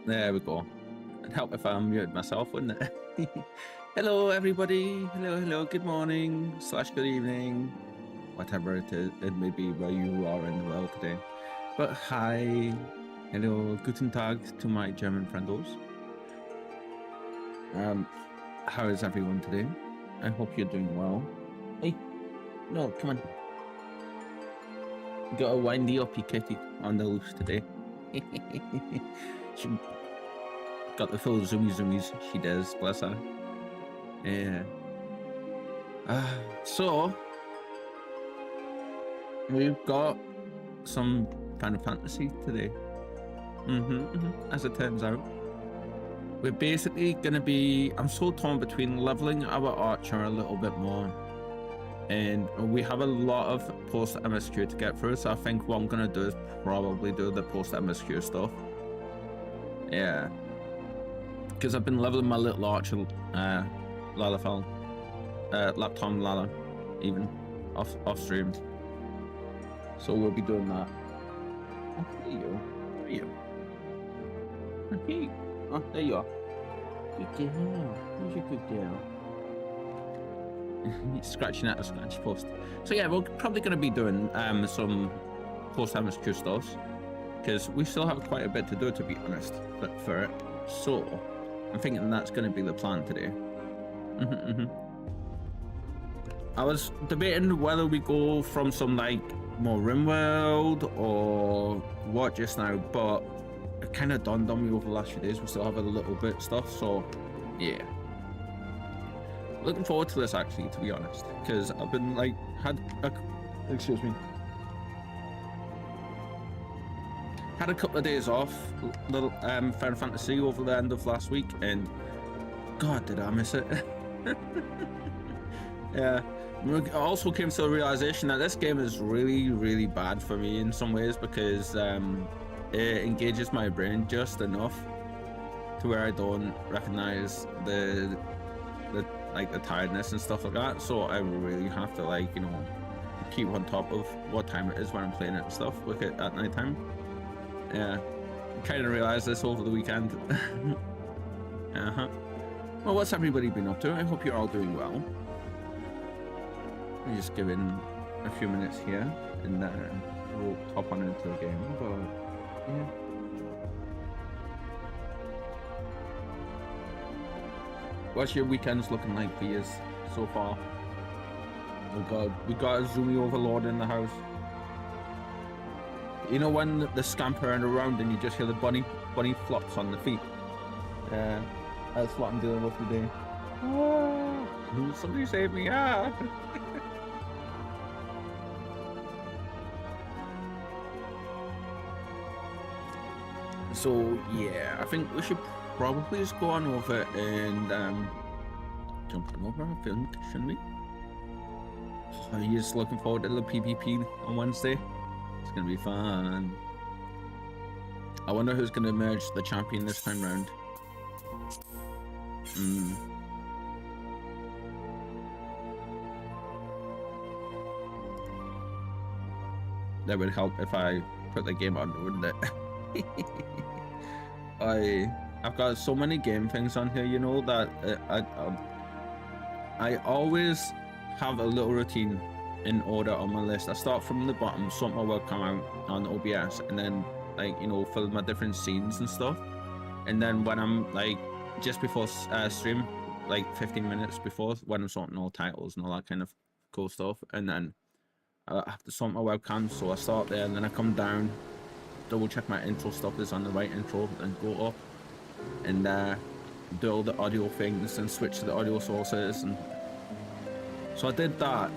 There we go. It'd help if I muted myself, wouldn't it? Hello, everybody. Hello. Good morning / good evening, whatever it may be where you are in the world today. But hi, hello, guten Tag to my German friendos. How is everyone today? I hope you're doing well. Hey, no, come on. Got a windy uppy kitty on the loose today. She got the full zoomies, she does, bless her. Yeah. So, we've got some Final Fantasy today. As it turns out. We're basically going to be... I'm so torn between leveling our archer a little bit more. And we have a lot of post-MSQ to get through, so I think what I'm going to do is probably do the post-MSQ stuff. Yeah. Because I've been leveling my little archer, Lalafell. Laptom Lala, even, off stream. So we'll be doing that. Oh, there you go. Where are you? Okay. Oh, there you are. Good girl. Where's your good girl? He's scratching at the scratch post. So yeah, we're probably going to be doing some post-MSQ stuff. Because we still have quite a bit to do, to be honest, for it. So, I'm thinking that's going to be the plan today. I was debating whether we go from some, like, more RimWorld or what just now, but it kind of dawned on me over the last few days we still have a little bit of stuff, so, yeah. Looking forward to this, actually, to be honest, because I've been, like, excuse me. Had a couple of days off, little Final Fantasy over the end of last week, and God, did I miss it. Yeah. I also came to the realization that this game is really, really bad for me in some ways because it engages my brain just enough to where I don't recognize the tiredness and stuff like that. So I really have to, like, you know, keep on top of what time it is when I'm playing it and stuff with it at night time. Yeah, I kind of realized this over the weekend. Well, what's everybody been up to? I hope you're all doing well. I'm just giving a few minutes here, and then we'll hop on into the game. But yeah. What's your weekends looking like for you so far? Oh God, we got a Zoomy Overlord in the house. You know when the scampering around and you just hear the bunny flops on the feet? Yeah, that's what I'm dealing with today. Oh, somebody save me! Ah! So yeah, I think we should probably just go on over and jump on over, I think, shouldn't we? Are you just looking forward to the PvP on Wednesday? It's gonna be fun. I wonder who's gonna emerge the champion this time round. That would help if I put the game on, wouldn't it? I've got so many game things on here, you know, that I always have a little routine in order on my list. I start from the bottom, sort my webcam out on OBS, and then, like, you know, fill my different scenes and stuff. And then when I'm, like, just before stream, like 15 minutes before, when I'm sorting all titles and all that kind of cool stuff, and then I have to sort my webcam, so I start there, and then I come down, double check my intro stuff is on the right intro, and go up and do all the audio things and switch to the audio sources. And so I did that,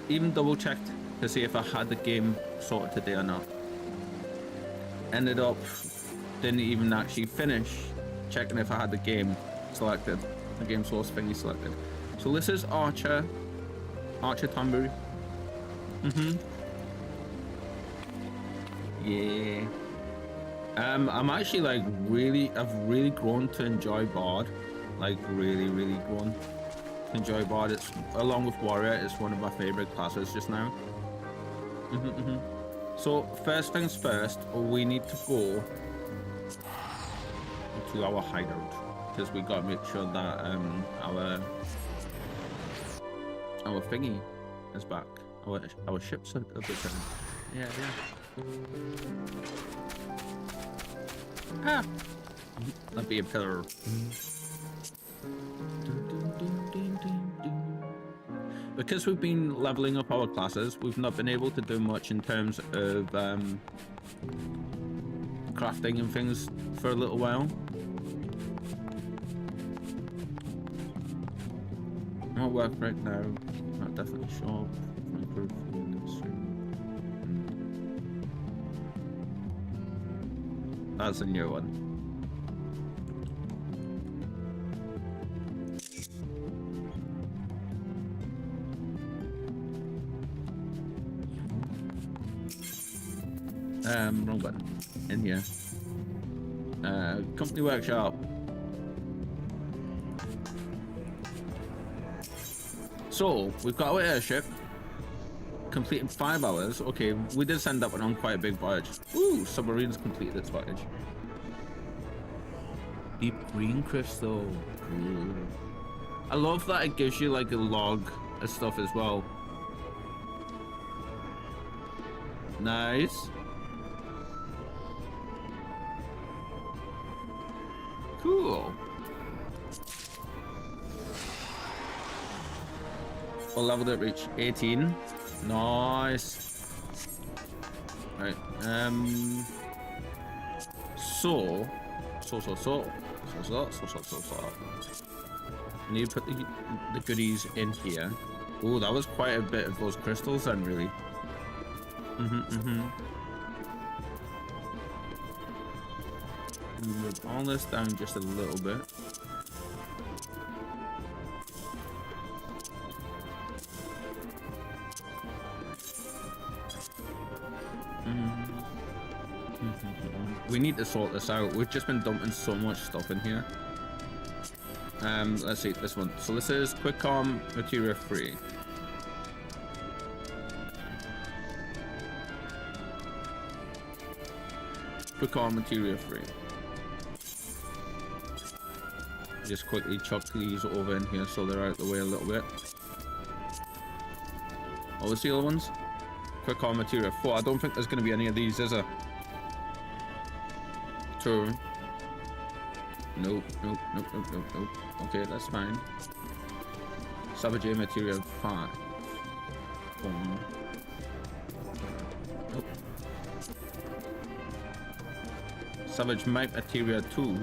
even double checked to see if I had the game sorted today or not. Ended up didn't even actually finish checking if I had the game selected, the game source thingy selected. So this is Archer Tambu. Yeah. I'm actually, like, I've really grown to enjoy Bard. Like, really grown to enjoy Bard. It's, along with Warrior, it's one of my favorite classes just now. So, first things first, we need to go to our hideout because we gotta make sure that our thingy is back. Our ships are a bit different. Yeah. Ah! That'd be a pillar. Because we've been leveling up our classes, we've not been able to do much in terms of crafting and things for a little while. Not work right now. Not definitely sure. Improve the industry. That's a new one. Wrong button. In here. Company workshop. So, we've got our airship. Completed 5 hours. Okay, we did send that one on quite a big voyage. Ooh, submarines completed its voyage. Deep green crystal. Ooh. I love that it gives you like a log of stuff as well. Nice. Cool. What level did it reach? 18. Nice. Right. So. I need to put the goodies in here. Oh, that was quite a bit of those crystals then, really. Move all this down just a little bit. We need to sort this out. We've just been dumping so much stuff in here. Let's see this one. So this is quick com material free. Quick com material free. Just quickly chuck these over in here so they're out of the way a little bit. What was the other ones? Quick on material 4. I don't think there's going to be any of these, is there? 2. Nope. Okay, that's fine. Savage A material 5. 4. Nope. Savage Might material 2.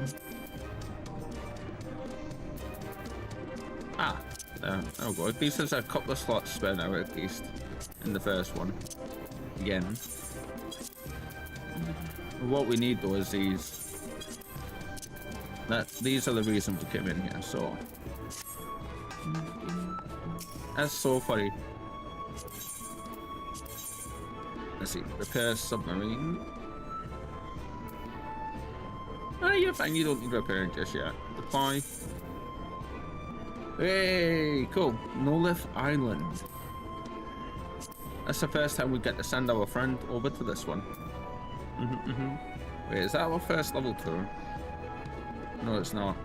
Ah, there we go. At least there's a couple of slots spare now, at least in the first one. Again, what we need though is these. These are the reason we came in here. So that's so funny. Let's see. Repair submarine. Oh, you're fine. You don't need repairing just yet. Deploy. Hey, cool. No-Lift Island. That's the first time we get to send our friend over to this one. Wait, is that our first level 2? No, it's not.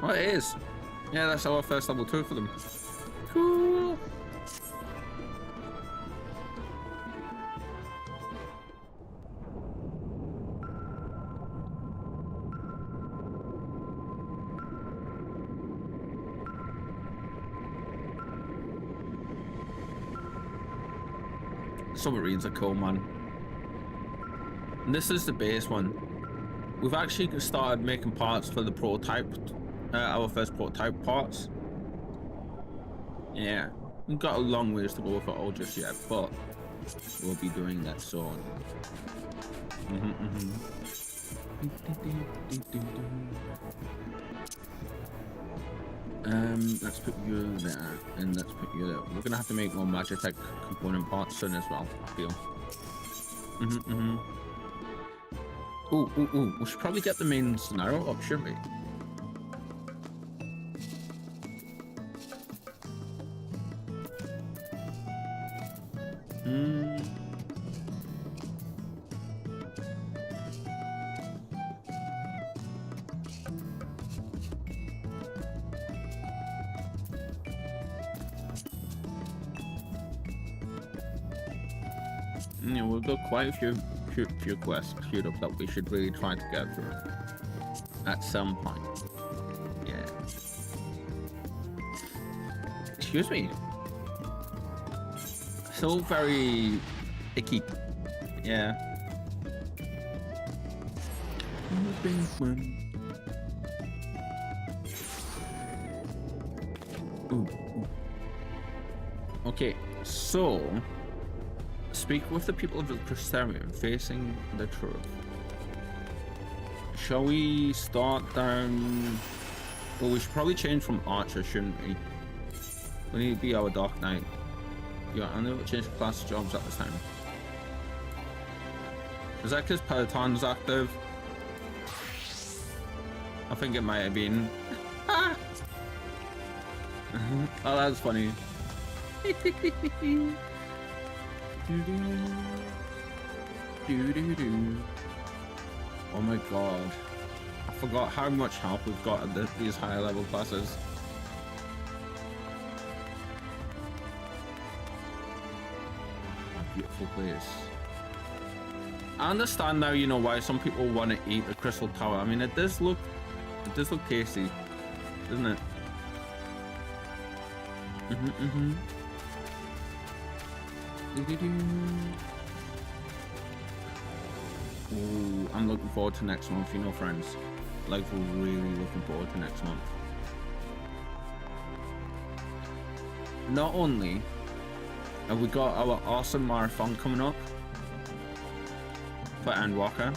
Oh, it is. Yeah, that's our first level 2 for them. Cool. Submarines are cool, man. And this is the base one. We've actually started making parts for the prototype, our first prototype parts. Yeah, we've got a long ways to go with it all just yet, but we'll be doing that soon. Let's put you there, and let's put you there. We're gonna have to make more Magitech component parts soon as well, I feel. Ooh, we should probably get the main scenario up, shouldn't we? Yeah, we've got quite a few quests queued up that we should really try to get through at some point. Yeah. Excuse me. Still very icky. Yeah. Ooh. Okay, so speak with the people of the Crystarium facing the truth. Shall we start down? Well, we should probably change from Archer, shouldn't we? We need to be our Dark Knight. Yeah, I know we change class jobs at this time. Is that because Peloton's active? I think it might have been. Ah! Oh, that's funny. Oh my god. I forgot how much help we've got at these higher level classes. Beautiful place. I understand now, you know, why some people want to eat the Crystal Tower. I mean, it does look tasty, doesn't it? Ooh, I'm looking forward to next month, you know, friends. Like, we're really looking forward to next month. Not only have we got our awesome marathon coming up for Endwalker,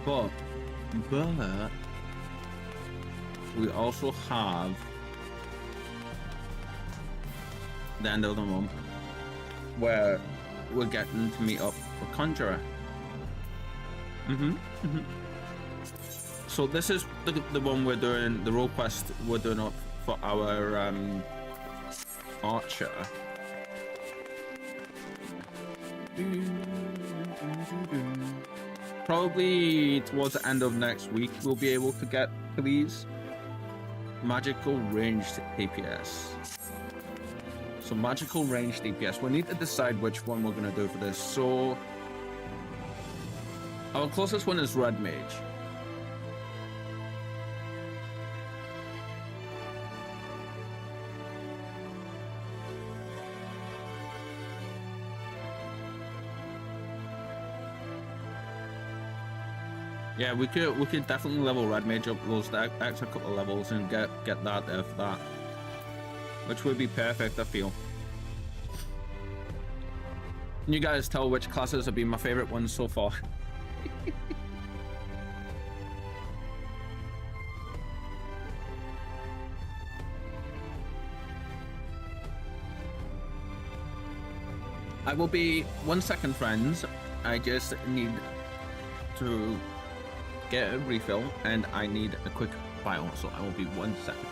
but we also have the end of the month where we're getting to meet up with Conjurer. So this is the one we're doing, the role quest we're doing up for our Archer. Probably towards the end of next week we'll be able to get to these magical ranged DPS. So magical ranged DPS, we need to decide which one we're going to do for this. So our closest one is Red Mage. Yeah, we could definitely level Red Mage up those extra couple of levels and get that there for that, which would be perfect, I feel. Can you guys tell which classes have been my favorite ones so far? I will be 1 second, friends. I just need to get a refill and I need a quick bio, so I will be 1 second.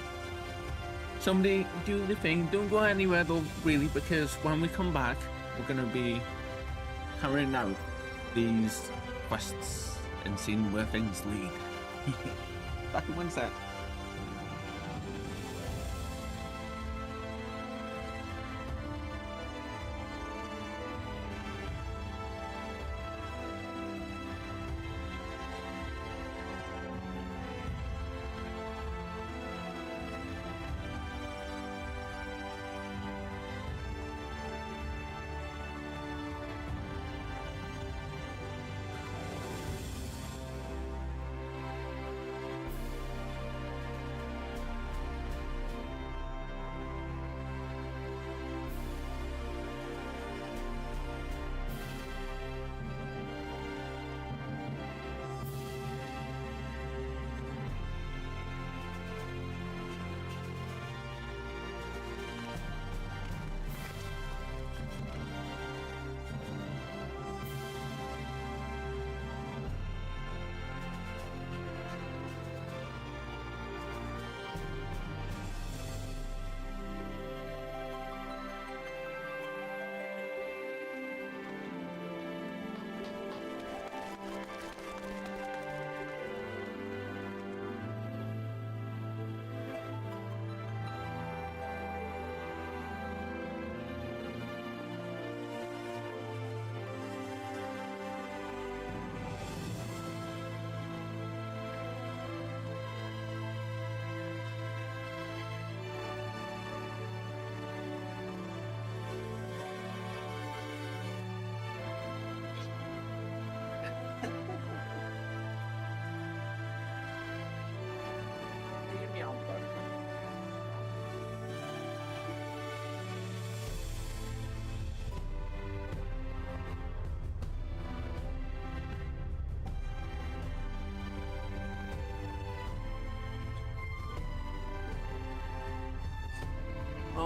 Somebody do the thing, don't go anywhere though, really, because when we come back we're gonna be carrying out these quests and seeing where things lead. Back in 1 sec.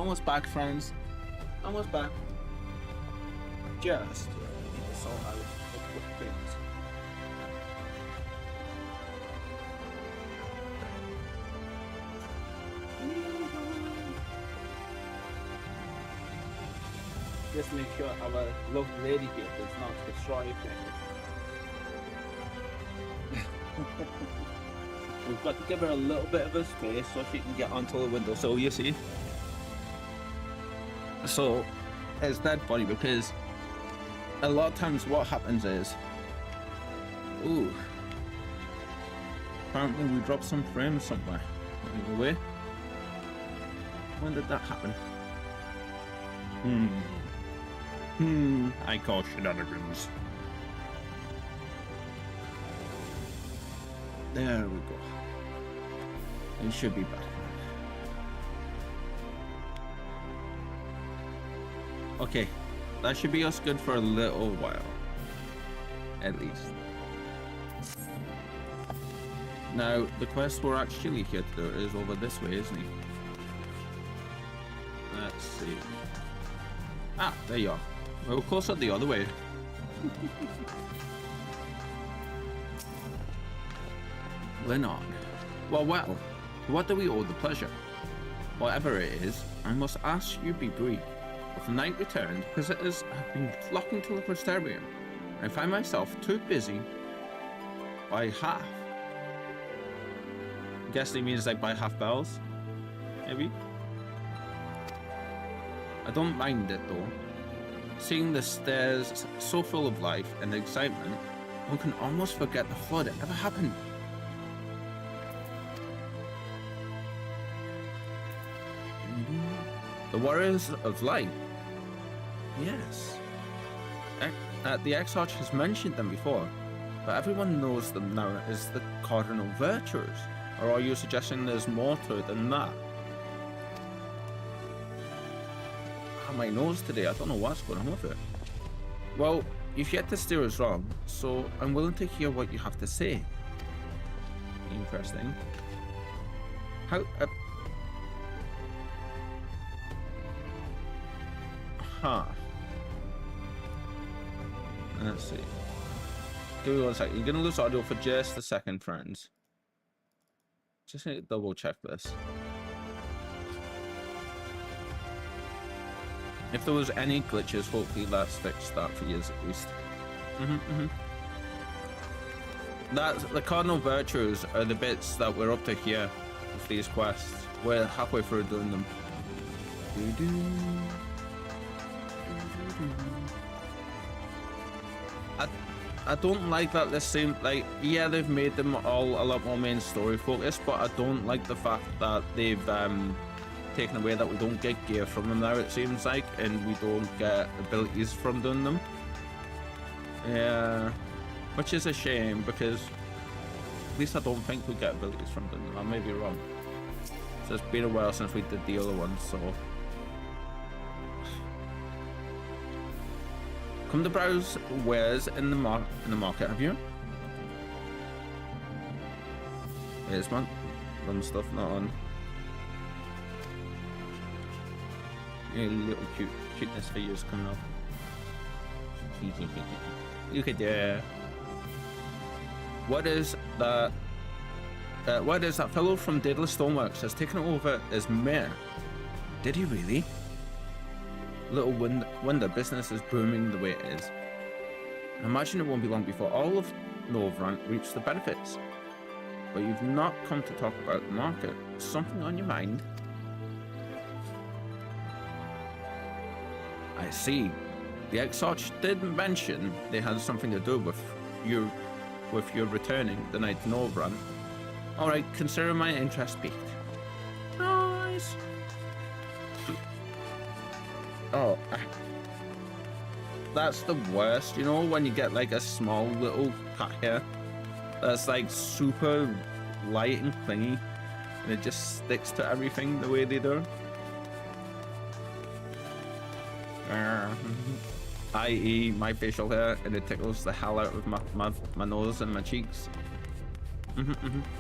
Almost back, friends. Almost back. Just need to sort out a couple of things. Just make sure our lovely lady here does not destroy things. We've got to give her a little bit of a space so she can get onto the windowsill, you see. So it's that funny because a lot of times what happens is, ooh, apparently we dropped some frames somewhere. Anyway, when did that happen? I call Shadowbringers. There we go. It should be better. Okay, that should be us good for a little while, at least. Now, the quest we're actually here to do is over this way, isn't it? Let's see. Ah, there you are. We're closer the other way. We're not. Well, what do we owe the pleasure? Whatever it is, I must ask you be brief. With the night returned, visitors have been flocking to the Crystarium. I find myself too busy by half. I guess he means like by half bells, maybe? I don't mind it though. Seeing the stairs so full of life and excitement, one can almost forget the flood ever happened. The Warriors of Light. Yes. The Exarch has mentioned them before, but everyone knows them now as the Cardinal Virtues. Or are you suggesting there's more to it than that? Oh, my nose today, I don't know what's going on with it. Well, you've yet to steer us wrong, so I'm willing to hear what you have to say. Interesting. How... Huh. Let's see. Give me 1 second. You're gonna lose audio for just a second, friends. Just need to double check this. If there was any glitches, hopefully that's fixed that for years at least. That's the Cardinal Virtues are the bits that we're up to here with these quests. We're halfway through doing them. I don't like that this seems like, yeah, they've made them all a lot more main story focused, but I don't like the fact that they've taken away that we don't get gear from them now, it seems like, and we don't get abilities from doing them. Yeah, which is a shame because at least I don't think we get abilities from doing them. I may be wrong. So it's been a while since we did the other one, so. Come to browse wares in the market, have you? Here's man. Run stuff not on. Yeah, little cuteness videos coming up. Look at there. What is that fellow from Daedalus Stoneworks has taken over as mayor? Did he really? Little wonder business is booming the way it is. I imagine it won't be long before all of Novrant reach the benefits. But you've not come to talk about the market. Something on your mind? I see. The Exarch did mention they had something to do with your returning the night to Novrant. Alright, consider my interest piqued. Nice. Oh, that's the worst, you know, when you get like a small little cat hair that's like super light and clingy and it just sticks to everything the way they do. I.e. my facial hair, and it tickles the hell out of my nose and my cheeks.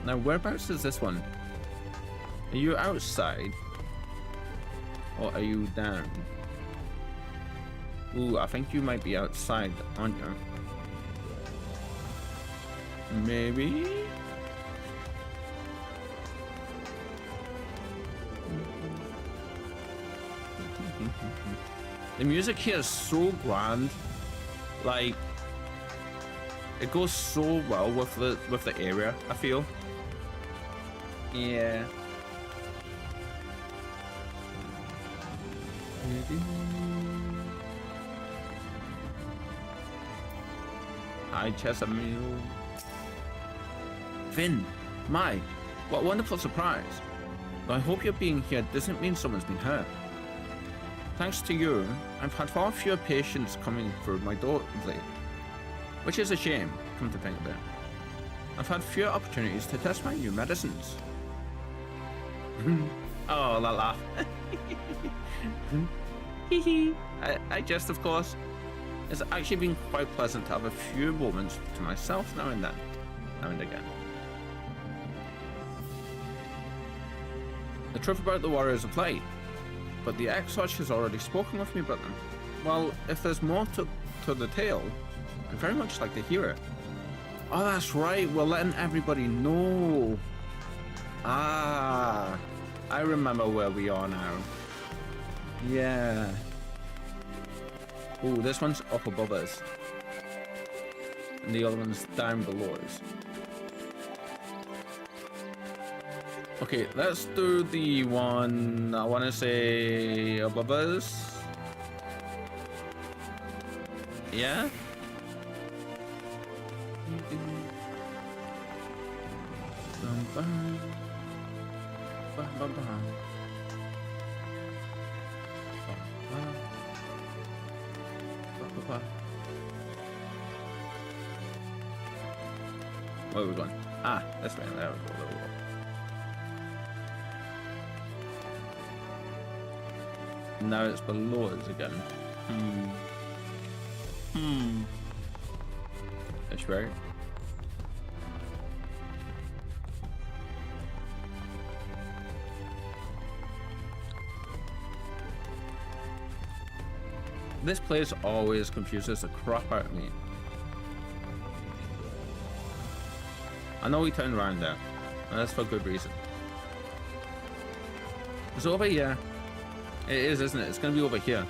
Now whereabouts is this one? Are you outside? Or are you down? Ooh, I think you might be outside, aren't you? Maybe? The music here is so grand. Like, it goes so well with the area, I feel. Yeah. Hi, Chesamil. Finn, my, what a wonderful surprise. Though I hope your being here doesn't mean someone's been hurt. Thanks to you, I've had far fewer patients coming through my door lately, which is a shame, come to think of it. I've had fewer opportunities to test my new medicines. Oh, la laugh. I jest, of course. It's actually been quite pleasant to have a few moments to myself now and again. The truth about the Warriors of Light, but the Exarch has already spoken with me about them. Well, if there's more to the tale, I'd very much like to hear it. Oh, that's right, we're letting everybody know. Ah, I remember where we are now. Yeah. Ooh, this one's up above us. And the other one's down below us. Okay, let's do the one, I want to say, above us. Yeah? Where are we going? Ah, this way. There we go. Now it's below us again. That's right. This place always confuses the crap out of me. I know we turned around there, and that's for good reason. It's over here. It is, isn't it? It's gonna be over here.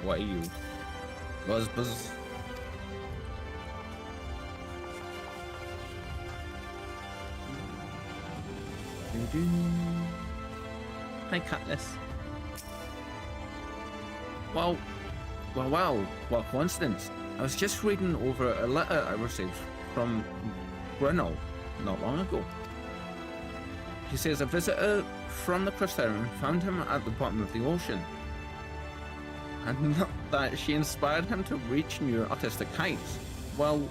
What are you? Buzz. Hi, Cutlass. Wow, what coincidence. I was just reading over a letter I received from Breno not long ago. He says a visitor from the Crystarium found him at the bottom of the ocean, and that she inspired him to reach new artistic heights. Well,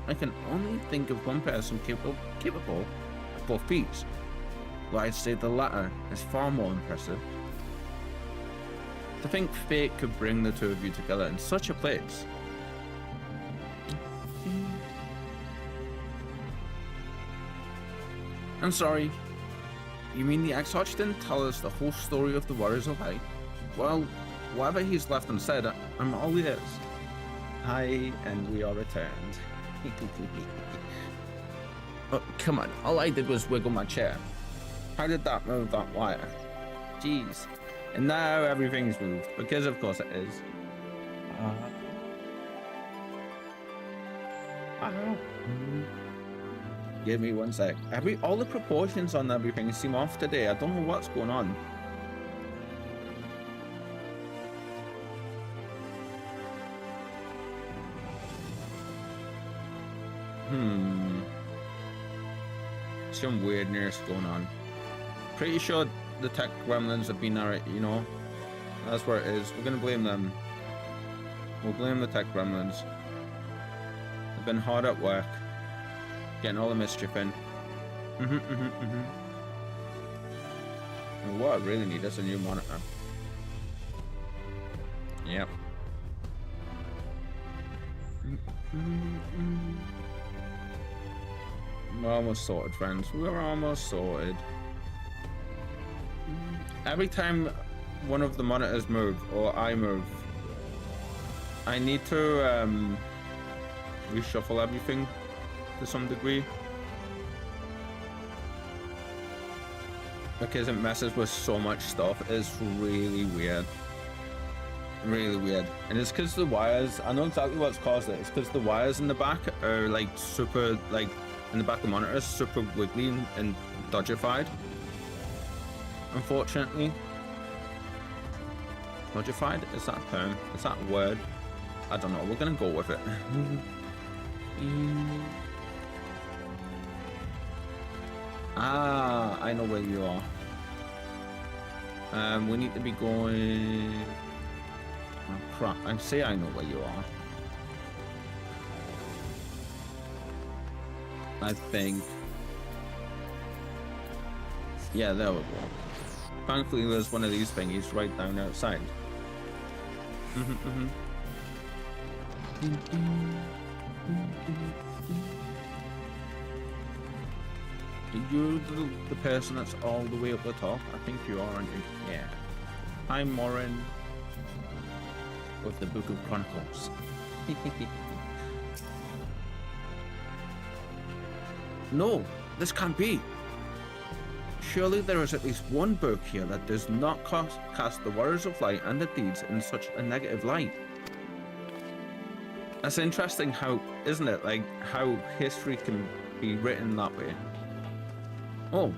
I can only think of one person capable of both feats. Well, I'd say the latter is far more impressive. To think fate could bring the two of you together in such a place. I'm sorry. You mean the Exarch didn't tell us the whole story of the Warriors of Light? Well, whatever he's left unsaid, I'm all ears. Hi, and we are returned. Oh, come on, all I did was wiggle my chair. How did that move that wire? Jeez. And now everything's moved, because of course it is. Give me 1 sec. All the proportions on everything seem off today. I don't know what's going on. Some weirdness going on. Pretty sure the tech gremlins have been alright, you know. That's where it is. We're gonna blame them. We'll blame the tech gremlins. They've been hard at work, getting all the mischief in. And what I really need is a new monitor. Yep. We're almost sorted, friends. We're almost sorted. Every time one of the monitors move or I move, I need to reshuffle everything to some degree, because it messes with so much stuff. It's really weird. Really weird. And it's because the wires, I know exactly what's caused it. It's because the wires in the back are like super, like in the back of the monitor, super wiggly and dodgified. Unfortunately. Dodgified? Is that a term? Is that a word? I don't know. We're gonna go with it. Ah, I know where you are. We need to be going... Oh crap, I say I know where you are. I think... Yeah, there we go. Thankfully there's one of these thingies right down outside. Are you the person that's all the way up the top? I think you are, aren't you? Yeah. I'm Morin with the Book of Chronicles. No, this can't be. Surely there is at least one book here that does not cast the Warriors of Light and the deeds in such a negative light. That's interesting how, isn't it? Like, how history can be written that way. Oh,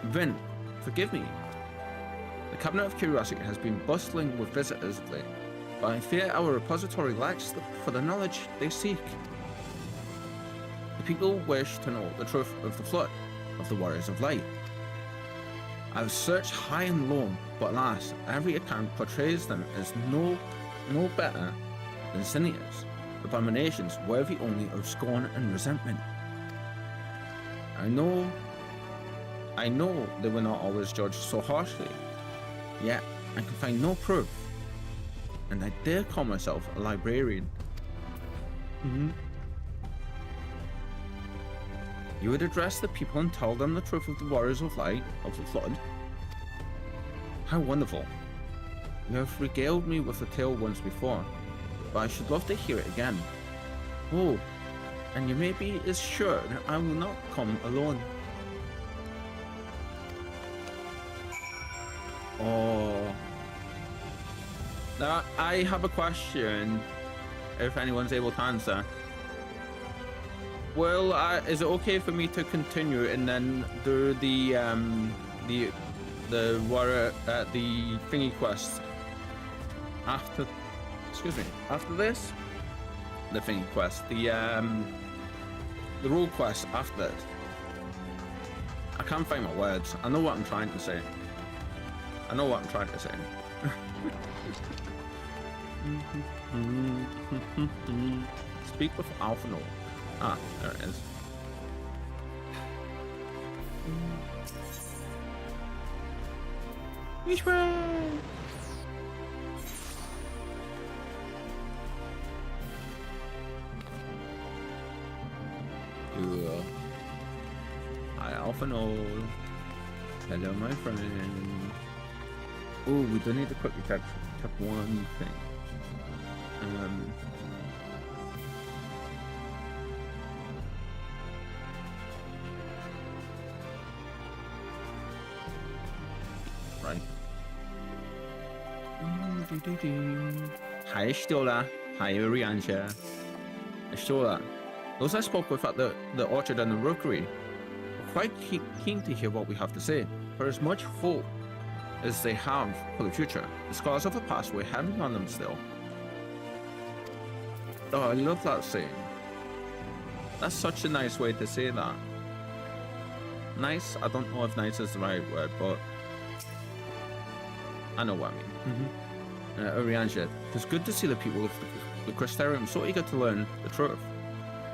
Vin, forgive me. The Cabinet of Curiosity has been bustling with visitors of late, but I fear our repository lacks for the knowledge they seek. The people wish to know the truth of the flood of the Warriors of Light. I've searched high and low, but alas, every account portrays them as no better than siniers, abominations worthy only of scorn and resentment. I know they were not always judged so harshly, yet I can find no proof, and I dare call myself a librarian. You would address the people and tell them the truth of the Warriors of Light, of the Flood? How wonderful. You have regaled me with the tale once before, but I should love to hear it again. Oh, and you may be as sure that I will not come alone. Oh. Now, I have a question, if anyone's able to answer. Well, is it okay for me to continue and then do the thingy quest after? Excuse me. After this, the thingy quest, the role quest after it. I can't find my words. I know what I'm trying to say. Speak with Alpha Note. Ah, there it is. Which way? Cool. Hi, Alpha Node. Hello, my friend. Oh, we do need to quickly check one thing. Right. Hi, Stola. Hi, Riancha. Stola. Those I spoke with at the orchard and the rookery were quite keen to hear what we have to say. For as much hope as they have for the future, the scars of the past weigh heavy on them still. Oh, I love that saying. That's such a nice way to say that. Nice? I don't know if nice is the right word, but I know what I mean. Orianjit, it's good to see the people of the Crystarium so eager to learn the truth.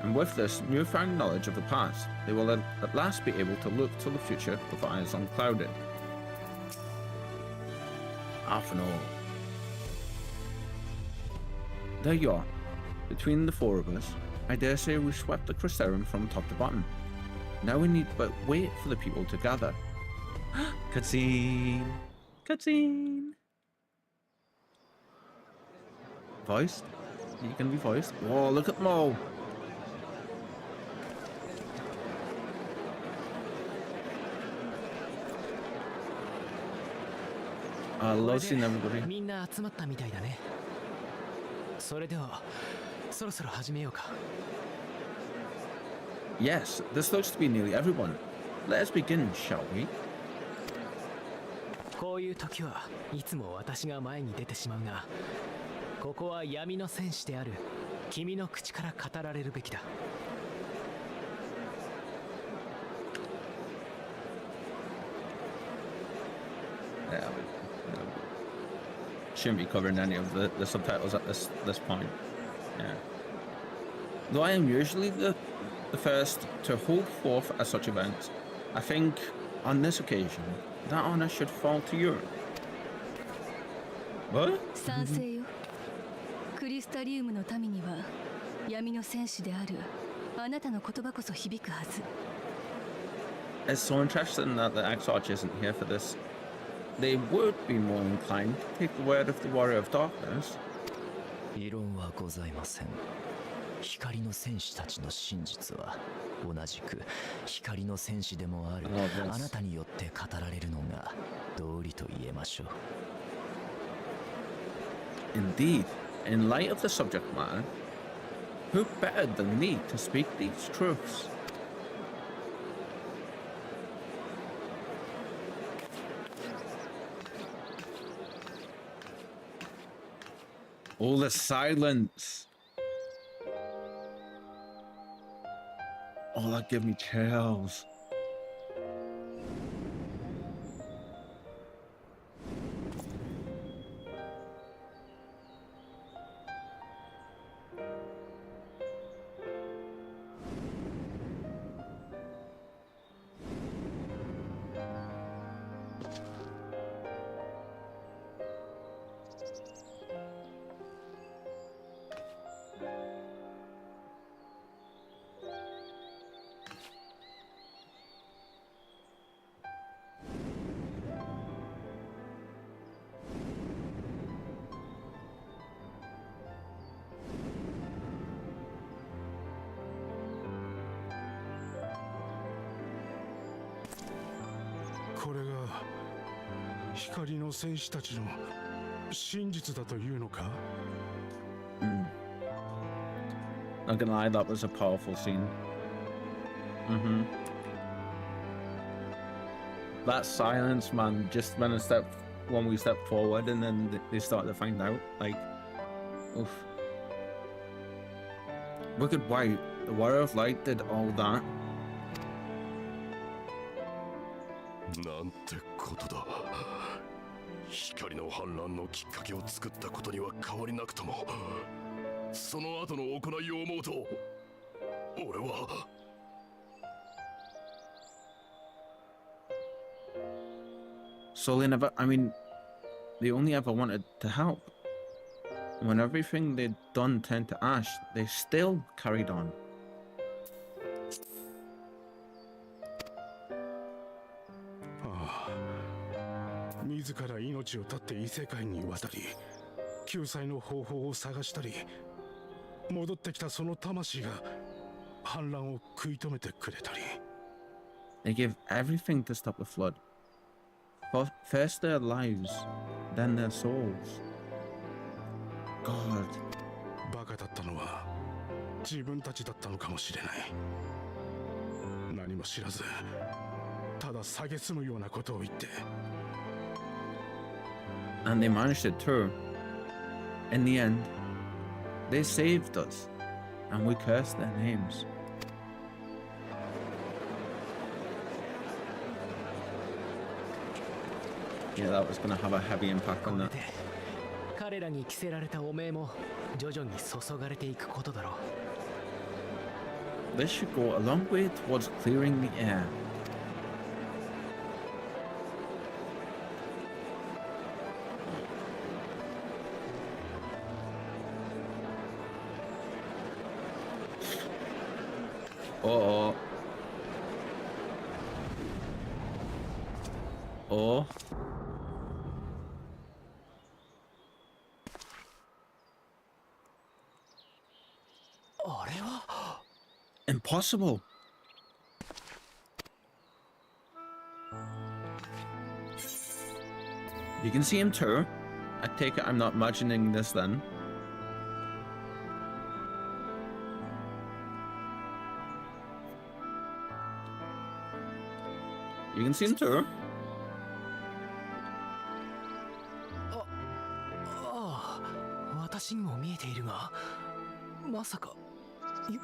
And with this newfound knowledge of the past, they will at last be able to look to the future with eyes unclouded. Afno. There you are. Between the four of us, I dare say we swept the Crystarium from top to bottom. Now we need but wait for the people to gather. Cutscene. Cutscene. Voiced? You can be voiced. Whoa, look at Mo. I love seeing everybody. Yes, this looks to be nearly everyone. Let us begin, shall we? こういう時はいつも私が前に出てしまうが、ここは闇の戦士である君の口から語られるべきだ。Yeah, we shouldn't be covering any of the subtitles at this point. Yeah. Though I am usually the first to hold forth at such events, I think on this occasion that honor should fall to you. What? 賛成よ。クリスタリウムの民には闇の戦士であるあなたの言葉こそ響くはず。It's so interesting that the X-Arch isn't here for this. They would be more inclined to take the word of the Warrior of Darkness. 異論はございません。光の戦士たちの真実は同じく光の戦士でもあるあなたによって語られるのが道理と言えましょう。Indeed, in light of the subject matter, who better than me to speak these truths? All the silence. Oh, that gave me chills. Not gonna lie, that was a powerful scene. That silence, man, just when we stepped forward and then they started to find out, like, oof. Wicked White, the Warrior of Light did all that. なんてことだ。光の反乱のきっかけを作ったことには変わりなくとも、その後の行いを思うと、俺は。So they never, I mean, they only ever wanted to help. When everything they'd done turned to ash, they still carried on. Ah. 自ら命を絶って異世界に渡り、救済の方法を探したり、戻ってきたその魂が反乱を食い止めてくれたり。They gave everything to stop the flood. First their lives, then their souls. God. バカだったのは自分たちだったのかもしれない。何も知らず、ただ蔑むようなことを言って。And they managed it too. In the end, they saved us, and we cursed their names. Yeah, that was going to have a heavy impact on that. 彼らに着せられた汚名も徐々に注がれていくことだろう。 This should go a long way towards clearing the air. Uh-oh. Uh-oh. Impossible. You can see him too. I take it I'm not imagining this then. You can see him too. ああ、私にも見えているが、まさか幽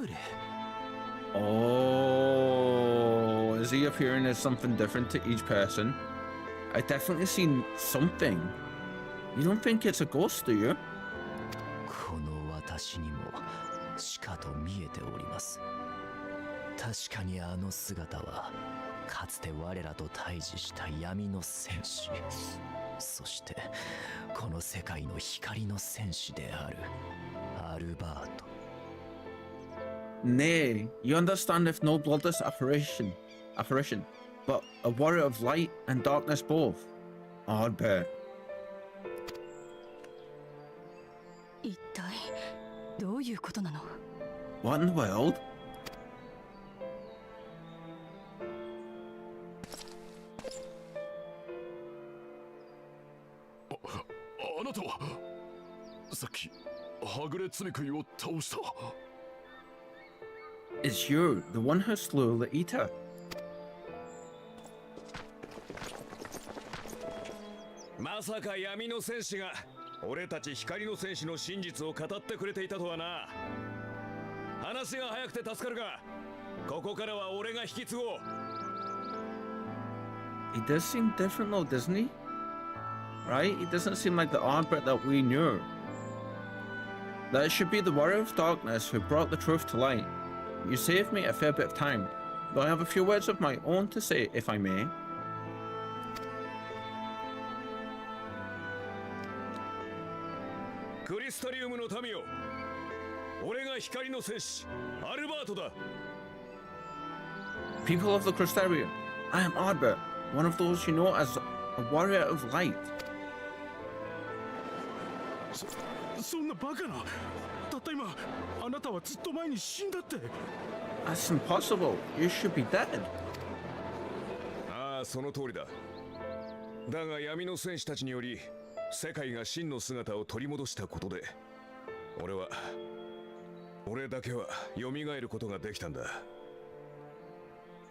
霊。 Oh, is he appearing as something different to each person? I definitely seen something. You don't think it's a ghost, do you? この私にもしかと見えております。確かにあの姿はかつて我らと対峙した闇の戦士、そしてこの世界の光の戦士であるアルバート。 Nay, you understand if no bloodless apparition, but a warrior of light and darkness both. Odd bet. 一体どういうことなの？ What in the world? あなたはさっきはぐれつみくいを倒した。 It's you, the one who slew the eater. まさか闇の戦士が俺たち光の戦士の真実を語ってくれていたとはな。話が早くて助かるが、ここからは俺が引き継ごう。 He does seem different though, doesn't he? Right? He doesn't seem like the Ardbert that we knew. That it should be the warrior of darkness who brought the truth to light. You saved me a fair bit of time, but I have a few words of my own to say, if I may. クリスタリウムの民よ、俺が光の戦士アルバートだ。 People of the Crystarium, I am Ardbert, one of those you know as a warrior of light. そんなバカな。たった今あなたはずっと前に死んだって。 That's impossible. You should be dead. ああ、その通りだ。だが闇の戦士たちにより世界が真の姿を取り戻したことで、俺だけは蘇ることができたんだ。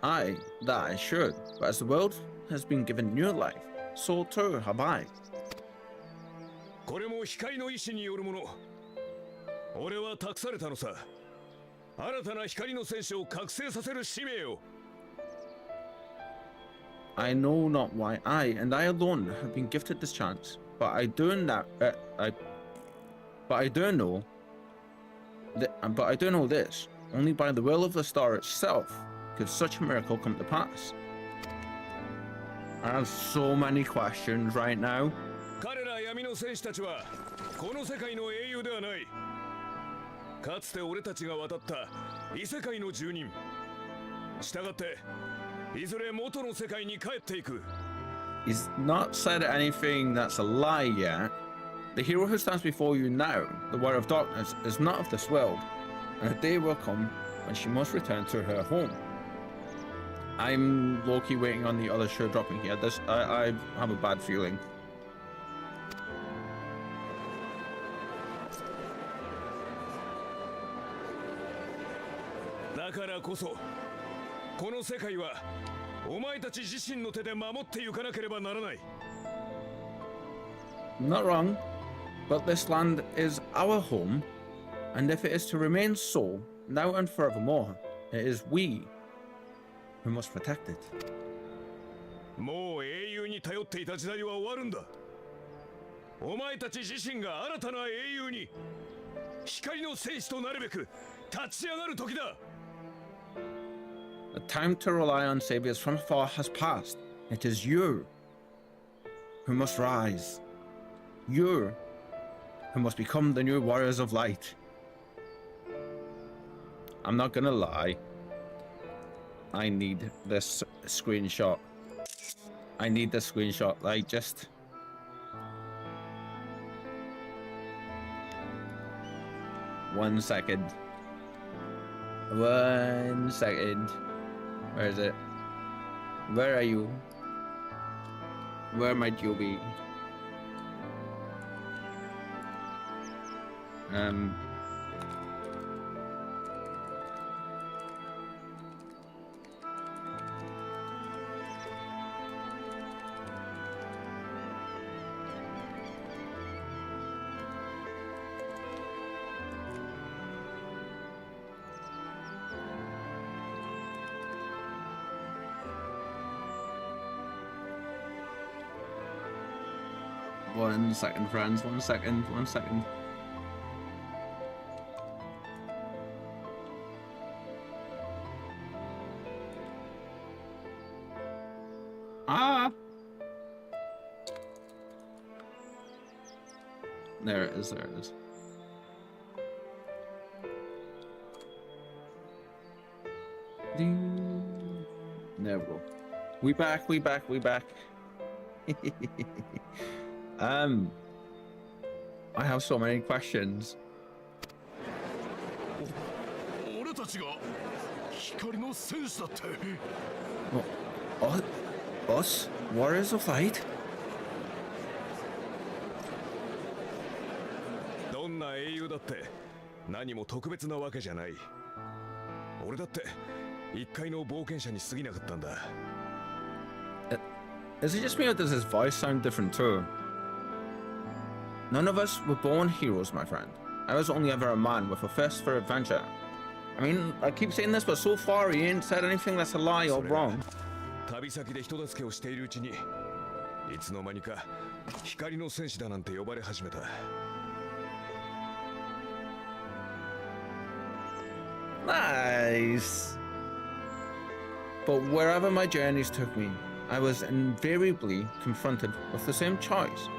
Aye, that I should, but as the world has been given new life, so too have I. これも光の意志によるもの。俺は託されたのさ。新たな光の戦士を覚醒させる使命を。 I know not why I and I alone have been gifted this chance, but I do know this. Only by the will of the star itself could such a miracle come to pass. I have so many questions right now. 彼ら闇の戦士たちはこの世界の英雄ではない。かつて俺たちが渡った異世界の住人。したがっていずれ元の世界に帰っていく。 He's not said anything that's a lie yet. The hero who stands before you now, the warrior of darkness, is not of this world, and a day will come when she must return to her home. I'm low-key waiting on the other show dropping here. I have a bad feeling. だからこそこの世界はお前たち自身の手で守ってゆかなければならない。 Not wrong, but this land is our home, and if it is to remain so, now and forevermore, it is we who must protect it. もう英雄に頼っていた時代は終わるんだ。お前たち自身が新たな英雄に光の戦士となるべく立ち上がる時だ。 The time to rely on saviors from afar has passed. It is you who must rise. You who must become the new warriors of light. I'm not gonna lie. I need this screenshot. I need the screenshot, like, just... One second. 1 second. Where is it? Where are you? Where might you be? One second, friends. 1 second. 1 second. Ah! There it is. There it is. Ding. There we go. We back. We back. We back. I have so many questions. 俺たちが光の戦士だって。Us? Warriors of Light? どんな英雄だって何も特別なわけじゃない。俺だって一回の冒険者に過ぎなかったんだ。Is it just me or does his voice sound different too? None of us were born heroes, my friend. I was only ever a man with a thirst for adventure. I mean, I keep saying this, but so far he ain't said anything that's a lie or wrong. 旅先で人助けをしているうちに、いつの間にか光の戦士だなんて呼ばれ始めた。Nice. But wherever my journeys took me, I was invariably confronted with the same choice: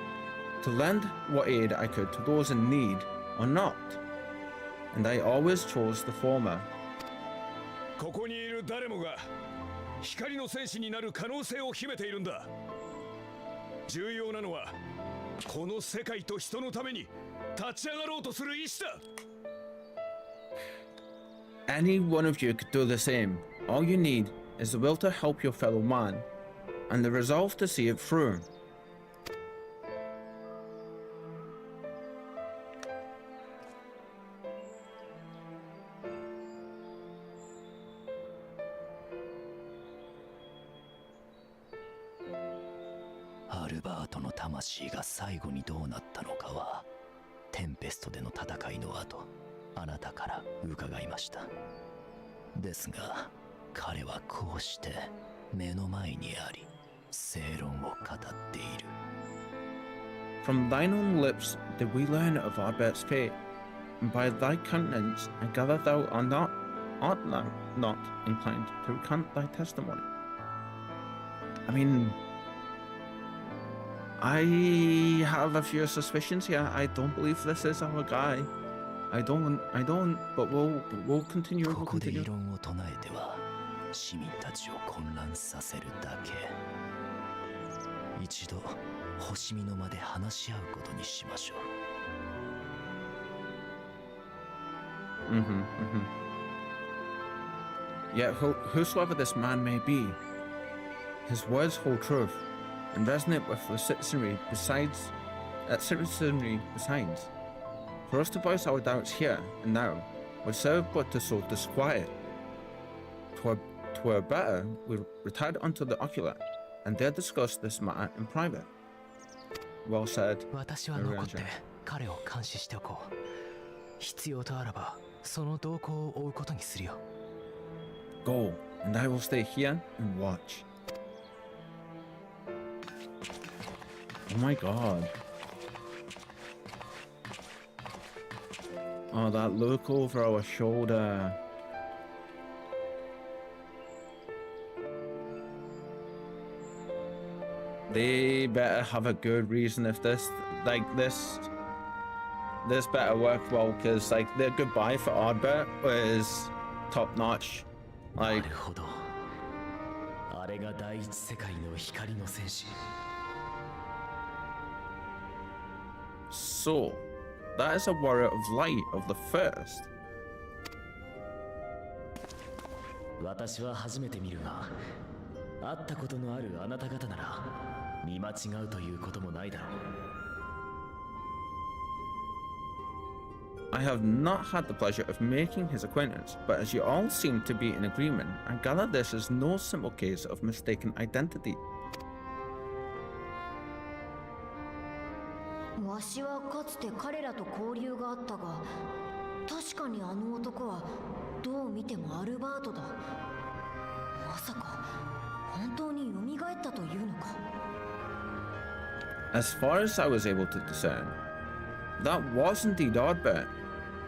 to lend what aid I could to those in need or not. And I always chose the former. ここにいる誰もが光の戦士になる可能性を秘めているんだ。重要なのはこの世界と人のために立ち上がろうとする意志だ。Any one of you could do the same. All you need is the will to help your fellow man, and the resolve to see it through. Albert の魂が最後にどうなったのかは、テンペストでの戦いの後、あなたから伺いました。ですが、彼はこうして目の前にあり、正論を語っている。From thine own lips did we learn of Albert's fate, and by thy countenance I gather thou art thou not inclined to recant thy testimony. I mean, I have a few suspicions here. I don't believe this is our guy. I don't, but we'll continue. ここで異論を唱えては市民たちを混乱させるだけ。一度星見の間で話し合うことにしましょう。Yet whosoever this man may be, his words hold truth and resonate with the citizenry besides. For us to voice our doubts here and now would serve but to sow disquiet. Twere better we retired unto the ocular and there discuss this matter in private. Well said. 私は残って彼を監視しておこう。必要とあらばその動向を追うことにするよ。Go, and I will stay here and watch. Oh my god. Oh, that look over our shoulder. They better have a good reason if this better work well, because like their goodbye for Ardbert was top notch. Like, なるほど。あれが第一世界の光の戦士。 So, that is a warrior of light of the first. 私は初めて見るが、会ったことのあるあなた方なら見間違うということもないだろう。 I have not had the pleasure of making his acquaintance, but as you all seem to be in agreement, I gather this is no simple case of mistaken identity. わしはかつて彼らと交流があったが、確かにあの男はどう見てもアルバートだ。まさか本当に蘇ったというのか。 As far as I was able to discern, that was indeed Ardbert.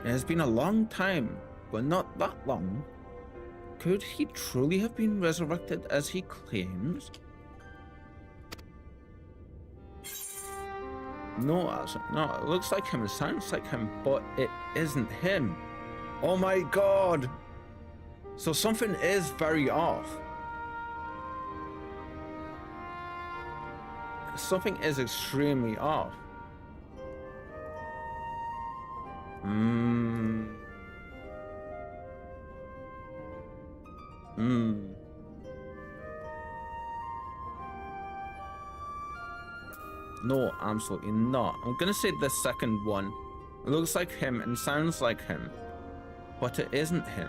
It has been a long time, but not that long. Could he truly have been resurrected as he claims? No, it looks like him, it sounds like him, but it isn't him. Oh my god! So something is very off. Something is extremely off. No, absolutely not. I'm gonna say the second one. It looks like him and sounds like him, but it isn't him.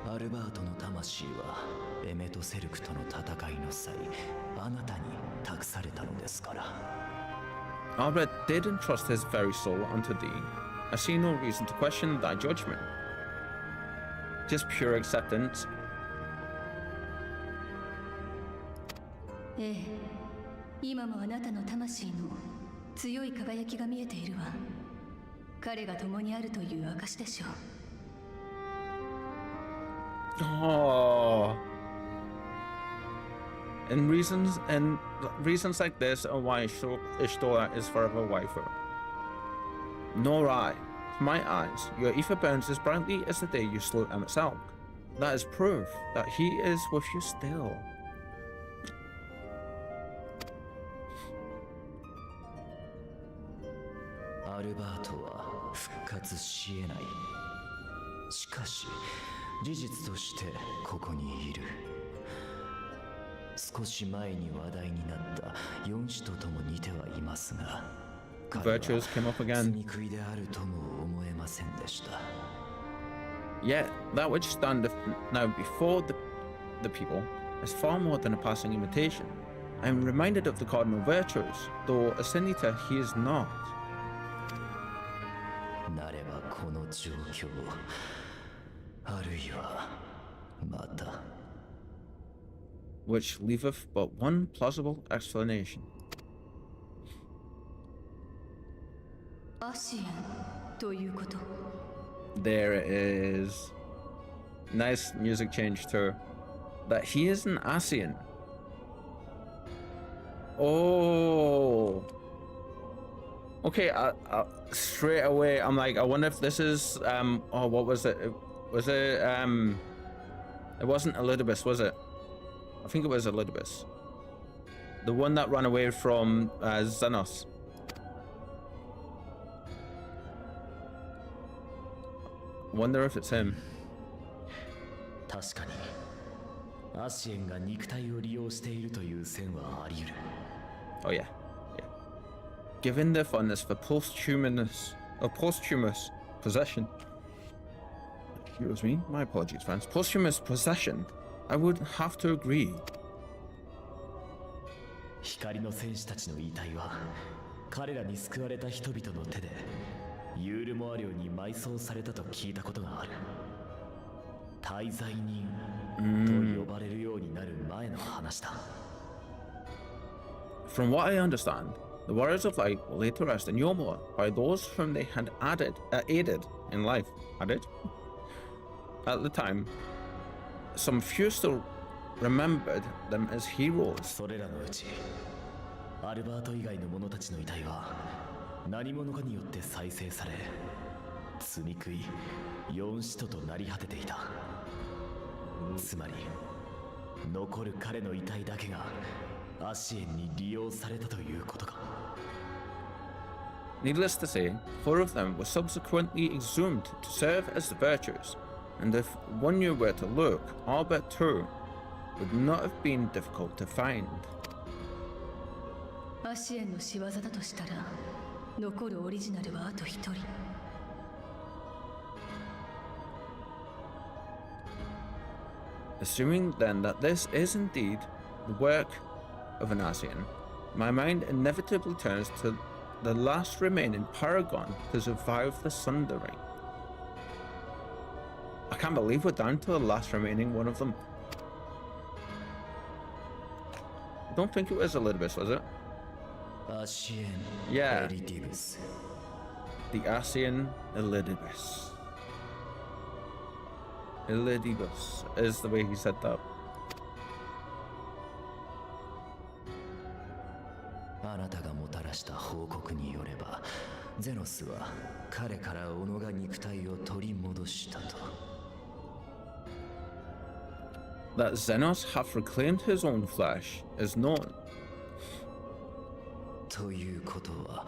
Albert の魂はエメとセルクとの戦いの際、あなたに託されたのですから。 Albert did entrust his very soul unto thee. I see no reason to question thy judgment. Just pure acceptance. ええ、今もあなたの魂の強い輝きが見えているわ。彼が共にあるという証でしょう。 Oh. And reasons like this are why Ishtora is forever waifu. Nor I. To my eyes, your ether burns as brightly as the day you slew Emmet Elk. That is proof that he is with you still. Albert は復活し得ない。しかし、事実としてここにいる。少し前に話題になった4種ととも似てはいますが、Virtues came up again. 罪食いであるとも思えませんでした。 Yet, that which standeth now before the people is far more than a passing imitation. I am reminded of the cardinal virtues, though a sin eater he is not. なればこの状況、あるいはまた。 Which leaveth but one plausible explanation. アシエンということ。 There it is. Nice music change too. That he is an Asian. Oh. Okay, straight away I'm like, I wonder if this is oh, what was it? Was it it wasn't Elidibus, was it? I think it was Elidibus. The one that ran away from Xenos. Wonder if it's him. 確かにアシエンが肉体を利用しているという線はあり得る。 Oh yeah, yeah. Given their fondness for posthumous possession. Excuse me, my apologies, fans. Posthumous possession, I would have to agree. 光の戦士たちの遺体は彼らに救われた人々の手でユールモア領に埋葬されたと聞いたことがある。滞在人と呼ばれるようになる前の話だ。 From what I understand, the Warriors of Light will later rest in Yomor by those whom they had aided in life. Added? At the time, some few still remembered them as heroes. それらのうちアルバート以外の者たちの遺体は何者かによって再生され罪食い四使徒となり果てていた。つまり残る彼の遺体だけがアシエンに利用されたということか。 Needless to say, 4 of them were subsequently exhumed to serve as the virtues, and if one knew where to look, Albert too would not have been difficult to find. アシエンの仕業だとしたら残るオリジナルはあと1人。Assuming then that this is indeed the work of an Asian, my mind inevitably turns to the last remaining paragon to survive the Sundering. I can't believe we're down to the last remaining one of them. I don't think it was Elidibus, was it? Asien Yeah. Elidibus. The Asian Elidibus. Elidibus is the way he said that. あなたがもたらした報告によれば、ゼノスは彼から己が肉体を取り戻したと。That Xenos hath reclaimed his own flesh is known. ということは、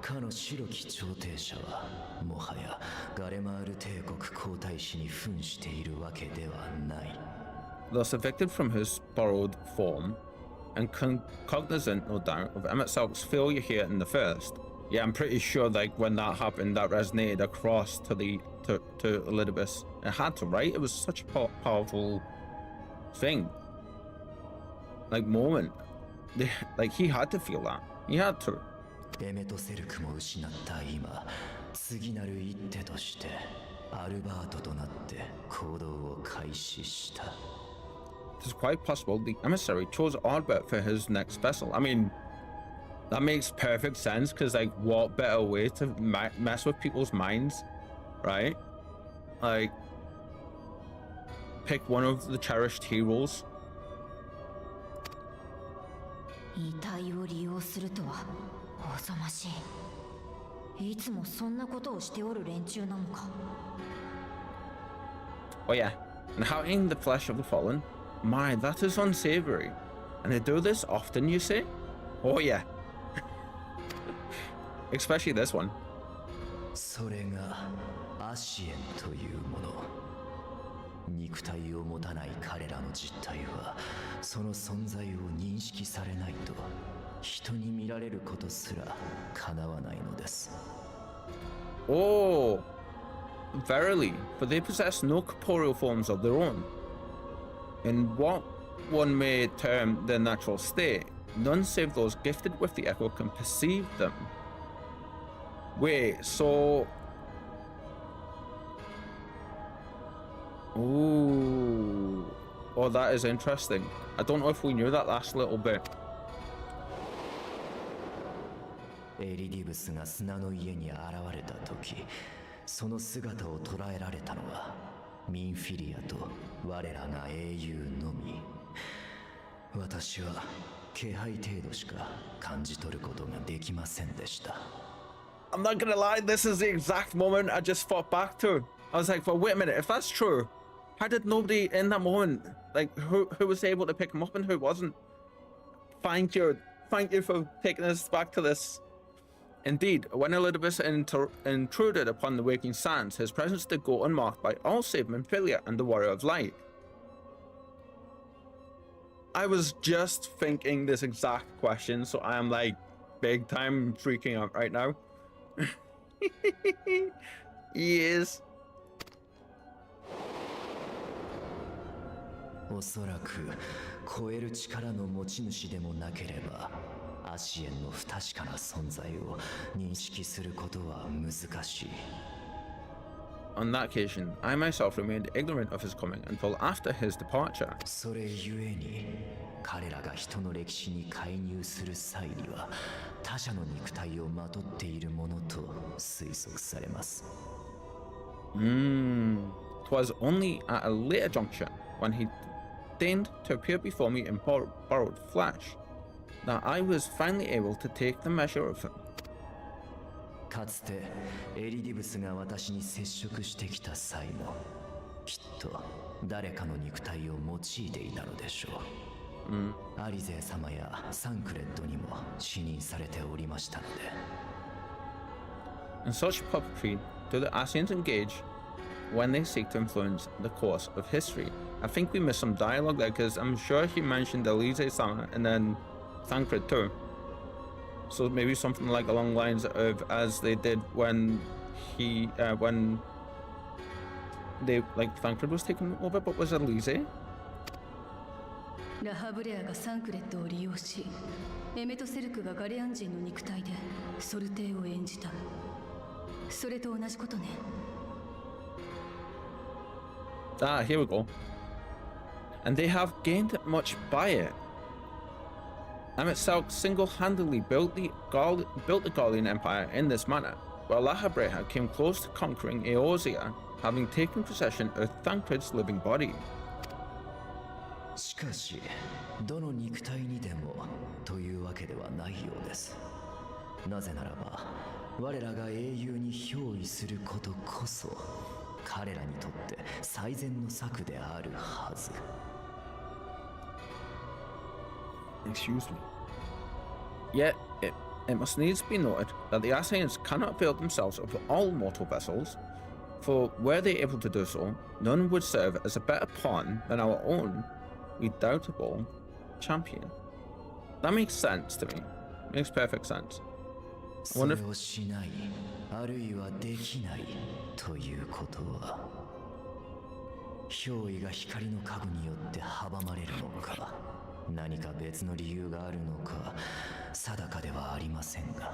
かの白き調停者はもはやガレマール帝国皇太子に扮しているわけではない。Thus evicted from his borrowed form, and cognizant, no doubt, of Emmett Salk's failure here in the first. Yeah, I'm pretty sure, like, when that happened, that resonated across to Elidibus. It had to, right? It was such a powerful thing. Like, moment. Like, he had to feel that. He had to. エメトセルクも失った今、次なる一手としてアルバートとなって行動を開始した。It's quite possible the emissary chose Albert for his next vessel. I mean, that makes perfect sense, because, like, what better way to mess with people's minds, right? Like, pick one of the cherished heroes. 遺体を利用するとはおぞましい。いつもそんなことをしておる連中なのか。Oh yeah, and having the flesh of the fallen, my, that is unsavory. And they do this often, you say? Oh yeah. Especially this one. それがアシエンというもの。肉体を持たない彼らの実態は、その存在を認識されないと人に見られることすら叶わないのです。Oh, verily, for they possess no corporeal forms of their own. In what one may term their natural state, none save those gifted with the echo can perceive them. Wait, so... Ooh. Oh, that is interesting. I don't know if we knew that last little bit. エリディブスが砂の家に現れた時、その姿を捉えられたのはミンフィリアと我らが英雄のみ。私は気配程度しか感じ取ることができませんでした。 I'm not gonna lie, this is the exact moment I just thought back to. I was like, well, wait a minute, if that's true, how did nobody in that moment, like, who was able to pick him up and who wasn't? Thank you for taking us back to this. Indeed, when Elidibus intruded upon the waking sands, his presence did go unmarked by all save Minfilia and the Warrior of Light. I was just thinking this exact question, so I am, like, big time freaking out right now. Yes. おそらく超える力の持ち主でもなければアシエンの不確かな存在を認識することは難しい。 On that occasion, I myself remained ignorant of his coming until after his departure. それゆえに彼らが人の歴史に介入する際には他者の肉体をまとっているものと推測されます。 'Twas only at a later juncture, when he deigned to appear before me in borrowed flesh, that I was finally able to take the measure of him. かつてエリディブスが私に接触してきた際もきっと誰かの肉体を用いていたのでしょう。アリゼ様やサンクレッドにも視認されておりましたので。 In such puppetry, do the Asians engage when they seek to influence the course of history? I think we missed some dialogue there because I'm sure he mentioned Elise-sama and then Thancred too. So maybe something like along the lines of as they did when they Thancred was taken over, but was it Elise? ラハブレアがサンクレットを利用し、エメトセルクがガレアン人の肉体でソルテイを演じた。それと同じことね。Ah, here we go. And they have gained much by it. Amitselk single-handedly built the Gaulian Empire in this manner, while Lahabreha came close to conquering Eorzea, having taken possession of Thancred's living body. しかしどの肉体にでもというわけではないようです。なぜならば我らが英雄に憑依することこそ彼らにとって最善の策であるはず。 Excuse me. Yet, it must needs be noted that the Assaeans cannot avail themselves of all mortal vessels, for were they able to do so, none would serve as a better pawn than our own redoubtable champion. That makes sense to me. Makes perfect sense. I そ wonder れ if をしないあるいはできないということは憑依が光の加護によって阻まれるのか何か別の理由があるのか定かではありませんが。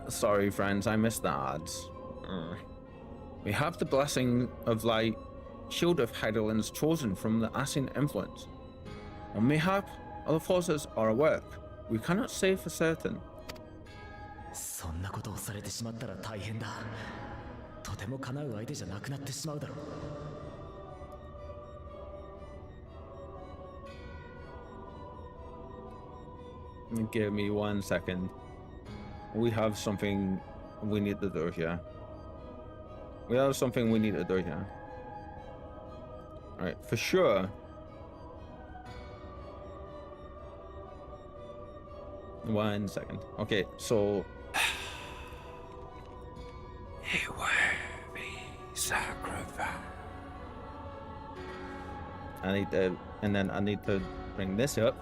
Sorry, friends, I missed the ads. We have the blessing of light, shield of Heidelins chosen from the Assaean influence. Or mayhap other forces are at work. We cannot say for certain. そんなことをされてしまったら大変だ。とても叶う相手じゃなくなってしまうだろう。 Give me 1 second. We have something we need to do here. We have something we need to do here. Alright, for sure. One second. Okay, so a worthy sacrifice. I need to, and then I need to bring this up.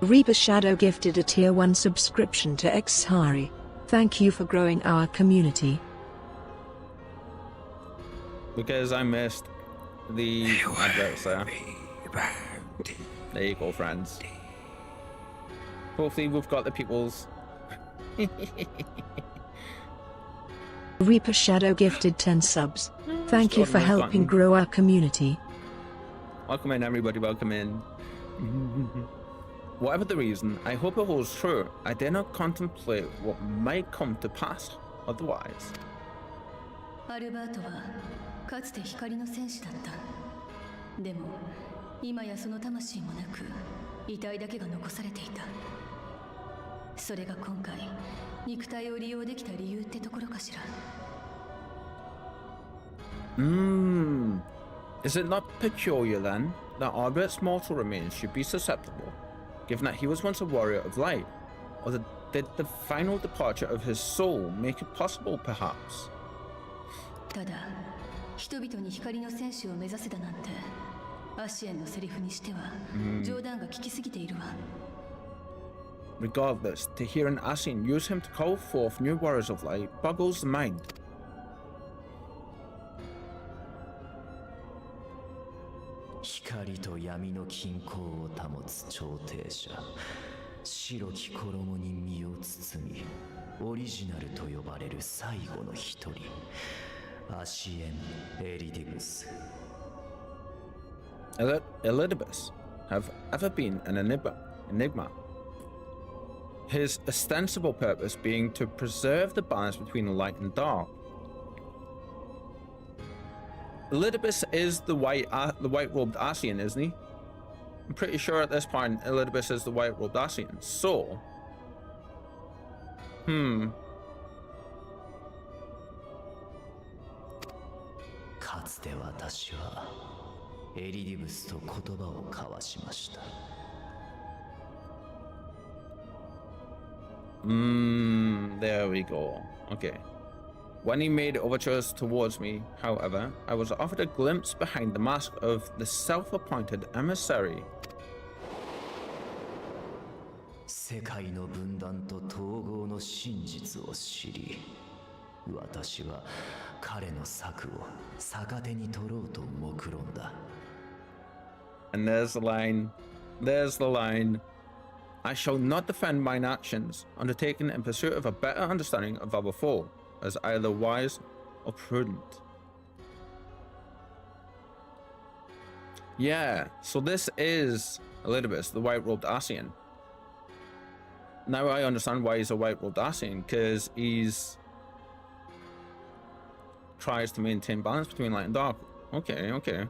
TheReeperShadow gifted a tier 1 subscription to Xhari. Thank you for growing our community. Because I missed the adverts there. There you go, friends. Hopefully we've got the people's... TheReeperShadow gifted 10 subs. Thank you for helping grow our community. Welcome in, everybody, welcome in. Whatever the reason, I hope it holds true. I dare not contemplate what might come to pass otherwise. アルバートはかつて光の戦士だった。でも今やその魂もなく遺体だけが残されていた。それが今回肉体を利用できた理由ってところかしら。Is it not peculiar then that Albert's mortal remains should be susceptible, given that he was once a warrior of light? Or did the final departure of his soul make it possible, perhaps? ただ人々に光の戦士を目指せだなんてアシエンのセリフにしては冗談が効きすぎているわ。Regardless, to hear an Assaean use him to call forth new warriors of light boggles the mind. 光と闇の均衡を保つ調停者白き衣に身を包みオリジナルと呼ばれる最後の一人アシエン・エリディブス Elidibus have ever been an enigma. His ostensible purpose being to preserve the balance between light and dark. Elidibus is the white-robed Assaean, isn't he? I'm pretty sure at this point Elidibus is the white-robed Assaean. So, かつて私はエリディブスと言葉を交わしました。There we go. Okay. When he made overtures towards me, however, I was offered a glimpse behind the mask of the self-appointed emissary. 世界の分断と統合の真実を知り、私は彼の策を逆手に取ろうと目論んだ。And there's the line. There's the line. I shall not defend mine actions, undertaken in pursuit of a better understanding of our foe, as either wise or prudent. Yeah, so this is Elidibus, the white-robed Ascian. Now I understand why he's a white-robed Ascian, because he's tries to maintain balance between light and dark. Okay, okay.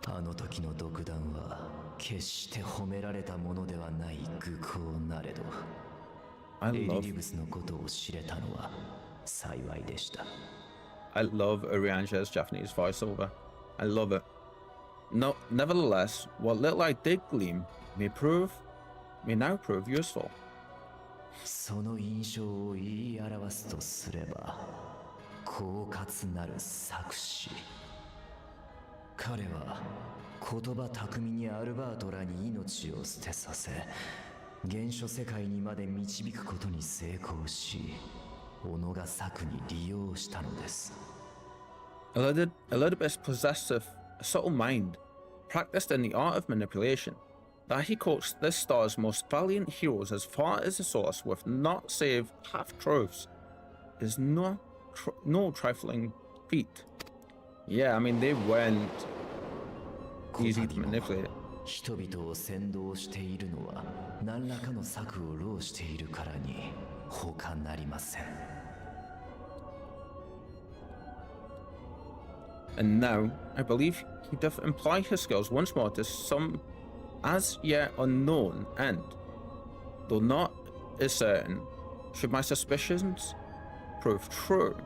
あの時の独断は決して褒められたものではない愚行なれど、エリディブスのことを知れたのは幸いでした。I love Urianger's Japanese voiceover. I love it. No, nevertheless, what little I did glean may now prove useful. その印象を言い表すとすれば、狡猾なる策士。彼は言葉巧みにアルバートらに命を捨てさせ、原初世界にまで導くことに成功し、己が策に利用したのです。Elidibus possesseth a subtle mind, practiced in the art of manipulation, that he coaxed this star's most valiant heroes as far as the source with not save half-truths is no trifling feat. Yeah, I mean, they weren't easy to manipulate. 人々を扇動しているのは何らかの策を弄しているからに他なりません。And now, I believe he doth employ his skills once more to some as yet unknown end. Though not is certain, should my suspicions prove true,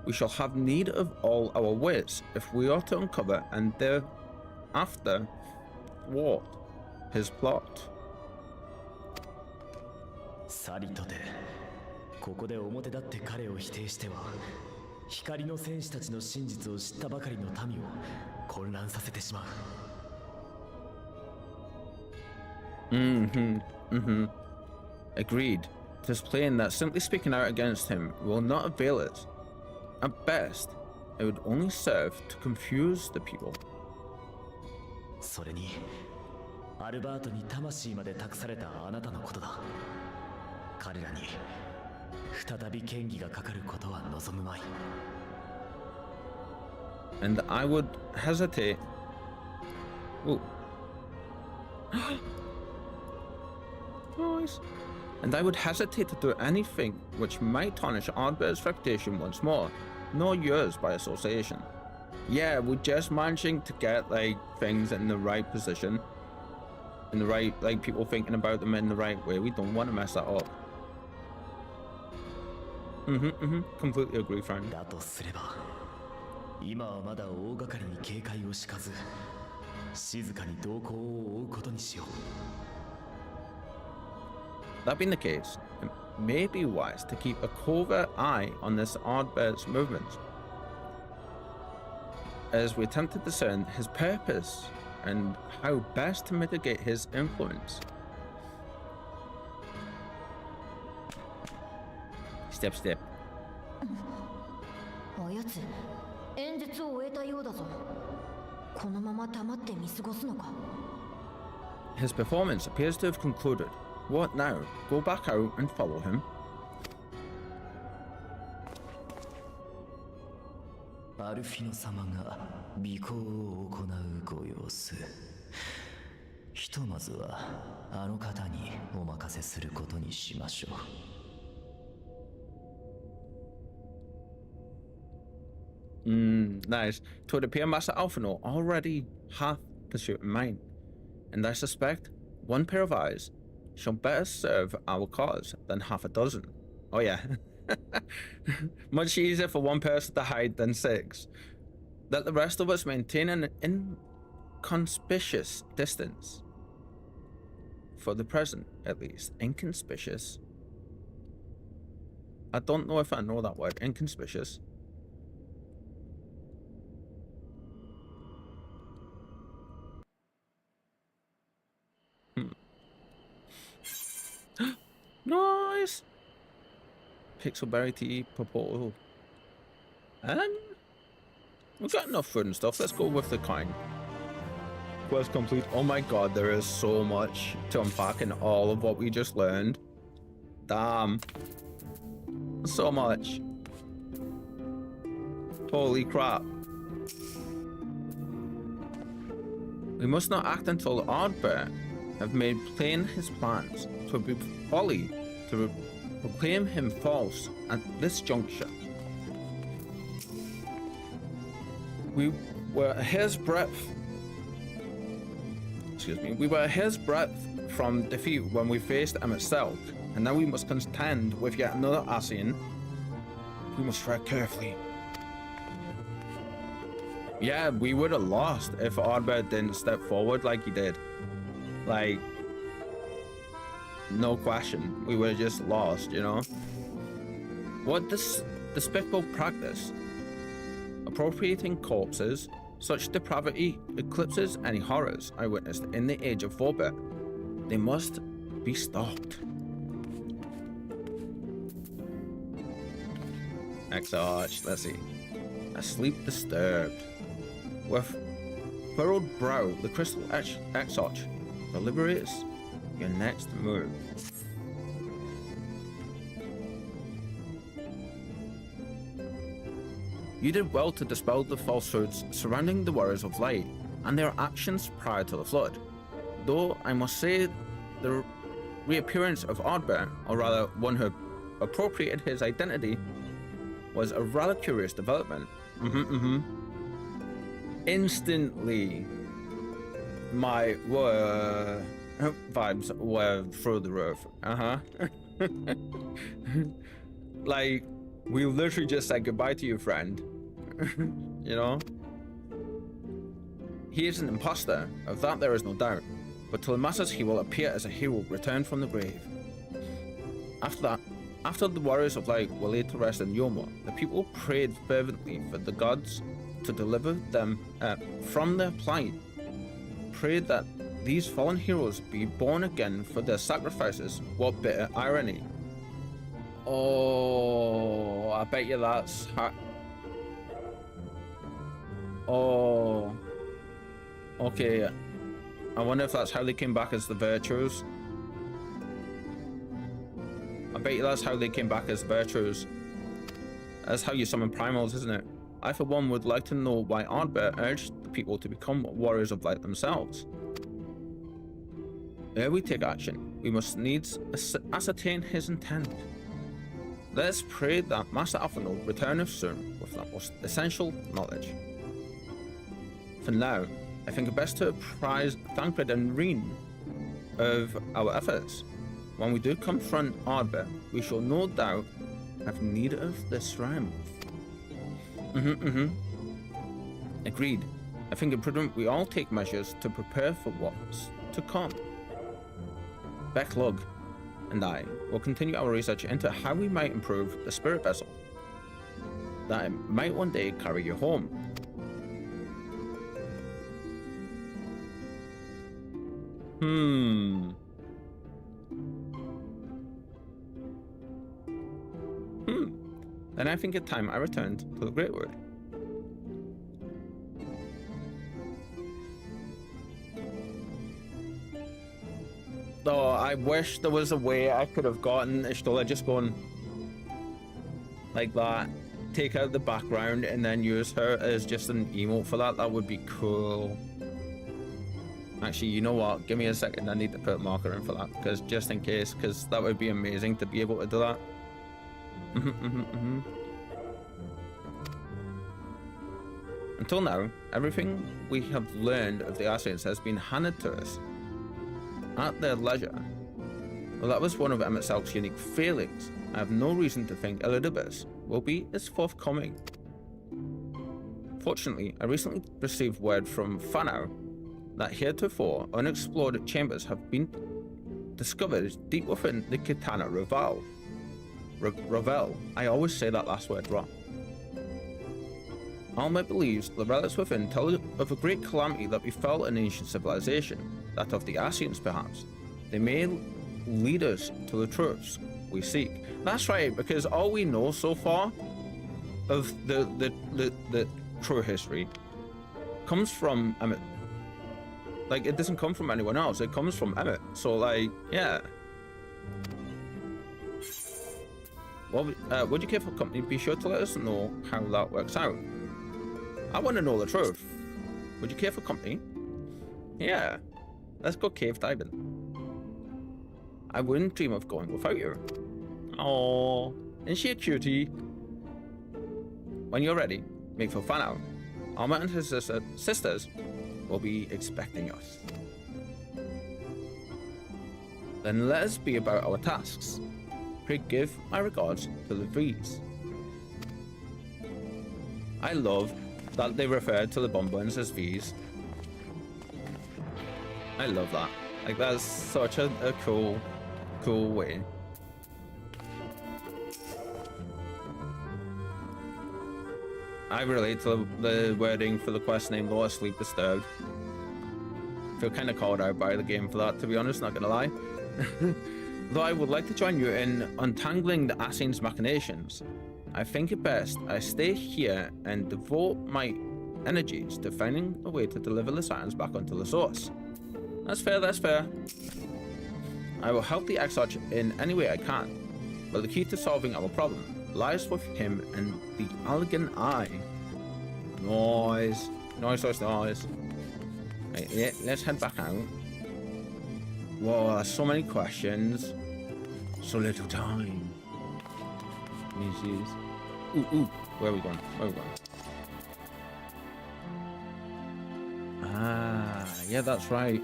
we shall have need of all our wits if we are to uncover and thereafter thwart his plot. さりとて、ここで表立って彼を否定しては、光の戦士たちの真実を知ったばかりの民を混乱させてしまう。Agreed. 'Tis plain that simply speaking out against him will not avail us. At best, it would only serve to confuse the people. それに、アルバートに魂まで託されたあなたのことだ。彼らに再び権威がかかることは望むまい。And I would hesitate. Ooh. Nice. And I would hesitate to do anything which might tarnish Ardbear's reputation once more, nor yours by association. Yeah, we're just managing to get like things in the right position, in the right, like people thinking about them in the right way. We don't want to mess that up. Completely agree, friend. だとすれば、今はまだ大掛かりに警戒を敷かず、静かに動向を追うことにしよう。That being the case, it may be wise to keep a covert eye on this Ardbear's movements, as we attempt to discern his purpose and how best to mitigate his influence. Step, step. あやつ、演説を終えたようだぞ。このまま黙って見過ごすのか。His performance appears to have concluded. What now? Go back out and follow him? アルフィノ様が尾行を行うご様子。ひとまずはあの方にお任せすることにしましょう。Nice. 'Twould appear Master Alphino already hath pursuit in mind, and I suspect one pair of eyes shall better serve our cause than half a dozen. Oh yeah. Much easier for one person to hide than 6. Let the rest of us maintain an inconspicuous distance. For the present, at least. Inconspicuous. I don't know if I know that word. Inconspicuous. Nice! Pixelberry tea, purple. We've got enough food and stuff. Let's go with the coin. Quest complete. Oh my god, there is so much to unpack in all of what we just learned. Damn. So much. Holy crap. We must not act until Ardbert have made plain his plans. To be folly to proclaim him false at this juncture. We were a hair's breadth. Excuse me. We were a hair's breadth from defeat when we faced Emet, and now we must contend with yet another Ascian. We must tread carefully. Yeah, we would have lost if Ardbert didn't step forward like he did. Like, no question. We would have just lost, you know? What this despicable practice? Appropriating corpses, such depravity eclipses any horrors I witnessed in the age of 4-bit. They must be stopped. Exarch, let's see. Asleep disturbed. With furrowed brow, the crystal Exarch deliberates your next move. You did well to dispel the falsehoods surrounding the Warriors of Light and their actions prior to the Flood. Though I must say the reappearance of Ardbert, or rather one who appropriated his identity, was a rather curious development. Instantly, my vibes were through the roof. Like, we literally just said goodbye to your friend. You know? He is an imposter, of that there is no doubt. But to the masses he will appear as a hero returned from the grave. After the Warriors of Light were laid to rest in Yoma, the people prayed fervently for the gods to deliver them from their plight. Prayed that these fallen heroes be born again for their sacrifices. What bitter irony. Oh, I bet you that's... Oh. Okay. I wonder if that's how they came back as the Virtues. I bet you that's how they came back as Virtues. That's how you summon Primals, isn't it? I, for one, would like to know why Ardbert urged the people to become Warriors of Light themselves. Ere we take action, we must needs ascertain his intent. Let's pray that Master Alphinaud returneth soon with that most essential knowledge. For now, I think it best to apprise Thancred and Reen of our efforts. When we do confront Ardbert, we shall no doubt have need of the strength. Agreed. I think it prudent we all take measures to prepare for what's to come. Becklug and I will continue our research into how we might improve the spirit vessel, that it might one day carry you home. Then I think it's time I returned to the Great Wood. Oh, I wish there was a way I could have gotten Ishtola just going like that, take out the background and then use her as just an emote for that. That would be cool. Actually, you know what? Give me a second. I need to put a marker in for that, because just in case, because that would be amazing to be able to do that. Until now, everything we have learned of the Ascians has been handed to us at their leisure. Well, that was one of Emet-Selch's unique failings. I have no reason to think Elidibus will be as forthcoming. Fortunately, I recently received word from Fanau that heretofore unexplored chambers have been discovered deep within the Kitana Ravel. I always say that last word wrong. Almet believes the relics within tell of a great calamity that befell an ancient civilization, that of the Asians perhaps. They may lead us to the truths we seek. That's right, because all we know so far of the true history comes from Emmet. Like, it doesn't come from anyone else, it comes from Emmet. So, like, yeah. Well, would you care for company? Be sure to let us know how that works out. I want to know the truth. Would you care for company? Yeah. Let's go cave diving. I wouldn't dream of going without you. Oh, isn't she a cutie? When you're ready, make for Fanau. Alma and his sisters will be expecting us. Then let us be about our tasks. Pray give my regards to the V's. I love that they refer to the Bonbons as V's. I love that. Like, that's such a cool way. I relate to the wording for the quest name Lower Sleep Disturbed. I feel kind of called out by the game for that, to be honest, not gonna lie. Though I would like to join you in untangling the Asian's machinations, I think it best I stay here and devote my energies to finding a way to deliver the science back onto the source. That's fair, that's fair. I will help the Exarch in any way I can, but the key to solving our problem lies with him and the Elegant Eye. Nice. Right, yeah, let's head back out. Whoa, there's so many questions. So little time. Ooh, where are we going? Ah, yeah, that's right.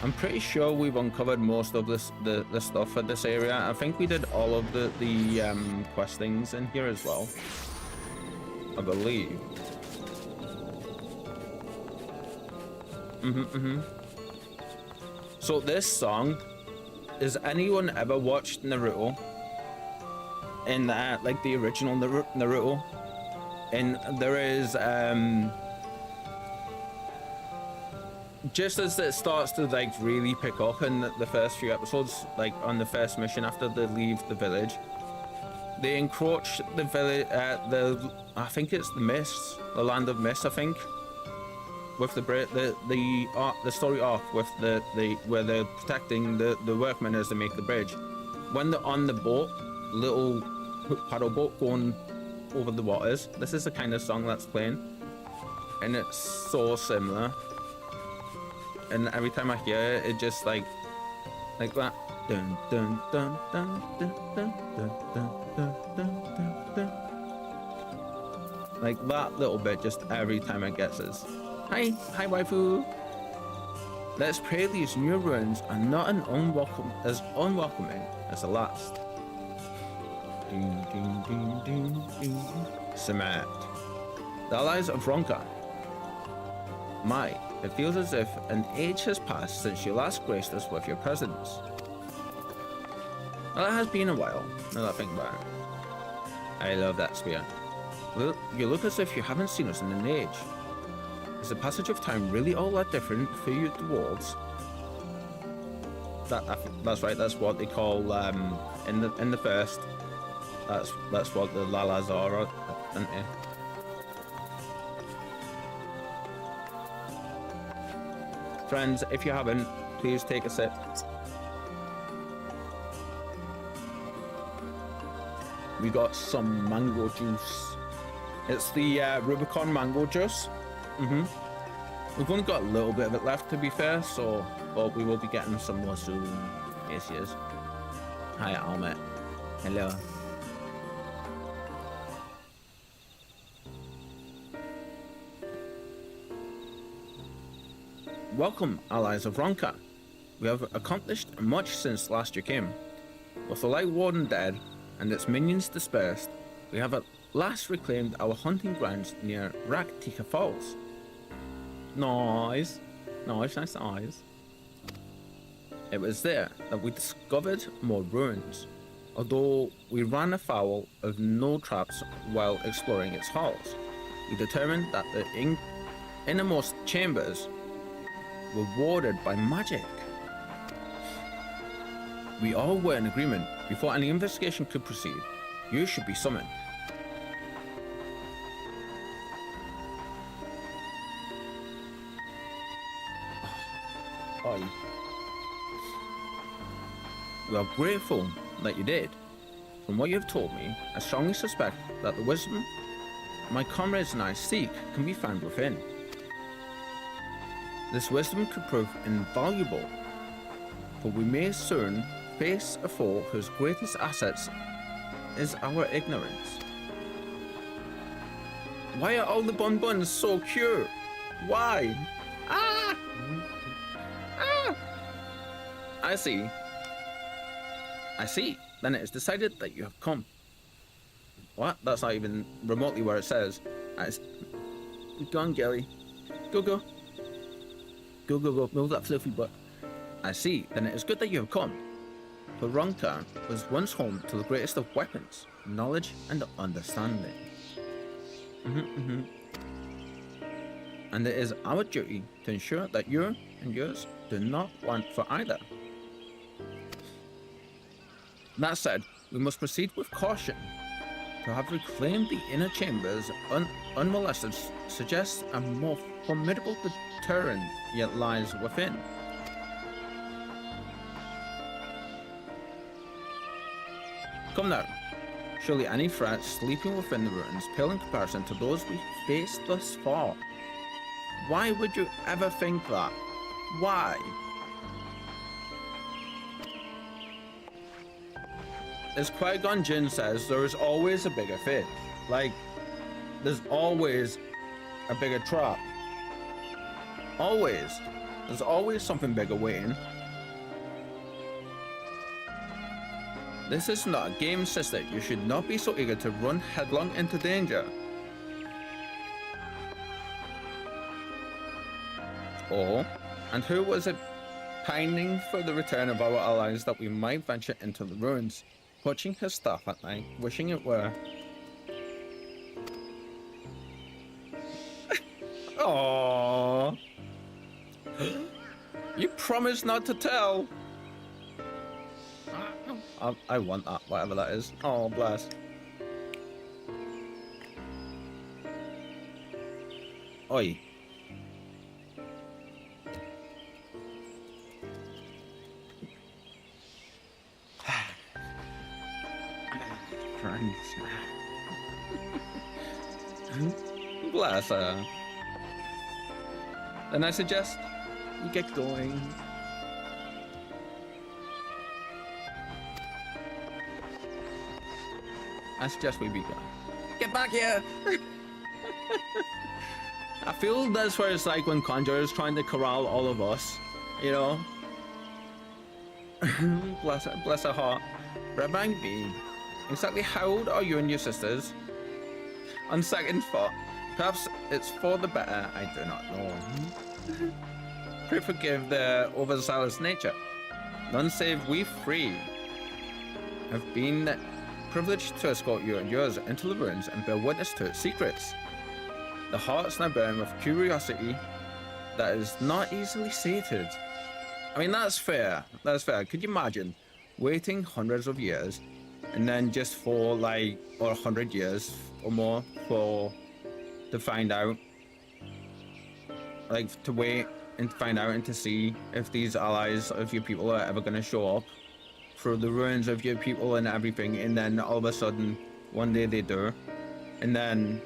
I'm pretty sure we've uncovered most of the stuff at this area. I think we did all of the quest things in here as well, I believe. So this song, has anyone ever watched Naruto? In that, like the original Naruto, and there is just as it starts to like really pick up in the first few episodes, like on the first mission after they leave the village, they encroach the village, I think it's the Mists, the Land of Mist, I think, with the story arc with the where they're protecting the workmen as they make the bridge. When they're on the boat, little paddle boat going over the waters, this is the kind of song that's playing, and it's so similar. And every time I hear it, it just like that. Dun, dun, dun, dun, dun, dun, dun, dun, dun, dun, dun. Like that little bit, just every time it gets us. Hi waifu. Let's pray these new ruins are not as unwelcoming as the last. Ding, ding, ding, ding, ding. Cement. The allies of Ronka. My, it feels as if an age has passed since you last graced us with your presence. Well, it has been a while, now that I think about it. I love that spear. Well, you look as if you haven't seen us in an age. Is the passage of time really all that different for you dwarves? That's right, that's what they call, in the first, that's what the Lalas are, aren't they? Friends, if you haven't, please take a sip. We got some mango juice. It's the Rubicon mango juice. We've only got a little bit of it left, to be fair, so but we will be getting some more soon. Yes, he is. Hi, Almet. Hello. Welcome, allies of Ronka. We have accomplished much since last you came. With the Light Warden dead and its minions dispersed, we have at last reclaimed our hunting grounds near Raktika Falls. Nice. Nice eyes. It was there that we discovered more ruins, although we ran afoul of no traps while exploring its halls. We determined that the innermost chambers were warded by magic. We all were in agreement. Before any investigation could proceed, you should be summoned. Oh. We are grateful that you did. From what you have told me, I strongly suspect that the wisdom my comrades and I seek can be found within. This wisdom could prove invaluable, for we may soon face a foe whose greatest assets is our ignorance. Why are all the bonbons so cute? Why? Ah! Ah! I see. Then it is decided that you have come. What? That's not even remotely where it says. Go on, Gilly. Go. Go. Move that fluffy butt. I see. Then it is good that you have come. For Rongtar was once home to the greatest of weapons, knowledge and understanding. And it is our duty to ensure that you and yours do not want for either. That said, we must proceed with caution. To have reclaimed the inner chambers unmolested suggests a more formidable deterrent yet lies within. Come now. Surely any threat sleeping within the ruins pale in comparison to those we faced thus far. Why would you ever think that? Why? As Qui-Gon Jinn says, there is always a bigger fish. Like, there's always a bigger trap. Always. There's always something bigger waiting. This is not a game, sister. You should not be so eager to run headlong into danger. Oh, and who was it pining for the return of our allies that we might venture into the ruins, clutching his staff at night, wishing it were? Aww. You promised not to tell. I want that, whatever that is. Oh, bless. Oi. Bless her. Then I suggest you get going. I suggest we be going. Get back here! I feel that's where it's like when Conjurer's trying to corral all of us, you know? bless her heart. Remind me, exactly how old are you and your sisters? On second thought, perhaps it's for the better, I do not know. Pray forgive their overzealous nature. None save we three have been privileged to escort you and yours into the ruins and bear witness to its secrets. The hearts now burn with curiosity that is not easily sated. I mean, that's fair. That's fair. Could you imagine waiting hundreds of years and then just for like, or 100 years or more to find out, like to wait and find out and to see if these allies of your people are ever going to show up through the ruins of your people and everything, and then all of a sudden one day they do, and then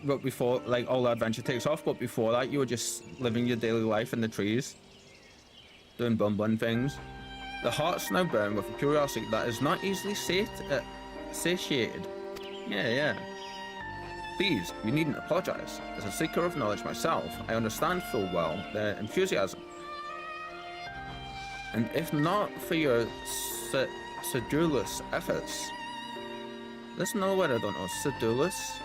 but before, like, all the adventure takes off, but before that you were just living your daily life in the trees doing bun things. The hearts now burn with a curiosity that is not easily satiated. Yeah. Please, you needn't apologize. As a seeker of knowledge myself, I understand full well their enthusiasm. And if not for your sedulous efforts, there's no word I don't know, sedulous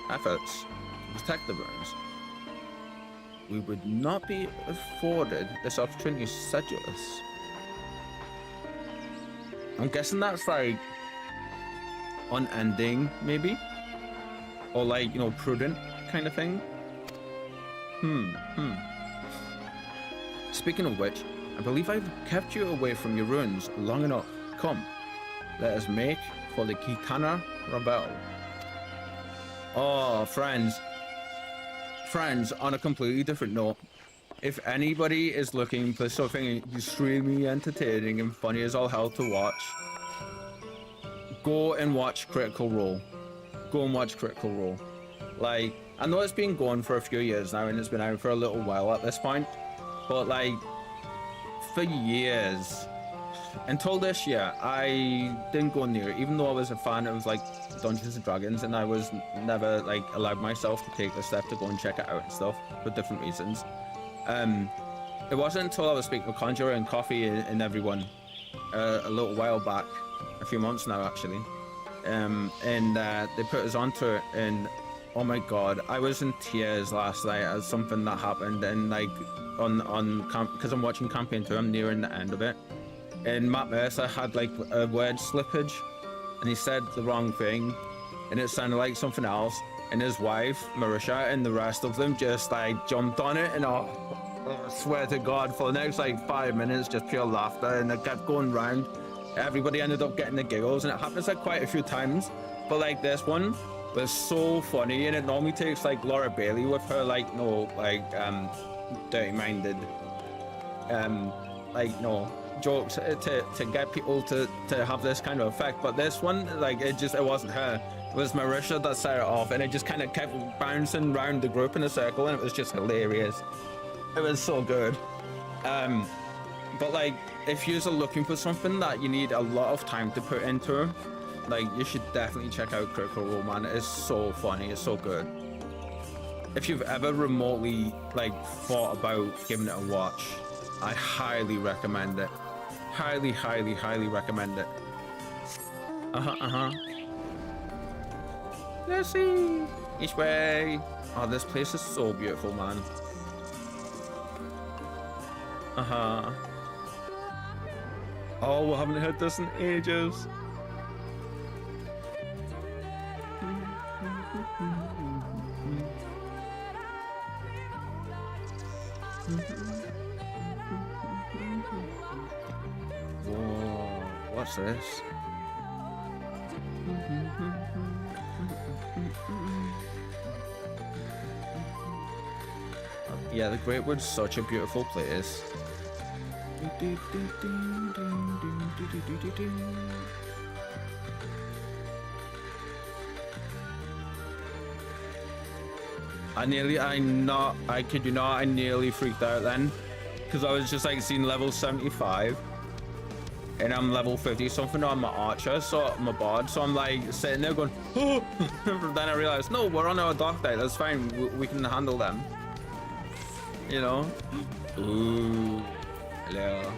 efforts to protect the ruins, we would not be afforded this opportunity. Sedulous. I'm guessing that's like unending, maybe, or like, you know, prudent kind of thing. Speaking of which, I believe I've kept you away from your ruins long enough. Come, let us make for the Kitana Rebel. Oh, friends, on a completely different note, if anybody is looking for something extremely entertaining and funny as all hell to watch, go and watch Critical Role. Like, I know it's been going for a few years now and it's been out for a little while at this point, but like, for years, until this year, I didn't go near it, even though I was a fan of like Dungeons and Dragons, and I was never like allowed myself to take the step to go and check it out and stuff for different reasons. It wasn't until I was speaking with Conjurer and Coffee and everyone a little while back, a few months now actually, and they put us onto it, and oh my god, I was in tears last night at something that happened, and like on because I'm watching Campaign 2, I'm nearing the end of it, and Matt Mercer had like a word slippage, and he said the wrong thing, and it sounded like something else, and his wife Marisha and the rest of them just like jumped on it, and I swear to god, for the next like 5 minutes just pure laughter, and it kept going round. Everybody ended up getting the giggles, and it happens like quite a few times, but like this one was so funny, and it normally takes like Laura Bailey with her like dirty-minded like jokes to get people to have this kind of effect, but this one, like, it wasn't her, it was Marisha that set it off, and it just kind of kept bouncing around the group in a circle, and it was just hilarious. It was so good. But like, if you're looking for something that you need a lot of time to put into, like, you should definitely check out Critical Role, man. It's so funny, it's so good. If you've ever remotely like thought about giving it a watch, I highly recommend it. Highly recommend it. Let's see. Each way. Oh, this place is so beautiful, man. Oh, we haven't heard this in ages. Whoa, what's this? Yeah, the Great Wood's such a beautiful place. I kid you not, I nearly freaked out then, because I was just like seeing level 75 and I'm level 50 something on my archer, so my bard, so I'm like sitting there going, oh! Then I realized, no, we're on our dark day, that's fine, we can handle them, you know. Ooh, hello.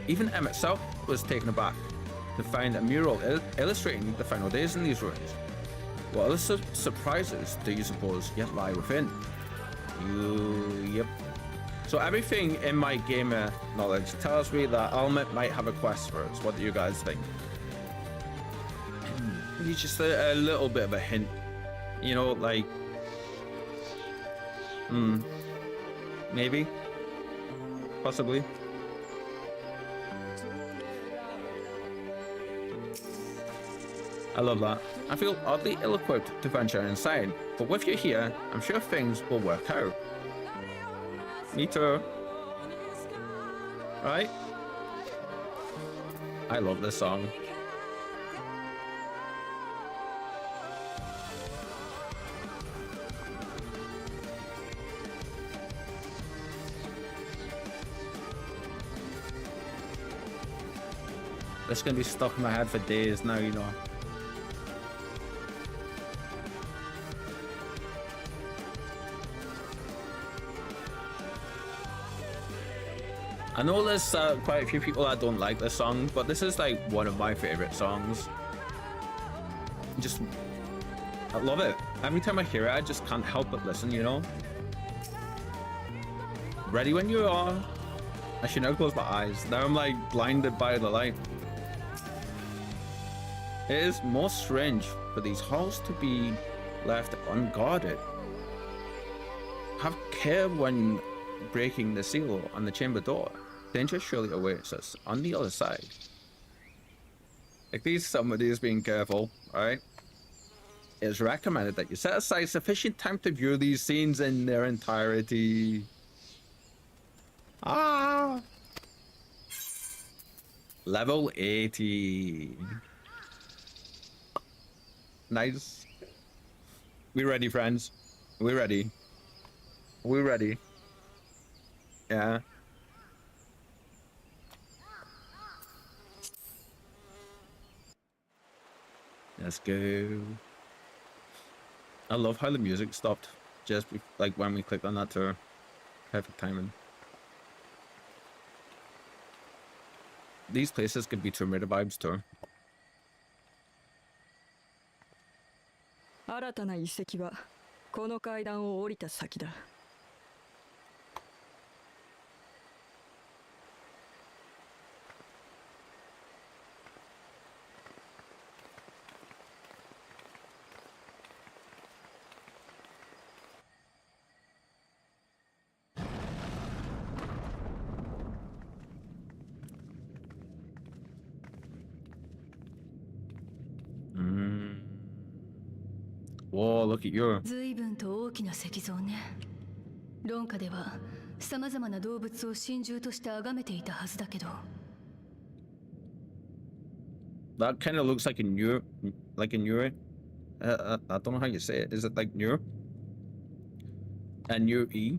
Even Emmett South was taken aback to find a mural illustrating the final days in these ruins. What other surprises do you suppose yet lie within? Yep. So everything in my gamer knowledge tells me that Almet might have a quest for us. What do you guys think? He's just a little bit of a hint, you know, like, maybe, possibly. I love that. I feel oddly ill-equipped to venture inside, but with you here, I'm sure things will work out. Me too. Right? I love this song. That's gonna be stuck in my head for days now, you know. I know there's quite a few people that don't like this song, but this is like one of my favorite songs. I love it. Every time I hear it, I just can't help but listen, you know? Ready when you are. I should now close my eyes. Now I'm like blinded by the light. It is most strange for these halls to be left unguarded. Have care when breaking the seal on the chamber door. Danger surely awaits us on the other side. Like these, somebody is being careful, alright? It is recommended that you set aside sufficient time to view these scenes in their entirety. Ah! Level 80. Nice. We ready, friends? We ready? We ready? Yeah. Let's go. I love how the music stopped just like when we clicked on that tour. Perfect timing. These places could be Tomb Raider vibes too. 新たな遺跡はこの階段を降りた先だ。Whoa, look at you. 随分と大きな石像ね。論下では様々な動物を神獣として崇めていたはずだけど。That kind of looks like a neuro. I don't know how you say it. Is it like neuro? N-U-E?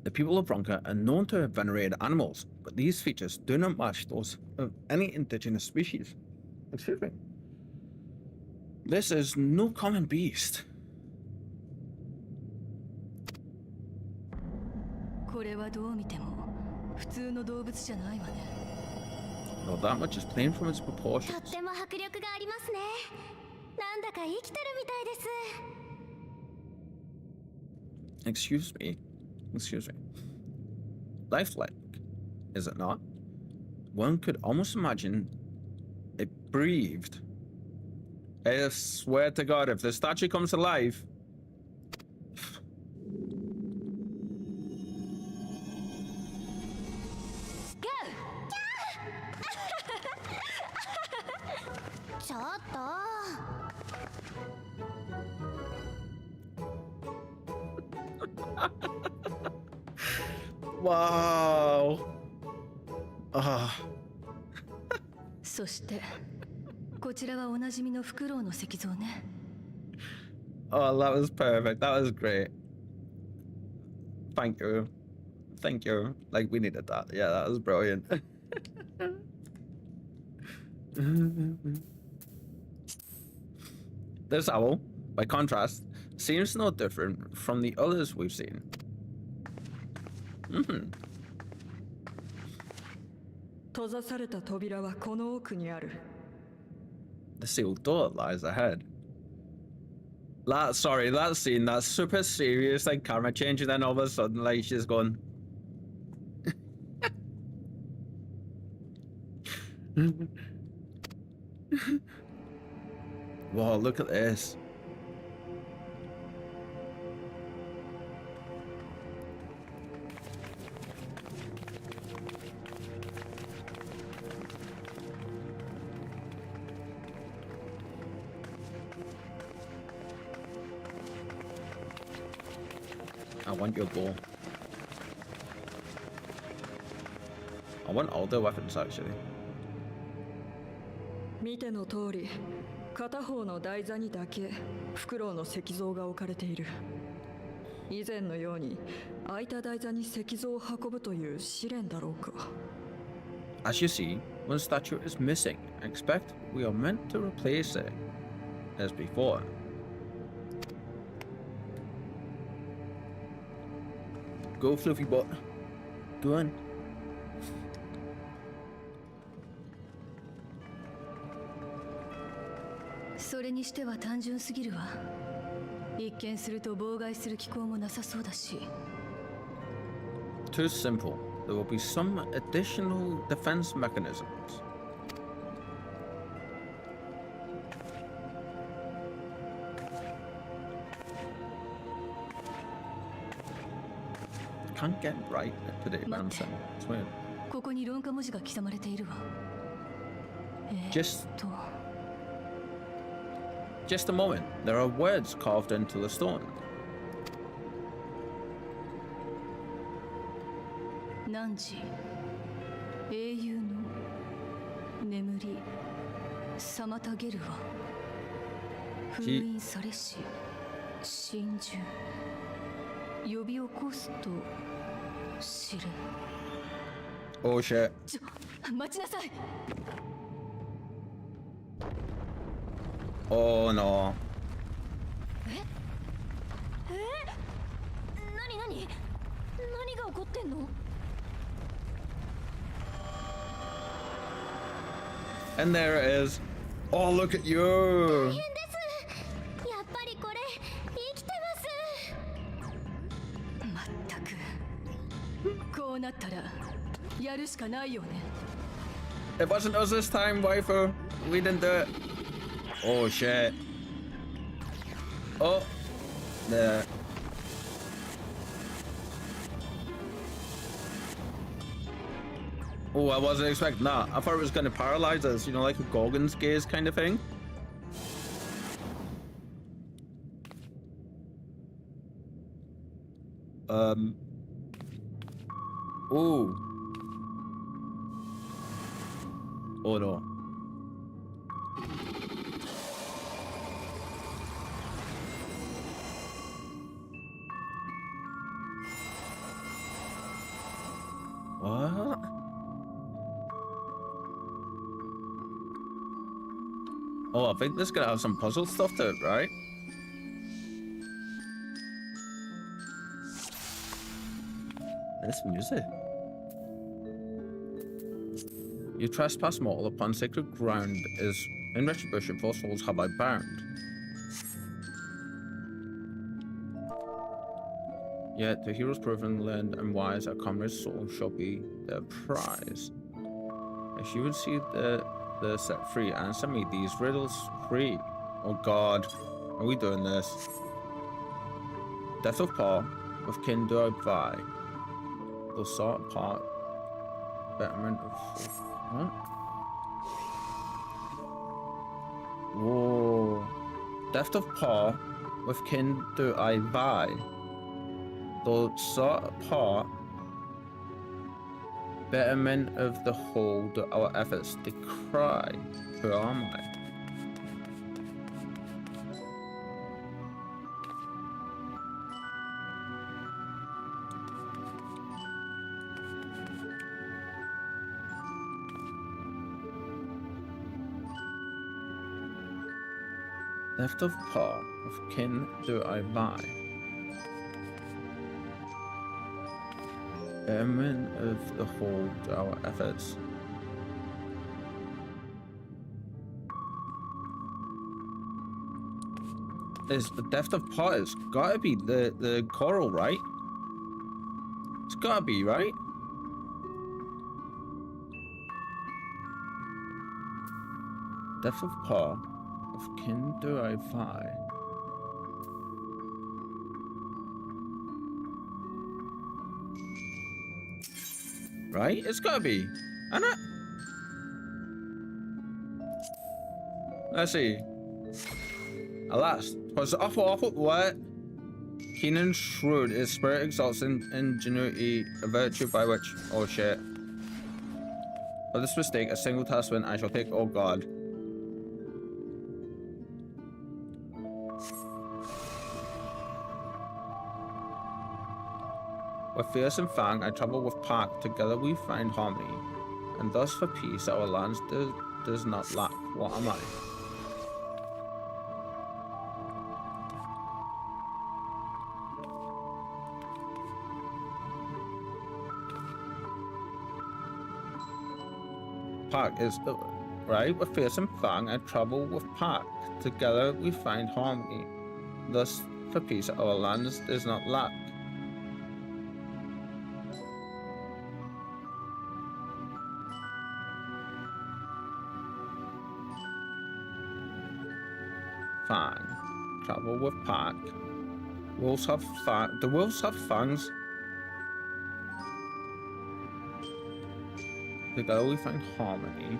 The people of Bronca are known to have venerated animals, but these features do not match those of any indigenous species. Excuse me. This is no common beast. これはどう見ても普通の動物じゃないわね。Well, that much is plain from its proportions. とっても迫力がありますね。なんだか生きてるみたいです。 Excuse me. Lifelike, is it not? One could almost imagine it breathed. I swear to God, if the statue comes to life.ちょっと。 Wow. そしてこちらはおなじみのフクロウの石像ね。Oh, that was perfect. That was great. Thank you. Thank you. Like, we needed that. Yeah, that was brilliant. This owl, by contrast, seems no different from the others we've seen. Mm-hmm. 閉ざされた扉はこの奥にある。 The sealed door lies ahead. That scene, that's super serious, like camera change, and then all of a sudden, like, she's gone. Whoa, look at this. I want your bow. I want all the weapons actually. 見ての通り、片方の台座にだけフクロウの石像が置かれている。以前のように空いた台座に石像を運ぶという試練だろうか。As you see, one statue is missing. I expect we are meant to replace it as before. Go, Fluffy Butt. Go on. それにしては単純すぎるわ。一見すると妨害する機構もなさそうだし。Too simple. There will be some additional defense mechanisms. Can't get right today, Manson. It's weird. ここに論化文字が刻まれているわ。Just a moment. There are words carved into the stone. 汝英雄の眠り妨げるは封印されし真珠呼び起こすと知れ。 Oh shit. 待ちなさい。 Oh no. 何が起こってんの？ And there it is. Oh, look at you. やっぱりこれ生きてまったくこうなったらやるしかないよね。 It wasn't us this time, waifu. We didn't do it. Oh shit. Oh. There. Oh, I wasn't expecting that. I thought it was going to paralyze us, you know, like a Gorgon's gaze kind of thing. Oh. Oh no. What? Oh, I think this is gonna have some puzzle stuff to it, right? This music. You trespass mortal upon sacred ground is in retribution for souls have I bound. Yet the heroes proven learned and wise, our comrade's soul shall be their prize. If you would see the set free, answer me these riddles free. Oh god, are we doing this? Death of Paul, with kin do I vie. They'll sort apart. Betterment of what? Whoa. Death of Paul, with kin do I vie. They'll sort apart. Betterment of the whole do our efforts decry. Who am I? Left of paw, of kin do I vie. Betterment of the whole to our efforts. Is the depth of paw? It's gotta be the coral, right? It's gotta be, right? Depth of paw, of kin do I vie. Right? It's gotta be. Isn't it? Let's see. Alas, was awful what? Keen and shrewd, his spirit exalts ingenuity, a virtue by which, oh shit. For this mistake, a single task win I shall take, oh god. With Fierce and Fang, I travel with Park. Together we find harmony, and thus for peace our lands does not lack. What am I? Pack is right. We're facing Fang and travel with Pack. Together we find harmony. Thus, for peace, our lands does not lack. Fang. Travel with Pack. Wolves have fang. The wolves have fangs. Together we find harmony.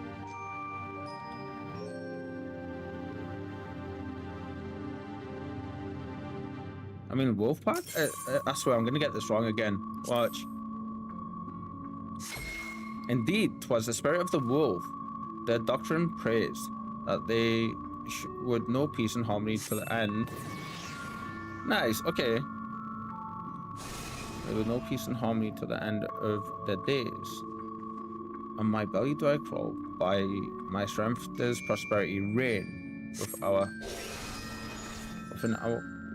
I mean, wolf pack? I swear I'm gonna get this wrong again. Watch. Indeed, 'twas the spirit of the wolf. Their doctrine praised that they would know peace and harmony to the end. Nice, okay. They would know peace and harmony to the end of their days. On my belly do I crawl, by my strength does prosperity reign within our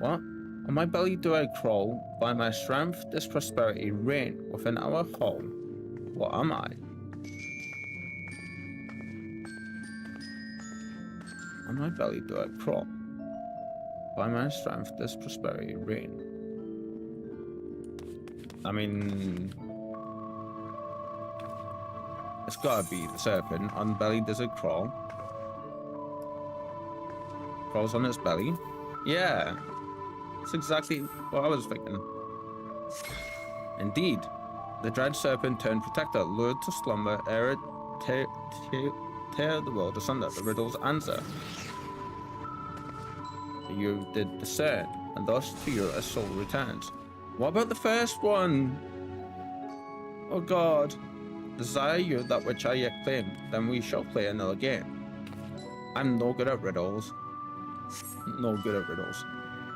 what? On my belly do I crawl, by my strength does prosperity reign within our home. What am I? On my belly do I crawl, by my strength does prosperity reign. I mean, it's gotta be the serpent. On belly does it crawl? Crawls on its belly? Yeah, that's exactly what I was thinking. Indeed, the dread serpent turned protector, lured to slumber, ere it tear the world asunder. The riddle's answer. You did discern, and thus to you a soul returns. What about the first one? Oh God. Desire you that which I yet claim, then we shall play another game. I'm no good at riddles. No good at riddles.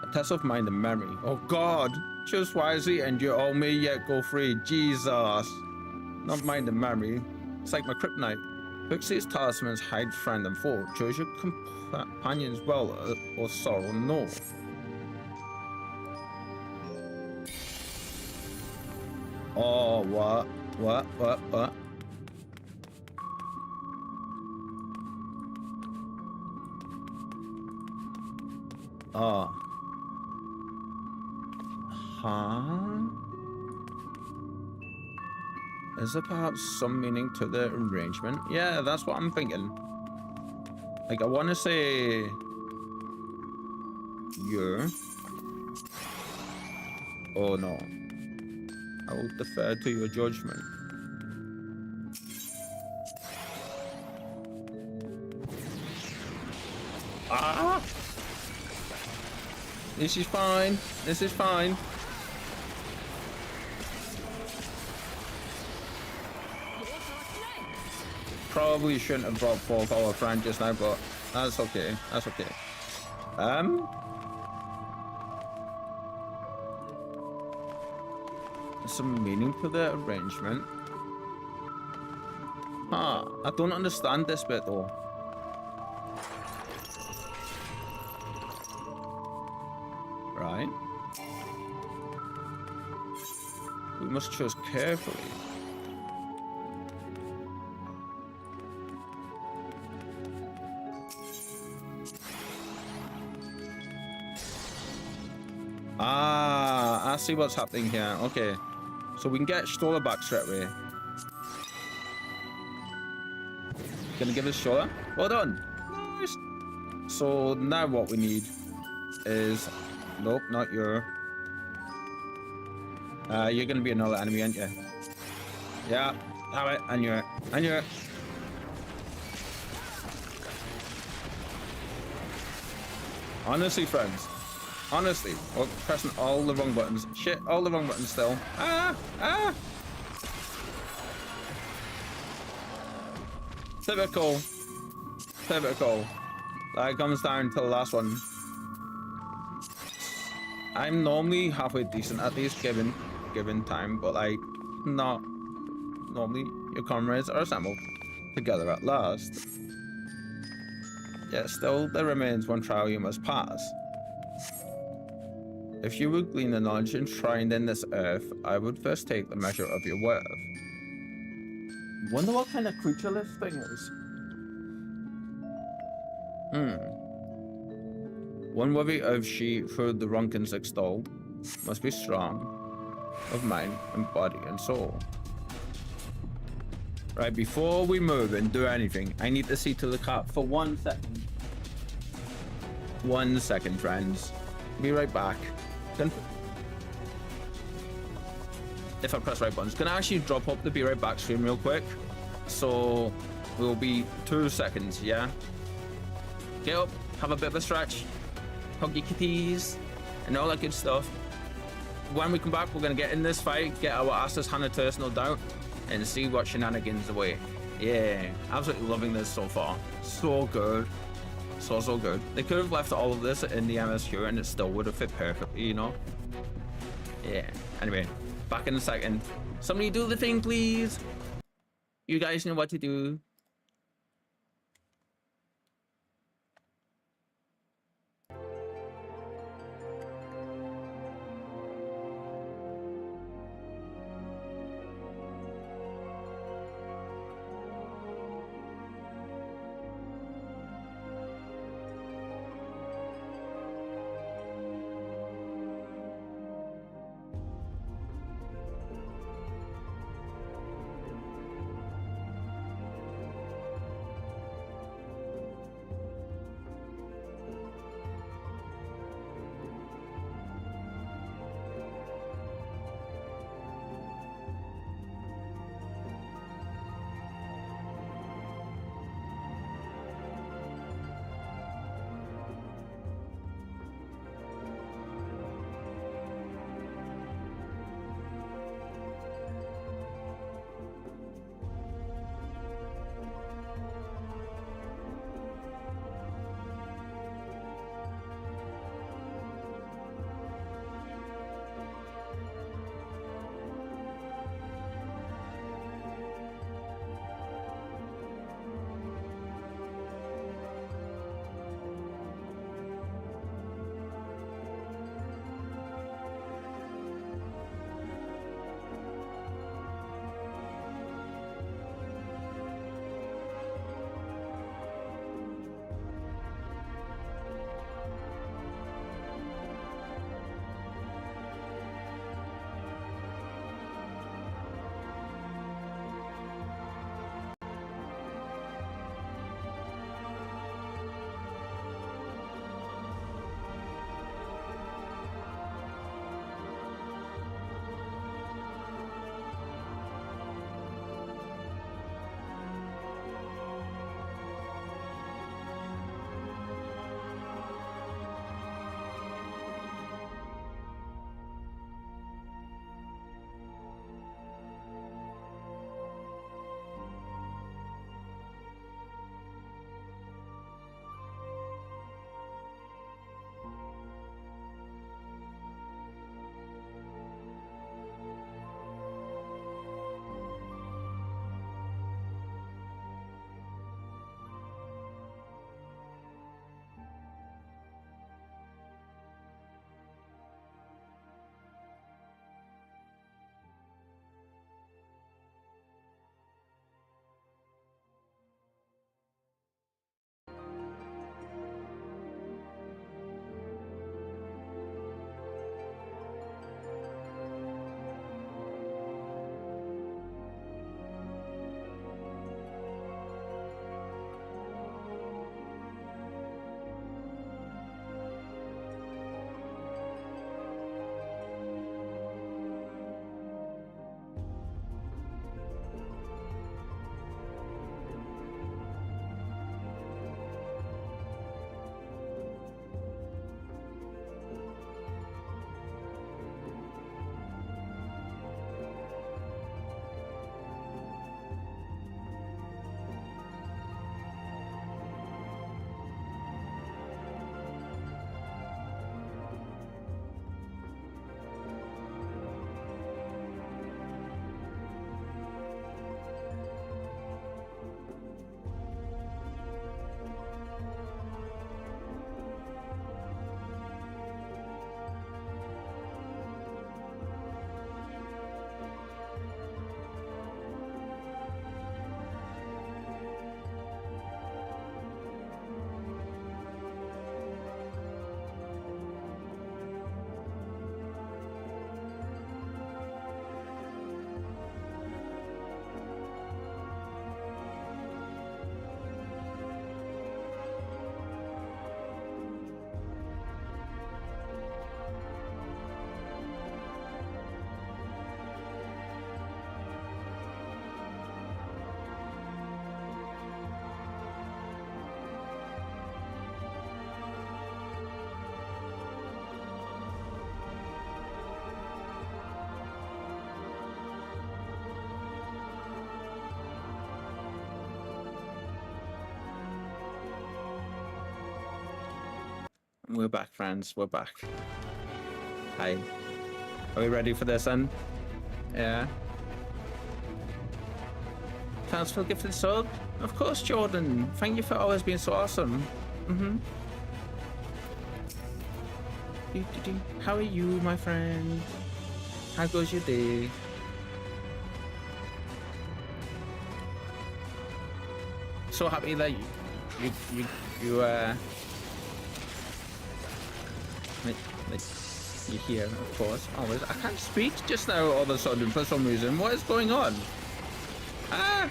A test of mind and memory. Oh God! Choose wisely and you owe me yet go free. Jesus! Not mind and memory. It's like my kryptonite. Pixie's talismans hide friend and foe. Choose your companions well or sorrow no. Oh, what? What? Oh. Huh? Is there perhaps some meaning to the arrangement? Yeah, that's what I'm thinking. Like, I want to say... You're... Oh, no. I will defer to your judgment. Ah! This is fine. This is fine. Probably shouldn't have brought forth our friend just now, but that's okay. That's okay. Some meaning to the arrangement. Huh, I don't understand this bit though. Right. We must choose carefully. Ah, I see what's happening here. Okay. So we can get Stola back straight away. Gonna give us Stola. Well done. Nice. So now what we need is... Nope, not you. You're gonna be another enemy, aren't you? Yeah, damn it. I knew it. I knew it. Honestly, friends. Honestly, we're pressing all the wrong buttons. Shit, all the wrong buttons still. Ah! Ah! Typical. Typical. That comes down to the last one. I'm normally halfway decent at these given time, but like, not normally. Your comrades are assembled together at last. Yet still there remains one trial you must pass. If you would glean the knowledge enshrined in this earth, I would first take the measure of your worth. Wonder what kind of creature this thing is. One worthy of she for the Runkins extol must be strong of mind and body and soul. Right, before we move and do anything, I need to see to the cat for 1 second. 1 second, friends. Be right back. If I press right buttons, can I actually drop up the be right back stream real quick? So we'll be 2 seconds, yeah? Get up, have a bit of a stretch, hug your kitties, and all that good stuff. When we come back, we're gonna get in this fight, get our asses handed to us, no doubt, and see what shenanigans away. Yeah, absolutely loving this so far. So good. So good. They could have left all of this in the MSQ and it still would have fit perfectly, you know? Yeah. Anyway, back in a second. Somebody do the thing, please. You guys know what to do. We're back, friends. We're back. Hi. Are we ready for this then? Yeah. Thanks for the gifted sub. Of course, Jordan. Thank you for always being so awesome. How are you, my friend? How goes your day? So happy that you're here, of course. Always. I can't speak just now all of a sudden for some reason. What is going on? Ah!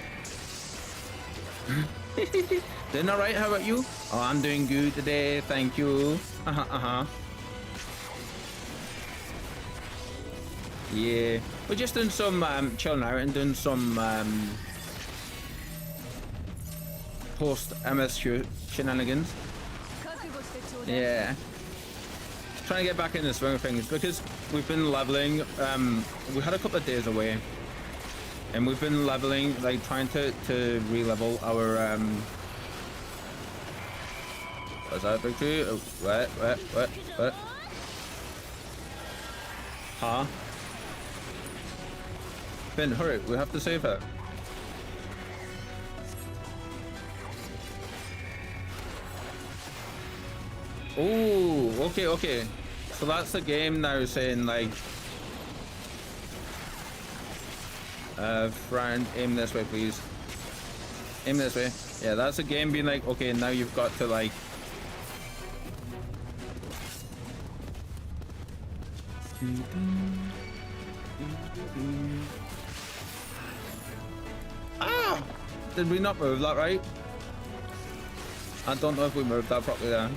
Doing alright, how about you? Oh, I'm doing good today, thank you. Yeah, we're just doing some chilling out and doing some post MSQ shenanigans. Yeah. Trying to get back in the swing of things because we've been leveling. We had a couple of days away, and we've been leveling, like trying to re-level our. What's that victory? Oh, what? Huh? Finn, hurry! We have to save her. Oh, okay. So that's the game now saying like, friend, aim this way, please. Aim this way. Yeah, that's the game being like, okay, now you've got to like. Ah! Did we not move that right? I don't know if we moved that properly there.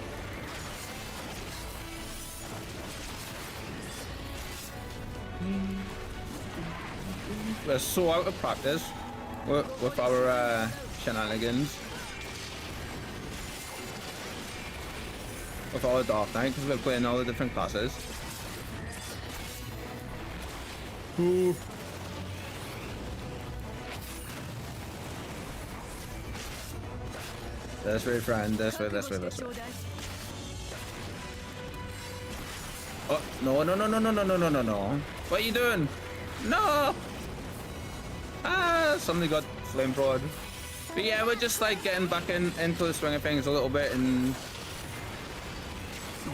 We're so out of practice with our shenanigans. With all the Dark Knight, because we're playing all the different classes. Ooh. This way, friend. This way. Oh, no. What are you doing? No! Ah, somebody got flame broad. But yeah, we're just like getting back into the swing of things a little bit and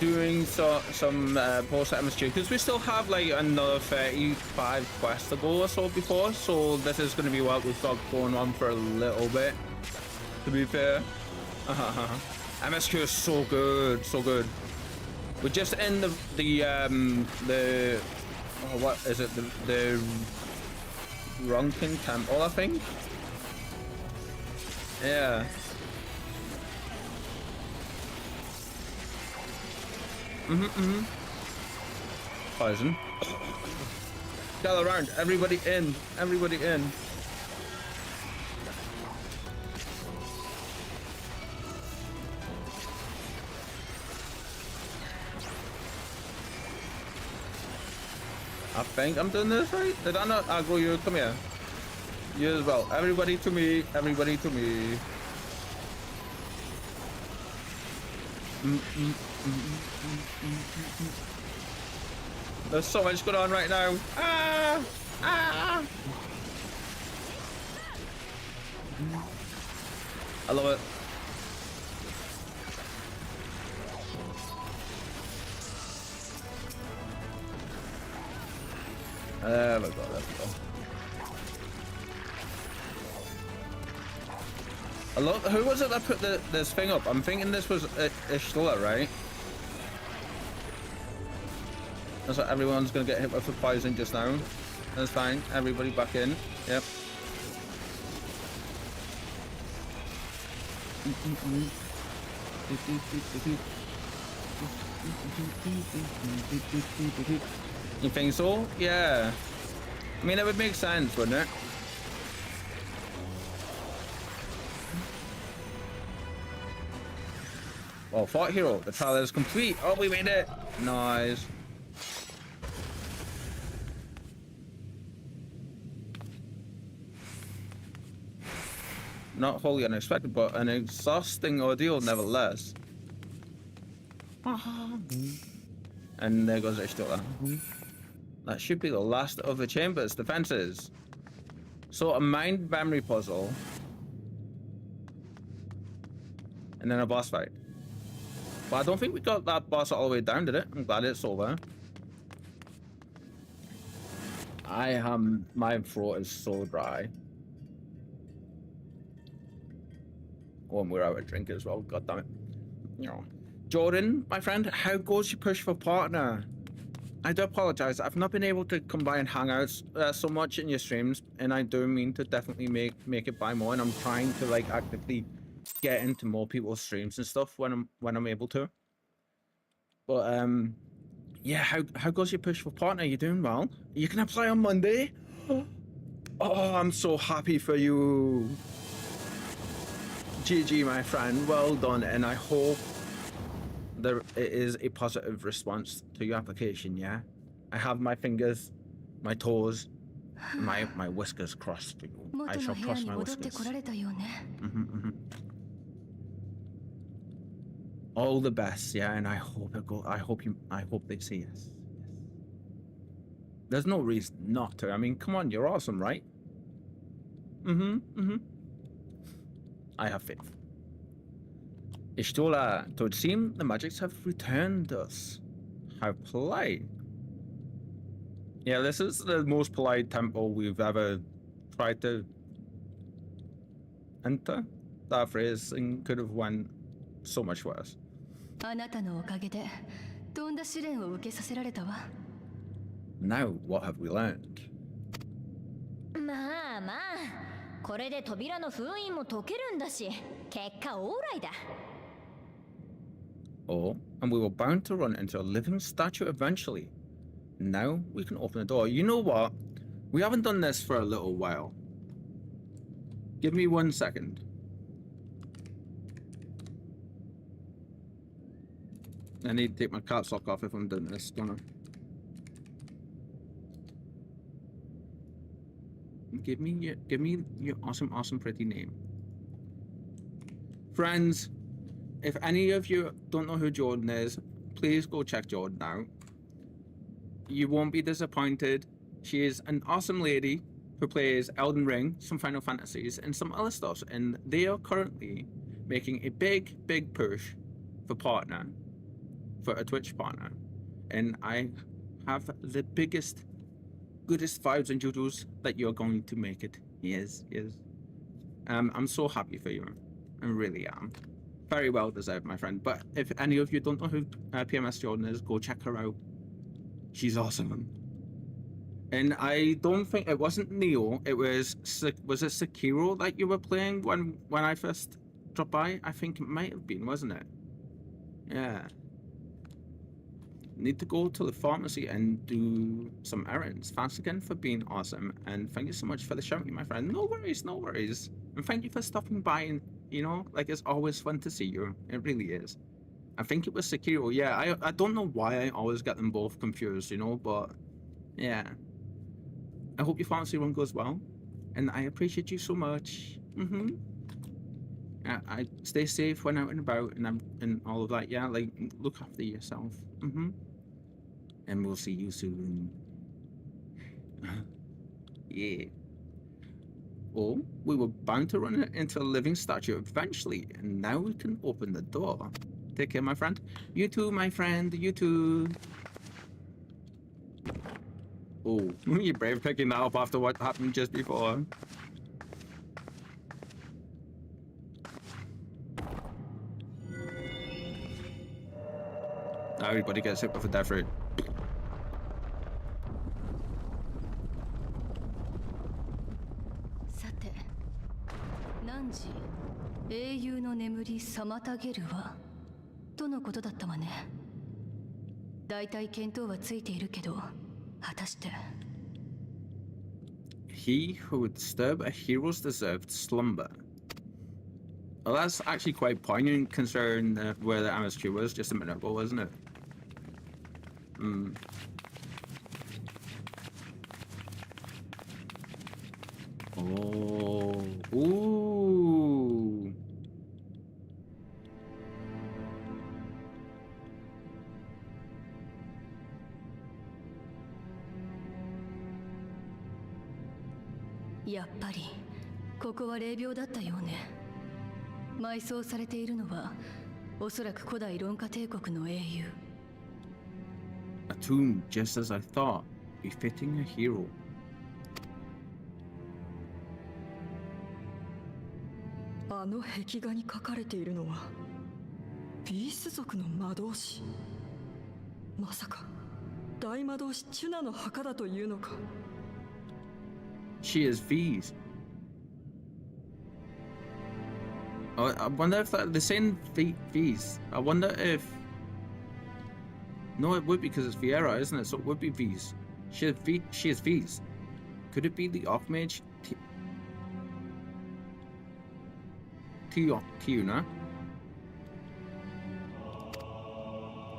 doing some post MSQ because we still have like another 35 quests to go or so before. So this is going to be what we've got going on for a little bit. To be fair, MSQ is so good. We're just in the oh, what is it? The Runkin Temple, I think. Yeah. Poison. Gather around. Everybody in. I think I'm doing this right. Did I not aggro you? Come here. You as well. Everybody to me. There's so much going on right now. I love it. There we go. I love. Who was it that put this thing up? I'm thinking this was Ishtala, right? That's what everyone's gonna get hit with the poison just now. That's fine. Everybody back in. Yep. You think so? Yeah. I mean, it would make sense, wouldn't it? Oh, Fort Hero. The trial is complete. Oh, we made it. Nice. Not wholly unexpected, but an exhausting ordeal nevertheless. And there goes Ishtola. That should be the last of the chambers, defenses. So a mind memory puzzle. And then a boss fight. But I don't think we got that boss all the way down, did it? I'm glad it's over. My throat is so dry. Oh, and we're out of drink as well, god damn it. No. Jordan, my friend, how goes your push for partner? I do apologize. I've not been able to come by and hang out so much in your streams, and I do mean to definitely make it by more, and I'm trying to like actively get into more people's streams and stuff when I'm able to. But yeah, how goes your push for partner? You doing well? You can apply on Monday? Oh, I'm so happy for you. GG, my friend, well done, and I hope there is a positive response to your application. Yeah, I have my fingers, my toes, my whiskers crossed for you. I shall cross my whiskers. All the best, yeah, and I hope they say yes. There's no reason not to. I mean, come on, you're awesome, right? I have faith. Ishtola, it would seem the magics have returned us. How polite. Yeah, this is the most polite temple we've ever tried to enter. That phrasing could have went so much worse. Now, what have we learned? まあまあ、これで扉の封印も解けるんだし、結果オーライだ。Oh, and we were bound to run into a living statue eventually. Now we can open the door. You know what? We haven't done this for a little while. Give me 1 second. I need to take my caps lock off if I'm doing this, don't I? Give me your awesome pretty name. Friends, if any of you don't know who Jordan is, please go check Jordan out. You won't be disappointed. She is an awesome lady who plays Elden Ring, some Final Fantasies, and some other stuff. And they are currently making a big push for partner, for a Twitch partner. And I have the biggest, goodest vibes and judos that you're going to make it. Yes. I'm so happy for you. I really am. Very well deserved, my friend. But if any of you don't know who PMS Jordan is, go check her out. She's awesome. And I don't think it wasn't Neo. It was it Sekiro that you were playing when I first dropped by? I think it might have been, wasn't it? Yeah. Need to go to the pharmacy and do some errands. Thanks again for being awesome, and thank you so much for the shouting, my friend. No worries. And thank you for stopping by, and you know, like, it's always fun to see you. It really is. I think it was Sekiro. Yeah, I don't know why I always get them both confused, you know, but yeah. I hope your pharmacy run goes well, and I appreciate you so much. I stay safe when out and about, and all of that. Yeah, like, look after yourself. And we'll see you soon. Yeah. Oh, we were bound to run into a living statue eventually, and now we can open the door. Take care, my friend. You too, my friend. You too. Oh, you're brave picking that up after what happened just before. Everybody gets hit with a death rate. Nanji, 英雄の眠り妨げるわとのことだったわね。だいたい見当はついているけど、果たして。He who would disturb a hero's deserved slumber. Well, that's actually quite poignant considering where the MSQ was just a minute ago, wasn't it? Oh. Ooh. やっぱりここは霊廟だったようね。埋葬されているのはおそらく古代ロンカ帝国の英雄。 A tomb, just as I thought, befitting a hero. あの壁画に書かれているのはビース族の魔導士。まさか大魔導士チュナの墓だというのか。 She is V's. Oh, I wonder if they're saying V's. I wonder if... No, it would be because it's Viera, isn't it? So it would be V's. She is V's. Could it be the Archmage Tiuna?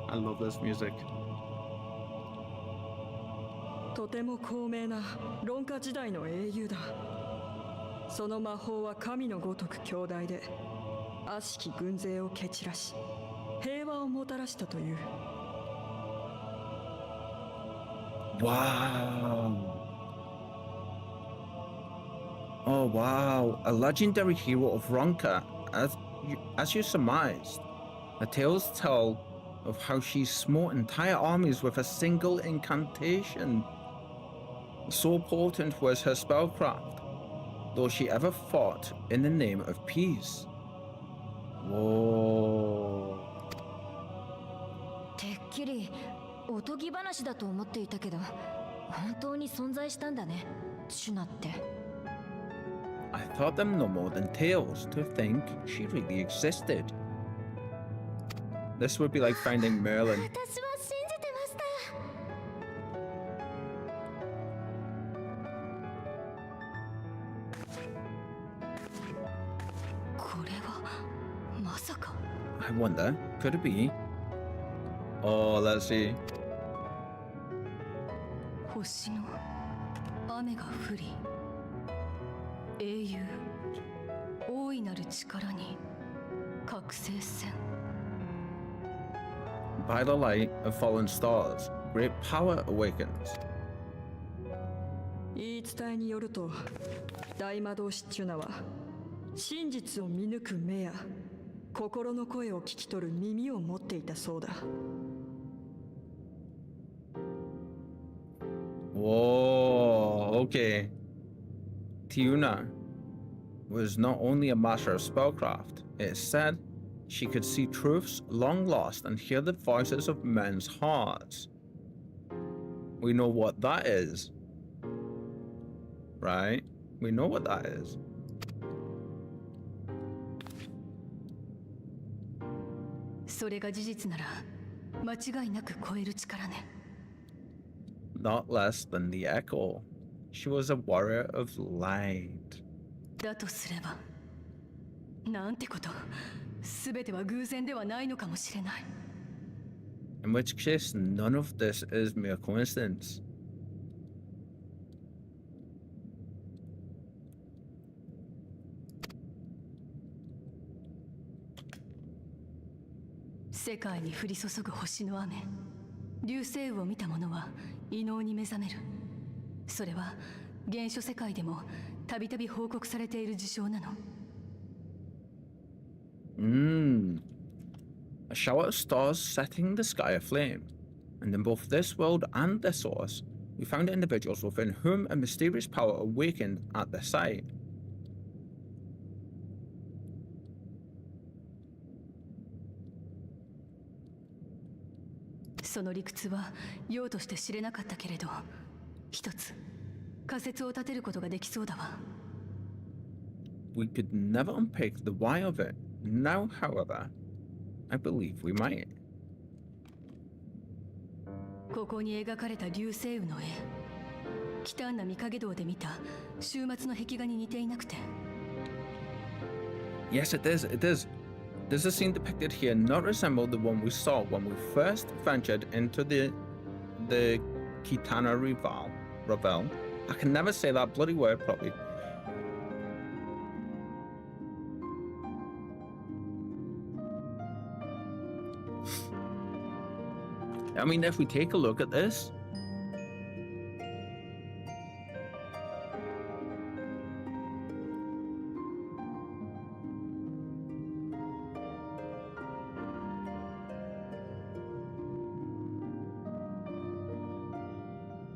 I love this music. とても高名なロンカ時代の英雄だ。その魔法は神のごとく強大で悪しき軍勢を蹴散らし平和をもたらしたという。 Wow. Oh wow, a legendary hero of Ronka, as you surmised. The tales tell of how she smote entire armies with a single incantation. So potent was her spellcraft, though she ever fought in the name of peace. Whoa. てっきりおとぎ話だと思っていたけど、本当に存在したんだね、シュナって。 I thought them no more than tales, to think she really existed. This would be like finding Merlin. 私は信じてました。これはまさか。 I wonder, could it be? Oh, let's see. 星の雨が降り、英雄大いなる力に覚醒せん。 By the light of fallen stars, great power awakens. 言い伝えによると大魔導士チュナは真実を見抜く目や心の声を聞き取る耳を持っていたそうだ。 Whoa, okay. Tiuna was not only a master of spellcraft, it is said she could see truths long lost and hear the voices of men's hearts. We know what that is, right? We know what that is. それが事実なら間違いなく超える力ね。 Not less than the Echo. She was a warrior of light. だとすれば、なんてこと。すべては偶然ではないのかもしれない。 In which case, none of this is mere coincidence. 世界に降り注ぐ星の雨。流星雨を見た者は異能に目覚める。それは原初世界でもたびたび報告されている事象なの。 A shower of stars setting the sky aflame. And in both this world and the source, we found individuals within whom a mysterious power awakened at the sight. その理屈は用として知れなかったけれど、一つ仮説を立てることができそうだわ。 We could never unpick the why of it. Now, however, I believe we might. ここに描かれた流星雨の絵、忌憚な御影堂で見た終末の壁画に似ていなくて。 Yes, it is. It is. Does the scene depicted here not resemble the one we saw when we first ventured into the Kitana Revel? I can never say that bloody word properly. I mean, if we take a look at this,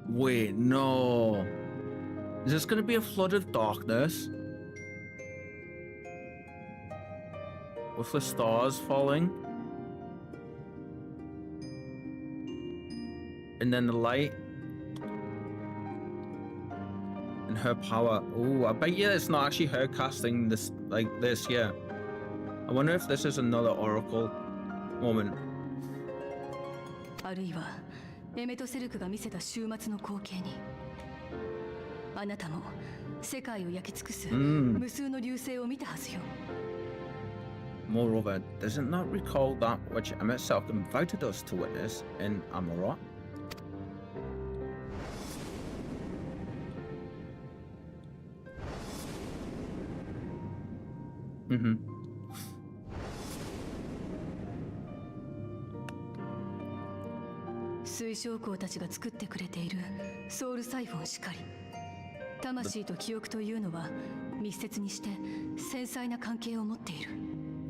Wait, no. Is this going to be a flood of darkness? With the stars falling? And then the light? And her power. Oh, I bet you it's not actually her casting this like this, yeah. I wonder if this is another oracle moment. あるいはエメトセルクが見せた終末の光景にあなたも世界を焼き尽くす無数の流星を見たはずよ。Moreover, does it not recall that which Emmet Selk invited us to witness in Amarot? Mm-hmm.水晶光たちが作ってくれているソウルサイフォンしかり、魂と記憶というのは密接にして繊細な関係を持っている。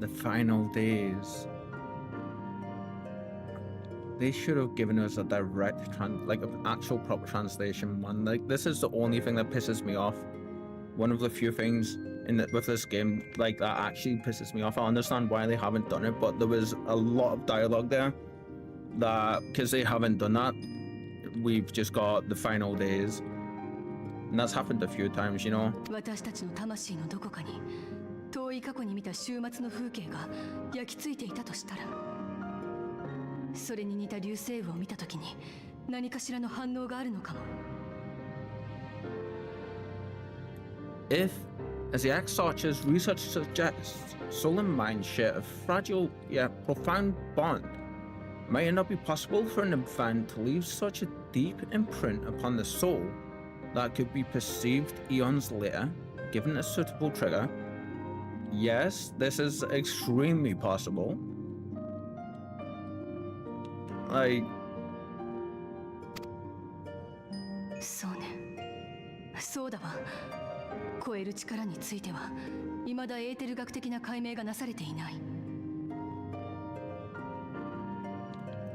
The final days. They should have given us a direct, like an actual proper translation one. Like, this is the only thing that pisses me off. One of the few things with this game, like, that actually pisses me off. I understand why they haven't done it, but there was a lot of dialogue there that, because they haven't done that, we've just got the final days. And that's happened a few times, you know? 私たちの魂のどこかに遠い過去に見た終末の風景が焼き付いていたとしたら、それに似た流星雨を見たときに何かしらの反応があるのかも。If, as the X-Archer's research suggests, soul and mind share a fragile yet profound bond, might it not be possible for an event to leave such a deep imprint upon the soul that could be perceived eons later, given a suitable trigger? Yes, this is extremely possible. Like... そうね。そうだわ。超える力については未だエーテル学的な解明がなされていない。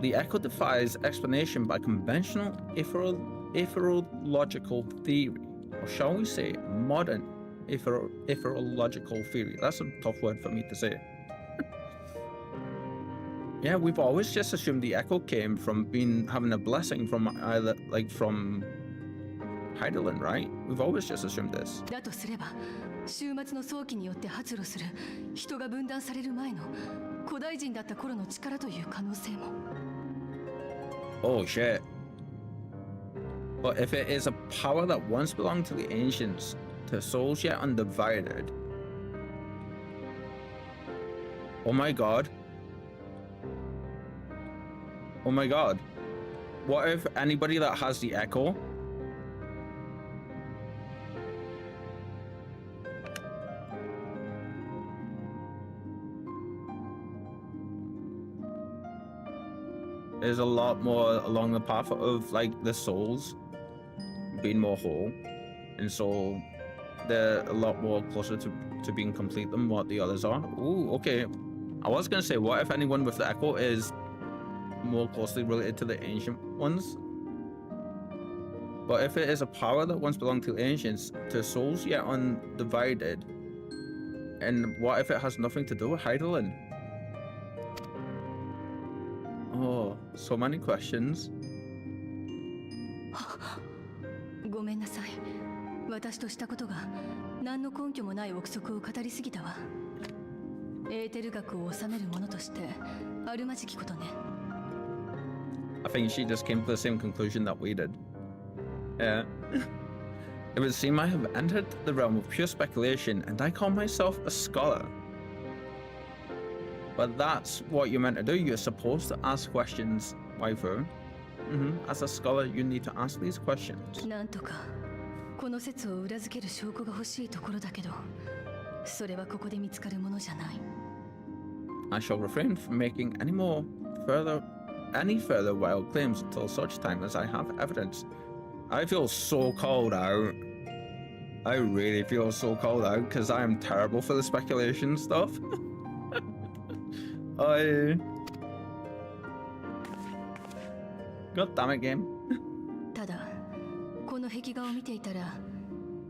The echo defies explanation by conventional aetherological theory, or shall we say modern aetherological theory. That's a tough word for me to say. Yeah, we've always just assumed the echo came from having a blessing from either, like, from Heidelin, right? We've always just assumed this. だとすれば、終末の早期によって発露する人が分断される前の古代人だった頃の力という可能性も。Oh shit. But if it is a power that once belonged to the ancients, to souls yet undivided. Oh my god. Oh my god. What if anybody that has the echo is a lot more along the path of, like, the souls being more whole, and so they're a lot more closer to being complete than what the others are. Ooh, okay. I was gonna say, what if anyone with the echo is more closely related to the ancient ones? But if it is a power that once belonged to ancients, to souls yet undivided, and what if it has nothing to do with Heidelin? Oh, so many questions. ごめんなさい。私としたことが何の根拠もない憶測を語りすぎたわ。エーテル学を治める者としてあるまじきことね。I think she just came to the same conclusion that we did. Yeah. It would seem I have entered the realm of pure speculation, and I call myself a scholar. But that's what you're meant to do. You're supposed to ask questions, waifu. As a scholar, you need to ask these questions. なんとかこの説を裏付ける証拠が欲しいところだけど、それはここで見つかるものじゃない。I shall refrain from making any further wild claims until such time as I have evidence. I feel so called out. I really feel so called out because I am terrible for the speculation stuff. God damn it, game. ただの壁画を見ていたら、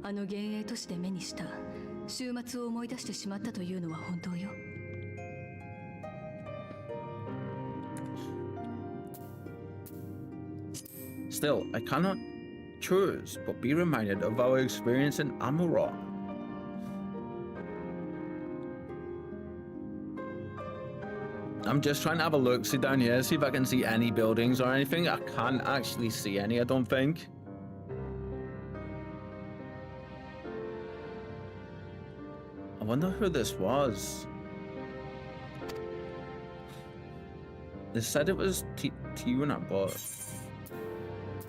あの幻影都市で目にした終末を思い出してしまったというのは本当よ。Still, I cannot choose but be reminded of our experience in Amurot. I'm just trying to have a look, see down here, see if I can see any buildings or anything. I can't actually see any, I don't think. I wonder who this was. They said it was Tiuna, but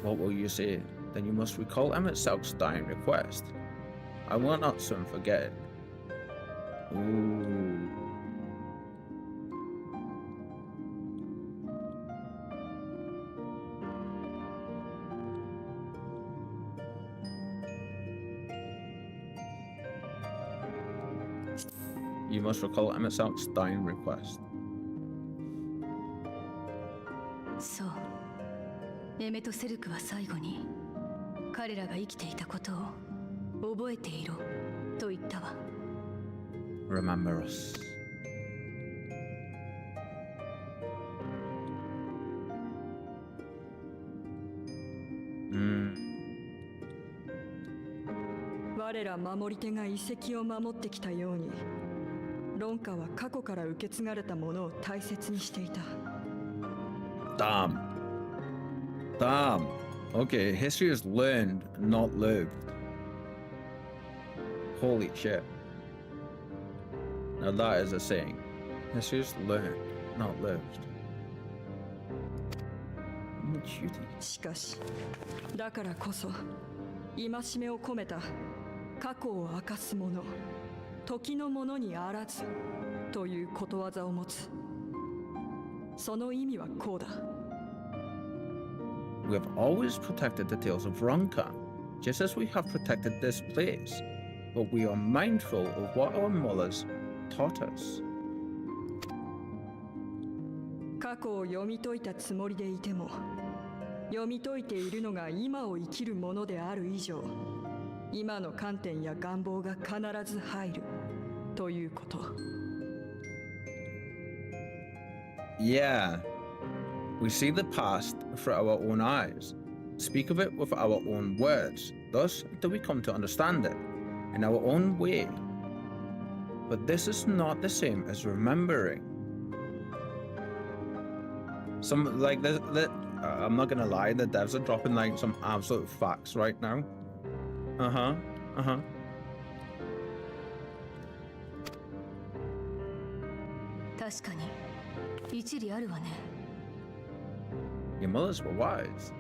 what will you say? Then you must recall Emmett Selk's dying request. I will not soon forget it. Ooh. You must recall Emmett Selk's dying request. そう。エメとセルクは最後に彼らが生きていたことを覚えていろと言ったわ。Remember us. Hmm. 我ら守り手が遺跡を守ってきたように、論家は過去から受け継がれたものを大切にしていた。Damn. Damn. Okay, history is learned, not lived. Holy shit. Now that is a saying. History is learned, not lived. しかし、だからこそ、戒めを込めた過去を明かすもの、時のものにあらずということわざを持つ。その意味はこうだ。We have always protected the tales of Ronka, just as we have protected this place, but we are mindful of what our mothers taught us. 過去を読み解いたつもりでいても、読み解いているのが今を生きるものである以上、今の観点や願望が必ず入るということ。Yeah. We see the past through our own eyes, speak of it with our own words, thus do we come to understand it, in our own way. But this is not the same as remembering. Some, like, I'm not gonna lie, the devs are dropping, like, some absolute facts right now. Uh-huh. 確かに一理あるわね。Your mothers were wise.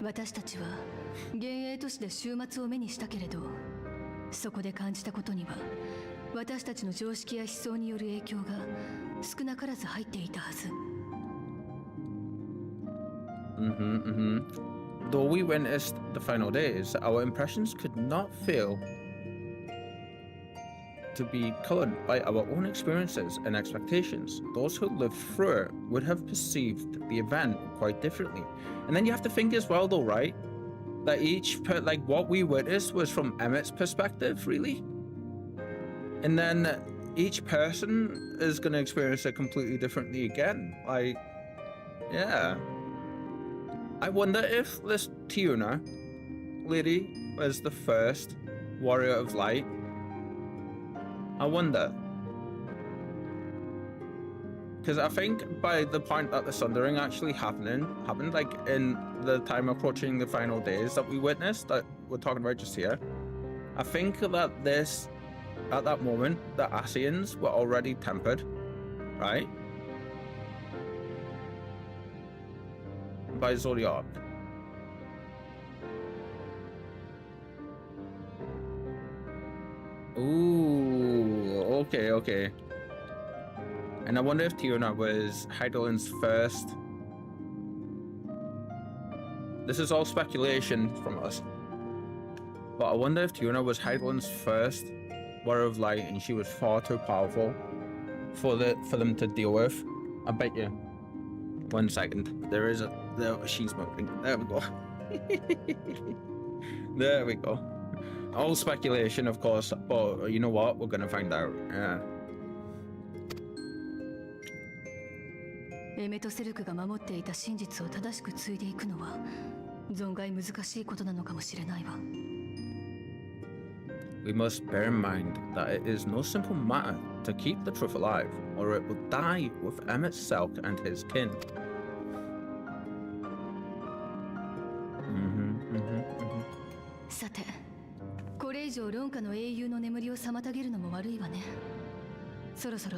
私たちは幻影都市で終末を目にしたけれど、そこで感じたことには私たちの常識や思想による影響が少なからず入っていたはず。Though we witnessed the final days, our impressions could not fail to be colored by our own experiences and expectations. Those who lived through it would have perceived the event quite differently. And then you have to think as well, though, right? That like what we witnessed was from Emmett's perspective, really. And then each person is going to experience it completely differently again. Like, yeah. I wonder if this Tiuna lady was the first warrior of light. I wonder. Because I think by the point that the Sundering actually happened like in the time approaching the final days that we witnessed, that we're talking about just here, I think that at that moment, the Asians were already tempered, right? By Zodiac. Ooh, okay. And I wonder if Tiuna was Heidelin's first. This is all speculation from us. But I wonder if Tiuna was Heidelin's first Warrior of Light and she was far too powerful for them to deal with. I bet you. 1 second. She's moving. There we go. There we go. All speculation, of course, but you know what? We're gonna find out. Yeah. エメトセルクが守っていた真実を正しく継いでいくのは存外難しいことなのかもしれないわ。We must bear in mind that it is no simple matter to keep the truth alive, or it will die with Emmett Selk and his kin. さて、これ以上ロンカの英雄の眠りを妨げるのも悪いわね。そろそろ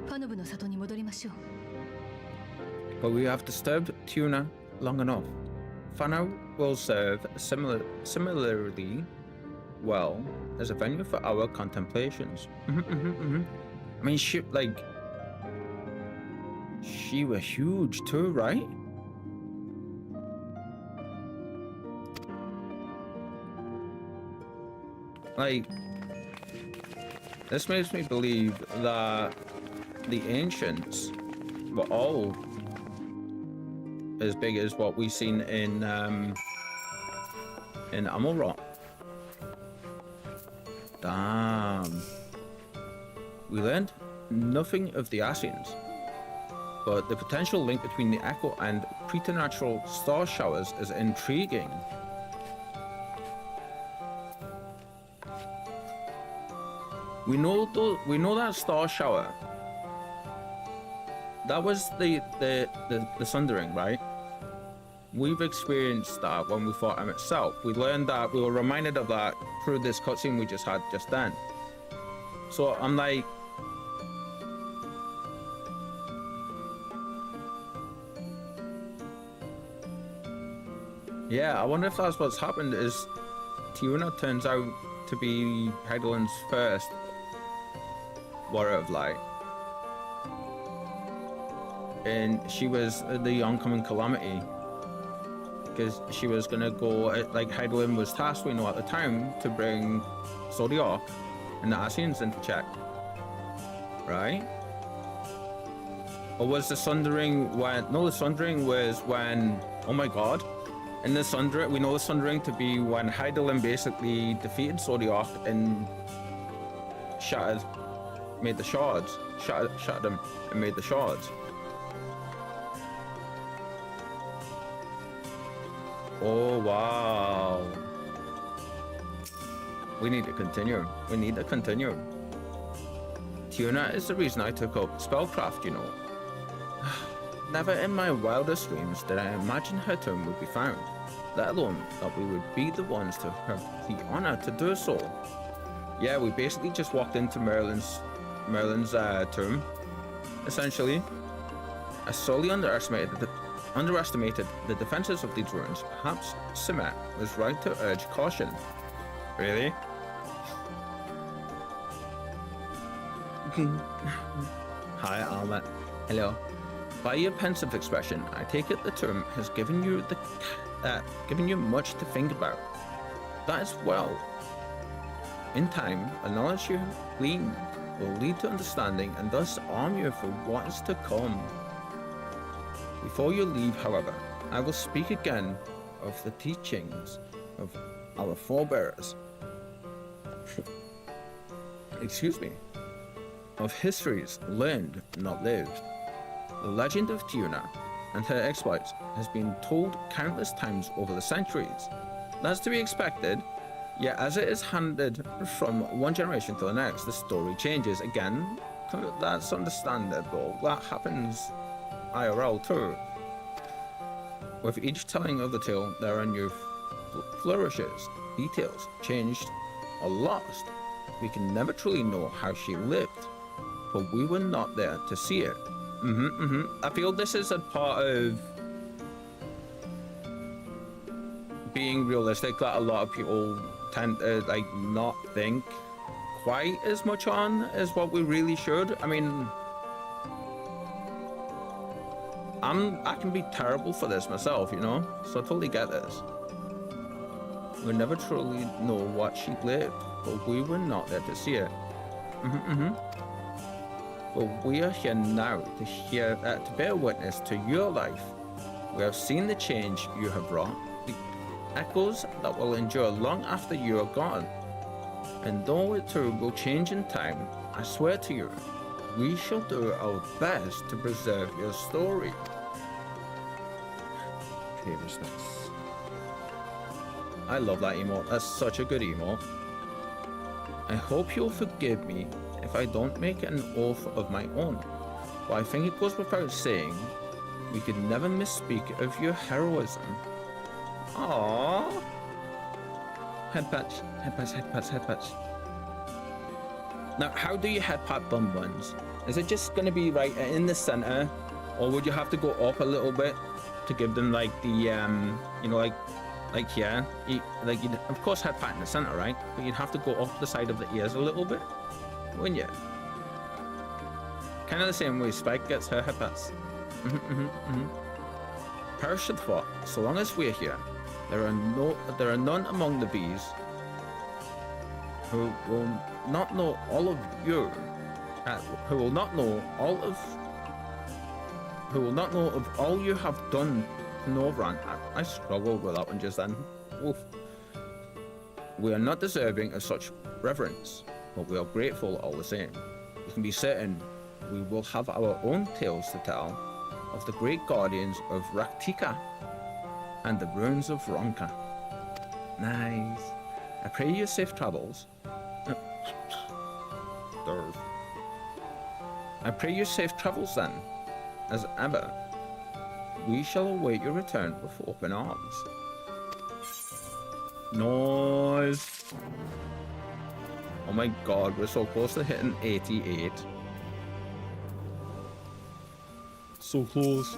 ファノブの里に戻りましょう。But we have disturbed Tuna long enough. Fano will serve similarly well as a venue for our contemplations. I mean, she was huge too, right? Like, this makes me believe that the ancients were all as big as what we've seen in Amalrot. Damn. We learned nothing of the Ascians, but the potential link between the Echo and preternatural star showers is intriguing. We know that star shower. That was the Sundering, right? We've experienced that when we fought him itself. We learned that, we were reminded of that through this cutscene we just had just then. So I'm like, yeah, I wonder if that's what's happened, is Tiuna turns out to be Heidelin's first Warrior of Light. And she was the oncoming calamity, because she was gonna go, like Heidelin was tasked, we know at the time, to bring Zodiac and the Ascians into check, right? Or was the Sundering when, no, the Sundering was when, oh my god, in the Sundering, we know the Sundering to be when Heidelin basically defeated Zodiac and made the shards, shattered him and made the shards. Oh wow. We need to continue. We need to continue. Tiuna is the reason I took up spellcraft, you know. Never in my wildest dreams did I imagine her tomb would be found, let alone that we would be the ones to have the honor to do so. Yeah, we basically just walked into Merlin's tomb, essentially. I sorely underestimated the defenses of these ruins. Perhaps Simet was right to urge caution. Really? Hi, Alma. Hello. By your pensive expression, I take it the tomb has given you much to think about. That is well. In time, the knowledge you glean will lead to understanding and thus arm you for what is to come. Before you leave, however, I will speak again of the teachings of our forebears. Excuse me. Of histories learned, not lived. The legend of Tiuna and her exploits has been told countless times over the centuries. That's to be expected, yet as it is handed from one generation to the next, the story changes. Again, that's understandable. That happens IRL too. With each telling of the tale, there are new flourishes, details changed or lost. We can never truly know how she lived, but we were not there to see it. I feel this is a part of being realistic that a lot of people tend to like not think quite as much on as what we really should. I mean, I can be terrible for this myself, you know, so I totally get this. We never truly know what she lived, but we were not there to see it. But we are here now to bear witness to your life. We have seen the change you have wrought, echoes that will endure long after you are gone. And though it too will change in time, I swear to you, we shall do our best to preserve your story. Okay, respects. I love that emote. That's such a good emote. I hope you'll forgive me if I don't make an oath of my own, but I think it goes without saying, we could never misspeak of your heroism. Aww. Head patch, head patch, head patch, head patch. Now, how do you head pat bum buns? Is it just going to be right in the center, or would you have to go up a little bit to give them like the, you know, like here? Like you'd of course head pat in the center, right? But you'd have to go up the side of the ears a little bit, wouldn't you? Kind of the same way Spike gets her head pats. Perish the thought, so long as we're here, there are none among the bees who will not know all of you, who will not know of all you have done to Norvran. I struggled with that one just then. Oof. We are not deserving of such reverence, but we are grateful all the same. You can be certain we will have our own tales to tell of the great guardians of Raktika and the ruins of Ronka. Nice. I pray you safe travels. I pray you safe travels then. As ever, we shall await your return with open arms. Nice. Oh my god, we're so close to hitting 88. So close.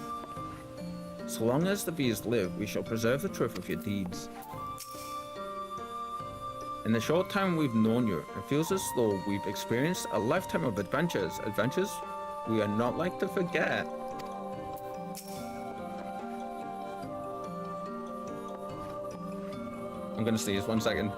So long as the bees live, we shall preserve the truth of your deeds. In the short time we've known you, it feels as though we've experienced a lifetime of adventures. Adventures we are not like to forget. I'm gonna sneeze 1 second.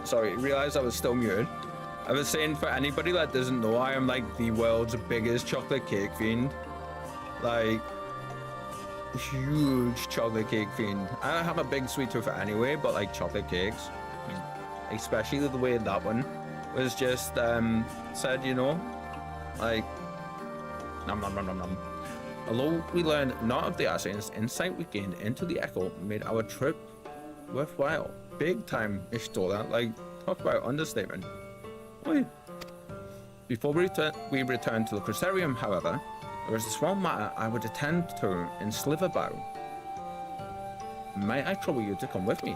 Sorry, realized I was still muted. I was saying, for anybody that doesn't know, I am like the world's biggest chocolate cake fiend. Like, huge chocolate cake fiend. I don't have a big sweet tooth anyway, but like chocolate cakes, especially the way that one was just said, you know, like nom nom nom nom nom. Although we learned not of the assassins, insight we gained into the echo made our trip worthwhile. Big time, Ishtola. Like, talk about understatement. Wait. Before we return to the Crucerium, however, there is a small matter I would attend to in Sliverbow. Might I trouble you to come with me?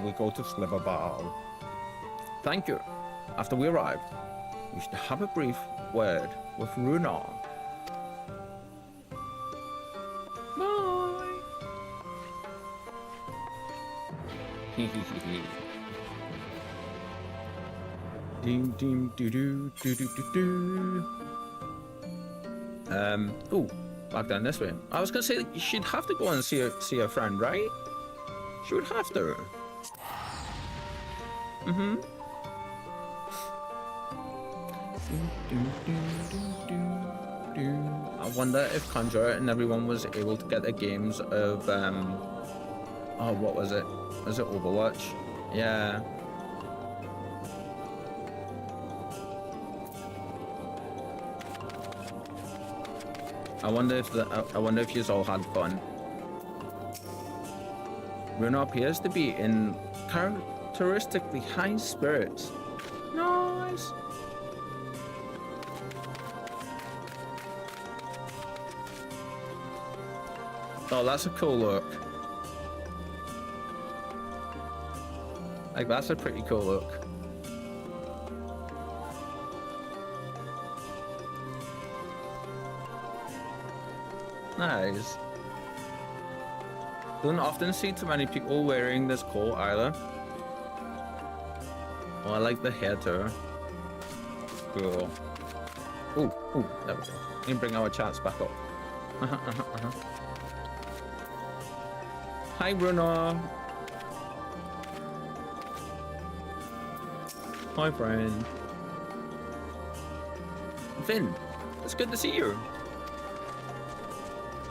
We go to Sliverbow. Thank you. After we arrive, we should have a brief word with Runar. Ding ding doo doo doo doo doo doo. Oh, back down this way. I was gonna say she'd have to go and see her friend, right? She would have to. I wonder if Conjurer and everyone was able to get the games of oh, what was it? Was it Overwatch? Yeah. I wonder if you all had fun. Runa appears to be in characteristically high spirits. Nice. Oh, that's a cool look. Like, that's a pretty cool look. Nice. Don't often see too many people wearing this coat either. Oh, I like the hair too. Cool. Ooh, there we go. We can bring our chats back up. Hi, Bruno. Hi, friend. Finn, it's good to see you.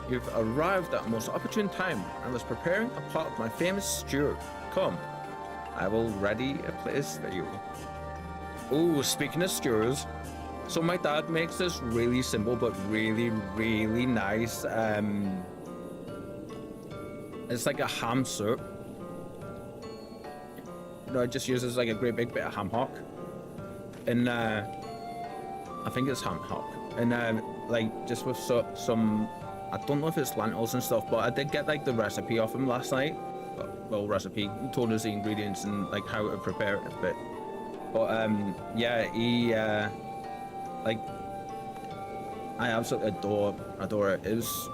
You've arrived at a most opportune time. I was preparing a pot of my famous stew. Come, I will ready a place for you. Ooh, speaking of stews, so my dad makes this really simple but really, really nice. It's like a ham soup. You know, it just uses like a great big bit of ham hock, and I think it's ham hock, and like just with some. I don't know if it's lentils and stuff, but I did get like the recipe off him last night. Well, recipe, he told us the ingredients and like how to prepare it a bit. But yeah, he like, I absolutely adore it. It was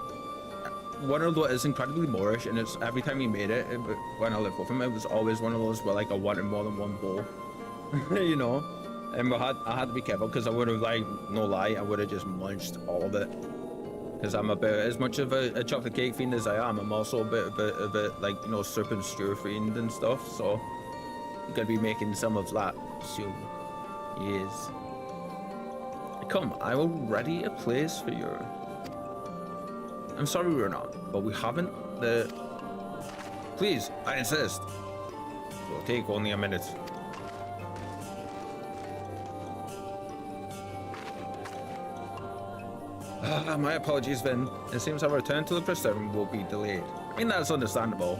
one of those, it's incredibly Moorish, and it's every time he made it, when I lived with him, it was always one of those where like I wanted more than one bowl, you know. And I had to be careful because I would have, like, no lie, I would have just munched all of it. Because I'm a bit, as much of a chocolate cake fiend as I am, I'm also a bit of a like, you know, soup and stew fiend and stuff. So I'm gonna be making some of that soon. Yes. Come, I will ready a place for you. I'm sorry we're not, but we haven't the. Please, I insist. It will take only a minute. My apologies, Vin. It seems our return to the Presidium will be delayed. I mean, that's understandable.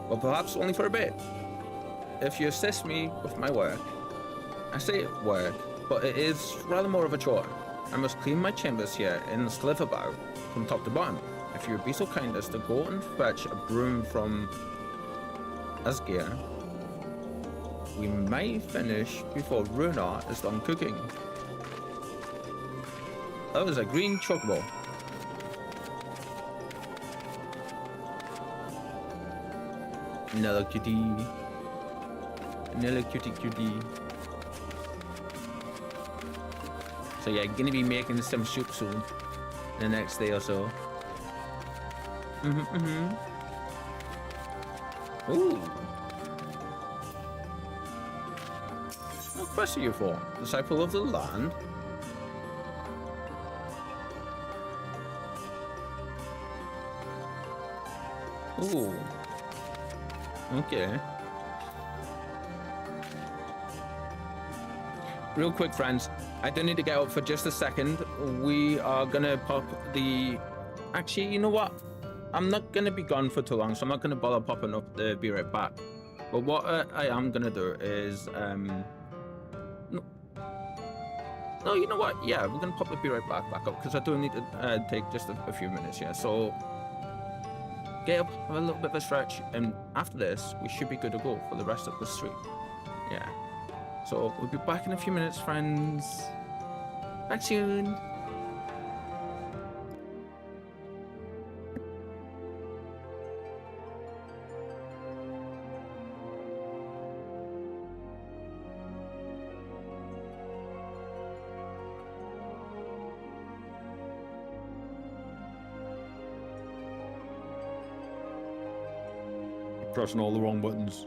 But perhaps only for a bit. If you assist me with my work. I say work, but it is rather more of a chore. I must clean my chambers here in the Slitherbow from top to bottom. If you would be so kind as to go and fetch a broom from Asgeir, we may finish before Runa is done cooking. That was a green chocobo. Another cutie. Another cutie. So yeah, gonna be making some soup soon. The next day or so. Ooh. What quest are you for? Disciple of the land? Ooh. Okay. Real quick, friends, I do need to get out for just a second. We are gonna pop the... Actually, you know what? I'm not gonna be gone for too long, so I'm not gonna bother popping up the be right back. But what I am gonna do is... No, you know what? Yeah, we're gonna pop the be right back up, because I do need to take just a few minutes here. So... Get up, have a little bit of a stretch, and after this, we should be good to go for the rest of the stream. Yeah. So, we'll be back in a few minutes, friends. Back soon. Pressing all the wrong buttons.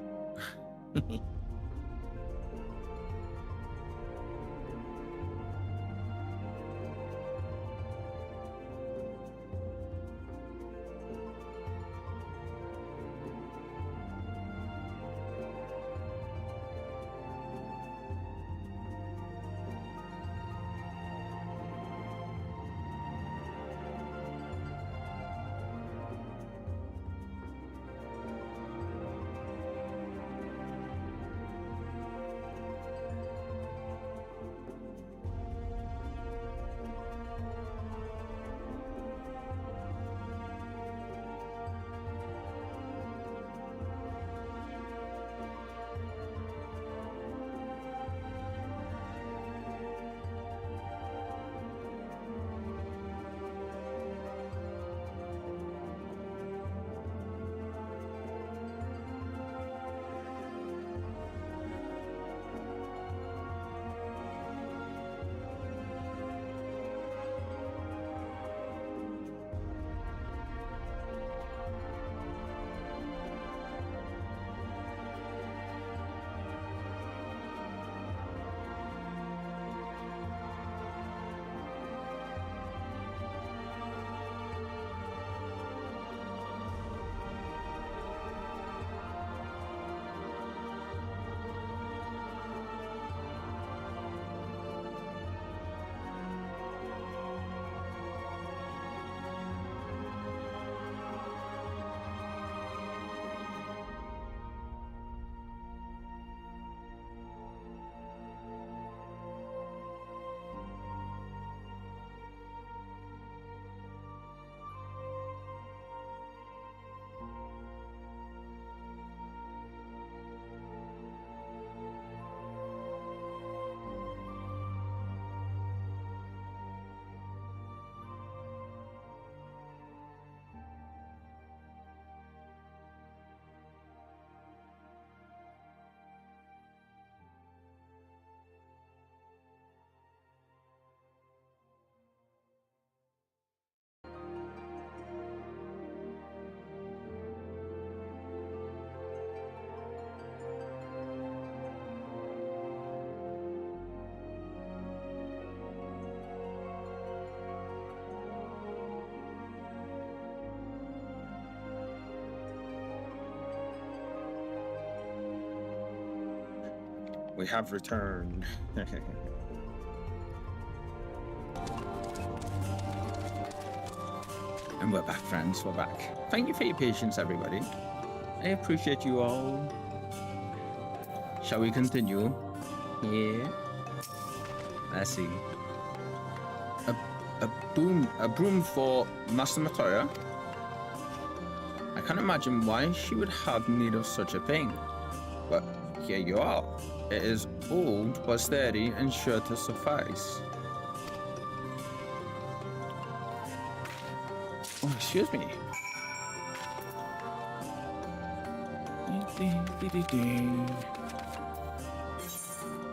We have returned. And we're back, friends. We're back. Thank you for your patience, everybody. I appreciate you all. Shall we continue? Yeah. Let's see. A broom for Master Matoya. I can't imagine why she would have need of such a thing. But here you are. It is old but sturdy and sure to suffice. Oh, excuse me.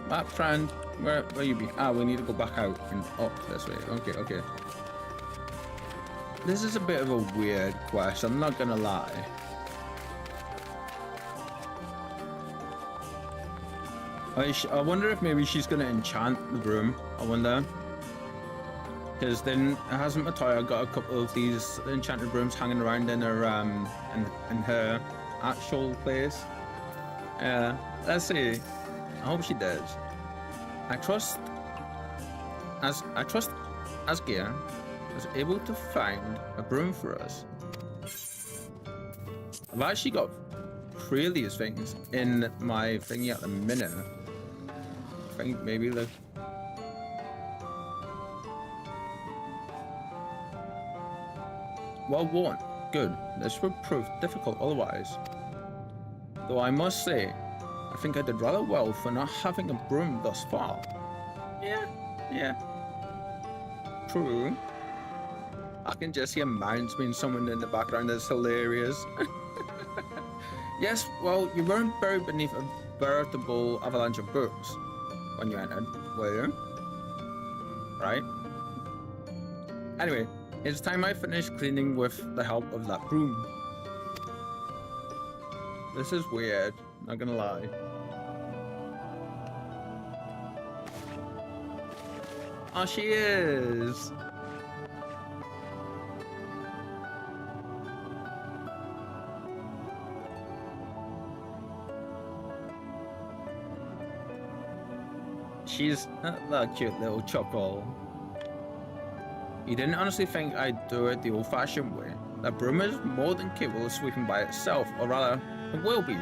Map friend, where you be? Ah, we need to go back out and up this way. Okay. This is a bit of a weird quest, I'm not gonna lie. I wonder if maybe she's gonna enchant the broom. I wonder. Because then hasn't Matoya got a couple of these enchanted brooms hanging around in her in her actual place? Let's see. I hope she does. I trust Asgia was able to find a broom for us. I've actually got 3 of these things in my thingy at the minute. I think maybe the well worn. Good. This would prove difficult otherwise. Though I must say, I think I did rather well for not having a broom thus far. Yeah. True. I can just hear mines being summoned in the background. That's hilarious. Yes, well, you weren't buried beneath a veritable avalanche of books when you entered, were you? Right? Anyway, it's time I finish cleaning with the help of that broom. This is weird, not gonna lie. Oh, she is! She's that cute little chuckle. You didn't honestly think I'd do it the old-fashioned way. That broom is more than capable of sweeping by itself, or rather, it will be.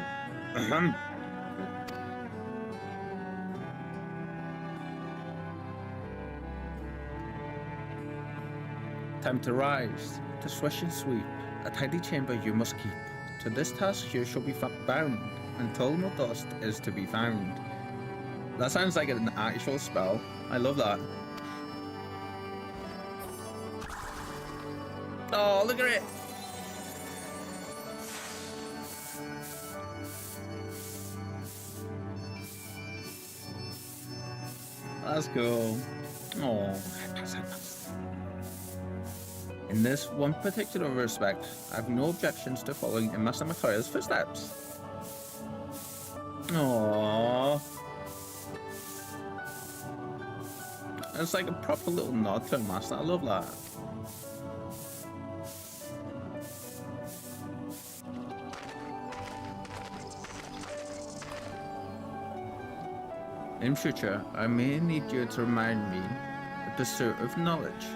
Time to rise, to swish and sweep, a tidy chamber you must keep. To this task you shall be bound, until no dust is to be found. That sounds like an actual spell. I love that. Oh, look at it! That's cool. Oh. In this one particular respect, I have no objections to following in Master Matoya's footsteps. Aww. It's like a proper little nod to Master. I love that. In future, I may need you to remind me the pursuit of knowledge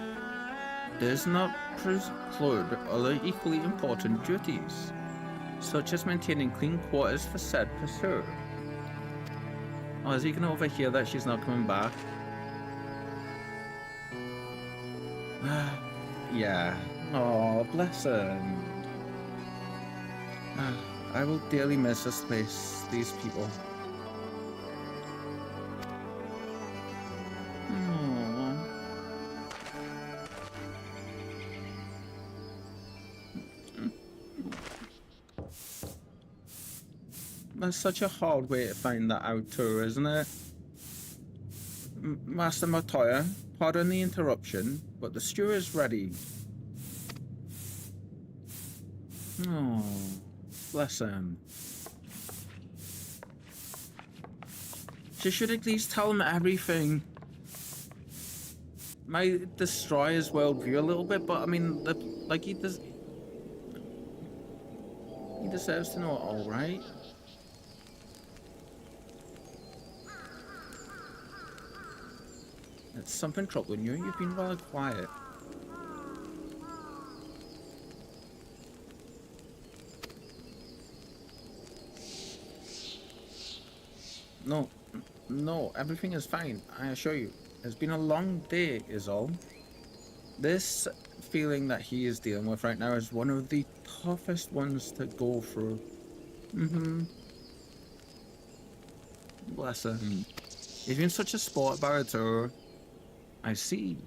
does not preclude other equally important duties, such as maintaining clean quarters for said pursuit. Oh, is he gonna overhear that she's not coming back? Yeah. Oh, bless him. I will dearly miss this place, these people. That's such a hard way to find that out too, isn't it? Master Matoya, pardon the interruption, but the stew is ready. Oh, bless him. She should at least tell him everything. Might destroy his worldview a little bit, but I mean, like he deserves to know it all, right? Is something troubling you? You've been rather quiet. No, no, everything is fine, I assure you. It's been a long day, is all. This feeling that he is dealing with right now is one of the toughest ones to go through. Bless him. He's been such a sport about it, too. I see.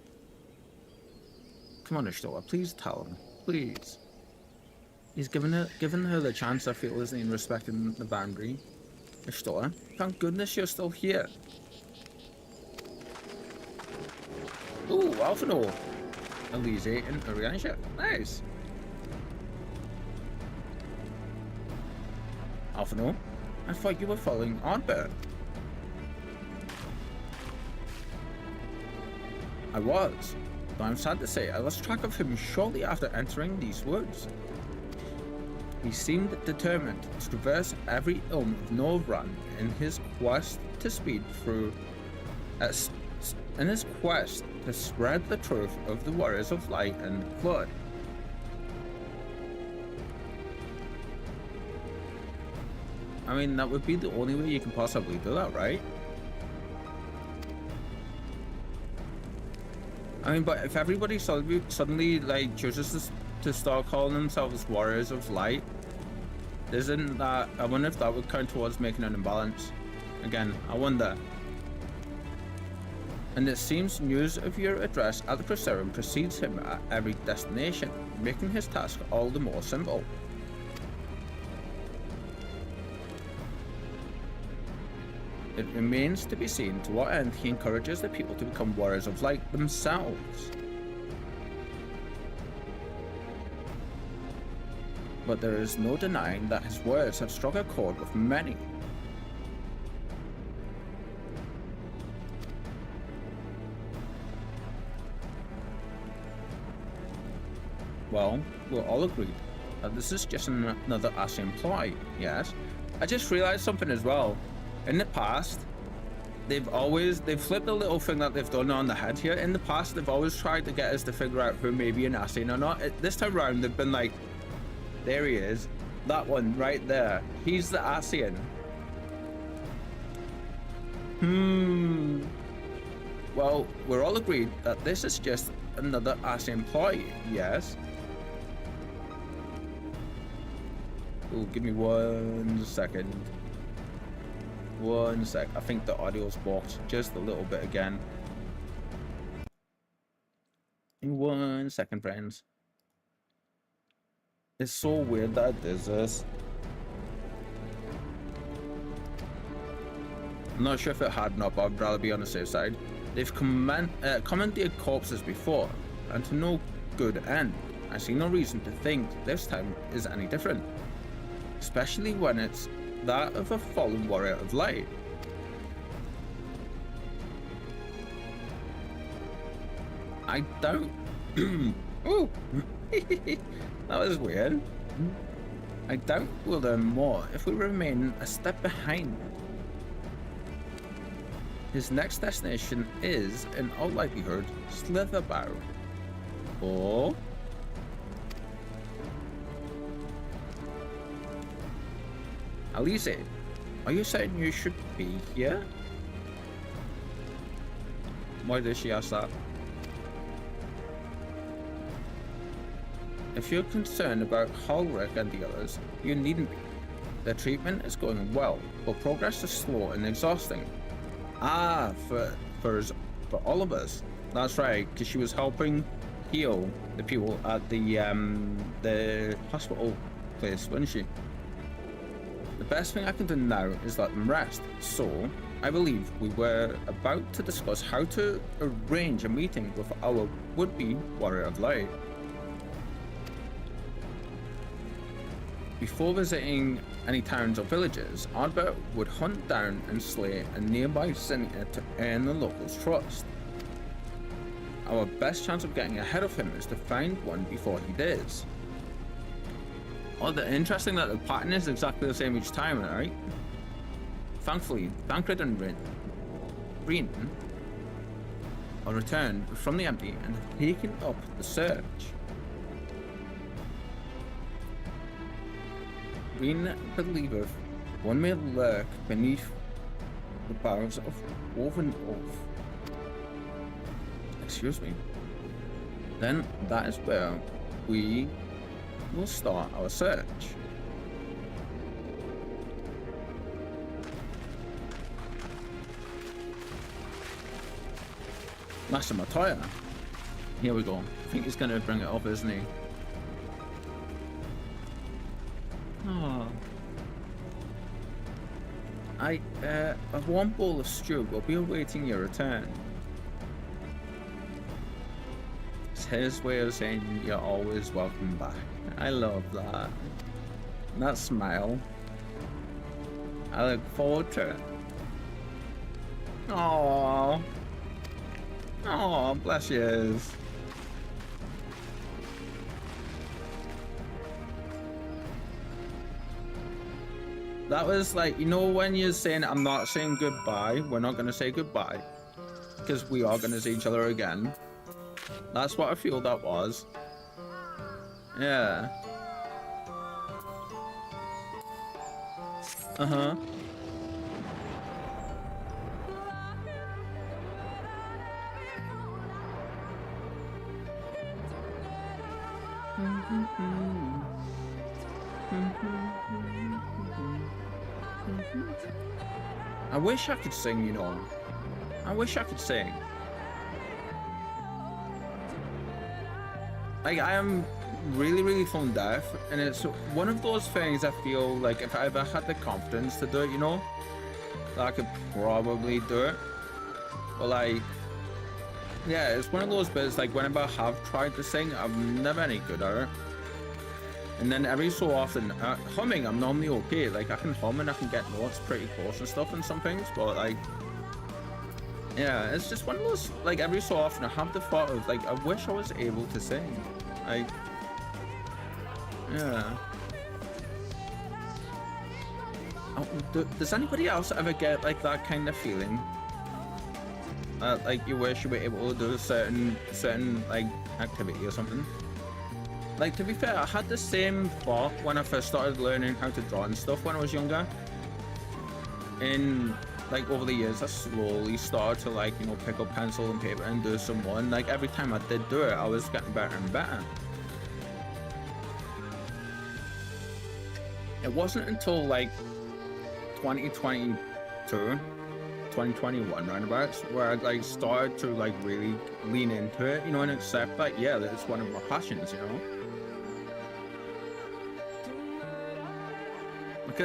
Come on, Ishtola, please tell him. Please. He's given her the chance, I feel, isn't he, in respecting the boundary. Ishtola, thank goodness you're still here. Ooh, Alphino. Elise and Arianisha. Nice. Alphino, I thought you were following Oddbird. I was, but I'm sad to say I lost track of him shortly after entering these woods. He seemed determined to traverse every elm of Norvrun in his quest to speed through. In his quest to spread the truth of the Warriors of Light and Blood. I mean, that would be the only way you can possibly do that, right? I mean, but if everybody suddenly like chooses to start calling themselves Warriors of Light, isn't that? I wonder if that would count towards making an imbalance. Again, I wonder. And it seems news of your address at the Crusarum precedes him at every destination, making his task all the more simple. It remains to be seen to what end he encourages the people to become Warriors of Light themselves. But there is no denying that his words have struck a chord with many. Well, we're all agreed that this is just another Ascian ploy, yes? I just realized something as well. In the past, they've flipped a little thing that they've done on the head here. In the past, they've always tried to get us to figure out who may be an Ascian or not. This time around, they've been like, there he is. That one right there. He's the Ascian. Well, we're all agreed that this is just another Ascian ploy, yes? Oh, give me 1 second. 1 sec. I think the audio's blocked just a little bit again. 1 second, friends. It's so weird that it does this. I'm not sure if it had not, but I'd rather be on the safe side. They've commandeered corpses before, and to no good end. I see no reason to think this time is any different. Especially when it's that of a fallen warrior of light. I don't... Ooh! That was weird. I doubt we'll learn more if we remain a step behind. His next destination is, in all likelihood, Slitherbow. Or... Elise, are you saying you should be here? Why does she ask that? If you're concerned about Ulrich and the others, you needn't be. Their treatment is going well, but progress is slow and exhausting. Ah, for all of us. That's right, because she was helping heal the people at the hospital place, wasn't she? The best thing I can do now is let them rest. So, I believe we were about to discuss how to arrange a meeting with our would-be Warrior of Light. Before visiting any towns or villages, Ardbert would hunt down and slay a nearby senator to earn the locals' trust. Our best chance of getting ahead of him is to find one before he does. Oh, interesting that the pattern is exactly the same each time, right? Thankfully, Tancred and Breen are returned from the empty and have taken up the search. Green believeth one may lurk beneath the boughs of woven oath. Excuse me. Then that is where we will start our search. Master Matoya. Here we go. I think he's going to bring it up, isn't he? Oh. A warm bowl of stew will be awaiting your return. It's his way of saying you're always welcome back. I love that. That smile. I look forward to it. Aww. Oh, bless you. That was like, you know, when you're saying, I'm not saying goodbye, we're not going to say goodbye. Because we are going to see each other again. That's what I feel that was. Yeah. Uh-huh. I wish I could sing, you know. I wish I could sing. Like, I am really, really phone deaf, and it's one of those things I feel like if I ever had the confidence to do it, you know, that I could probably do it. But like, yeah, it's one of those bits, like whenever I have tried to sing, I'm never any good at it. And then every so often, humming, I'm normally okay. Like, I can hum and I can get notes pretty close and stuff in some things, but like, yeah, it's just one of those, like, every so often I have the thought of, like, I wish I was able to sing. Like, yeah. Oh, does anybody else ever get, like, that kind of feeling? Like, you wish you were able to do a certain, like, activity or something? Like, to be fair, I had the same thought when I first started learning how to draw and stuff when I was younger. And, like, over the years, I slowly started to, like, you know, pick up pencil and paper and do some more. And, like, every time I did do it, I was getting better and better. It wasn't until, like, 2022, 2021 roundabouts, where I, like, started to, like, really lean into it, you know, and accept, like, yeah, that it's one of my passions, you know?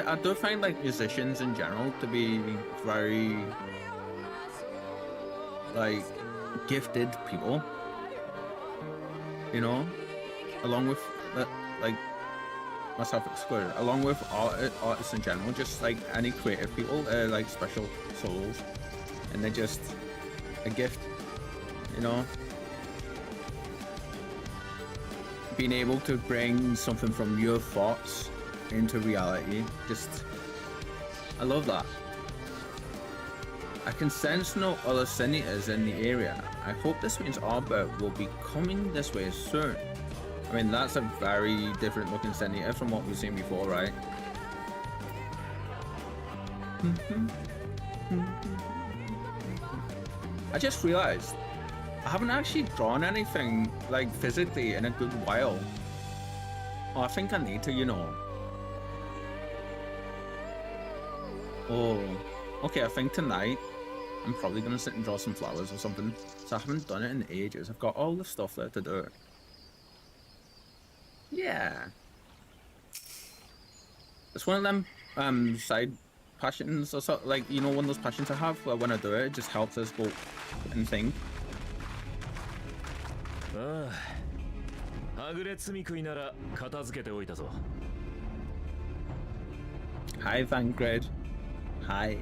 I do find, like, musicians in general to be very, like, gifted people, you know, along with, like, myself excluded, along with artists in general, just, like, any creative people, like, special souls, and they're just a gift, you know? Being able to bring something from your thoughts into reality, just, I love that. I can sense no other senators in the area. I hope this means our boat will be coming this way soon. I mean, that's a very different looking senator from what we've seen before, right? I just realized I haven't actually drawn anything, like, physically in a good while. Oh, I think I need to, you know. Oh, okay, I think tonight I'm probably gonna sit and draw some flowers or something. So I haven't done it in ages. I've got all the stuff there to do. Yeah. It's one of them side passions or so, like, you know, one of those passions I have where when I do it, it just helps us go and think. Hi, Vangrid. Hi.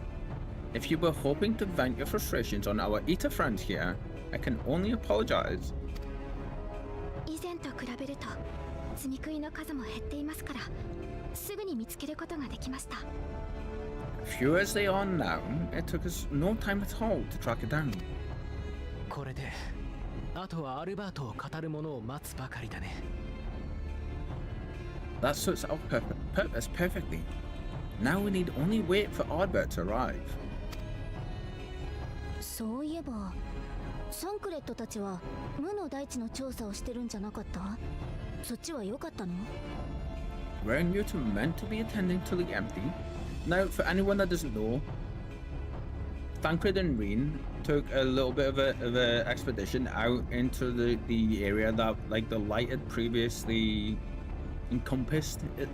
If you were hoping to vent your frustrations on our eater friend here, I can only apologize. Few as they are now, it took us no time at all to track it down. これであとはアルバートを語るものを待つばかりだね。 That suits our purpose perfectly. Now we need only wait for Albert to arrive. そういえばサンクレットたちは無の大地の調査をしてるんじゃなかった？そっちは良かったの？ Weren't you two meant to be attending to the empty? Now, for anyone that doesn't know, Thancred and Reen took a little bit of a expedition out into the area that like the light had previously encompassed it,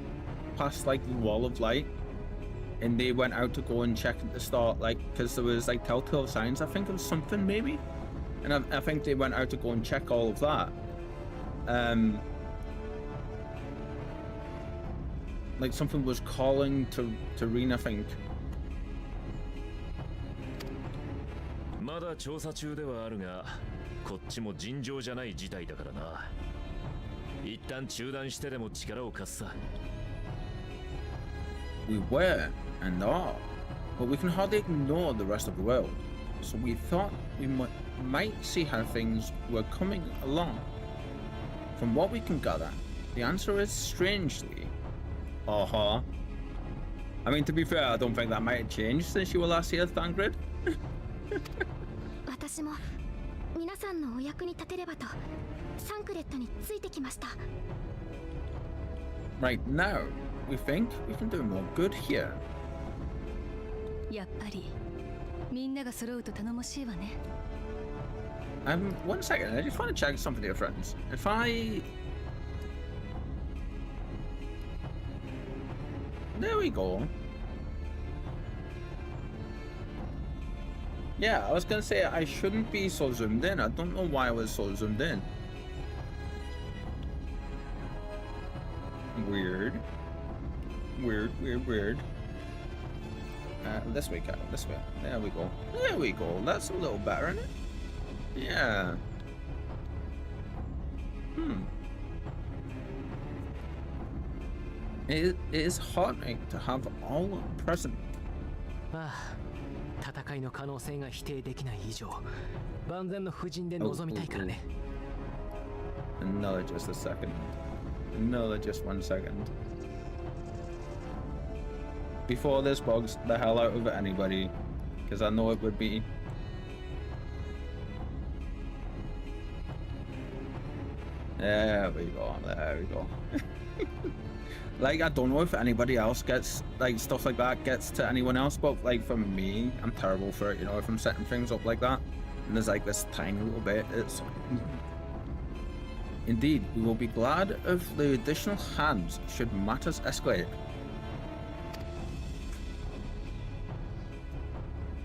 past like the wall of light, and they went out to go and check at the start, like because there was like telltale signs. I think it was something maybe, and I think they went out to go and check all of that. Like something was calling to Reen, I think. まだ調査中ではあるが、こっちも尋常じゃない事態だからな。一旦中断してでも力を貸すさ。We were and are, but we can hardly ignore the rest of the world. So we thought we might see how things were coming along. From what we can gather, the answer is strangely. I mean, to be fair, I don't think that might have changed since you were last here, Thancred. 私も皆さんのお役に立てればとサンクレットについてきました。 Right now, we think we can do more good here. やっぱりみんなが揃うと頼もしいわね。One second, I just want to check something here, friends. If I... There we go. Yeah, I was gonna say I shouldn't be so zoomed in. I don't know why I was so zoomed in. Weird. Weird. This way, Cal. This way. There we go. There we go. That's a little better, isn't it? Yeah. It is heartening to have all present. ああ、戦いの可能性が否定できない以上、万全の布陣で臨みたいからね。Another just a second. Another just 1 second. Before this bugs the hell out of anybody, because I know it would be. There we go. There we go. Like, I don't know if anybody else gets, like, stuff like that gets to anyone else, but, like, for me, I'm terrible for it, you know, if I'm setting things up like that, and there's, like, this tiny little bit, it's... Indeed, we will be glad of the additional hands should matters escalate.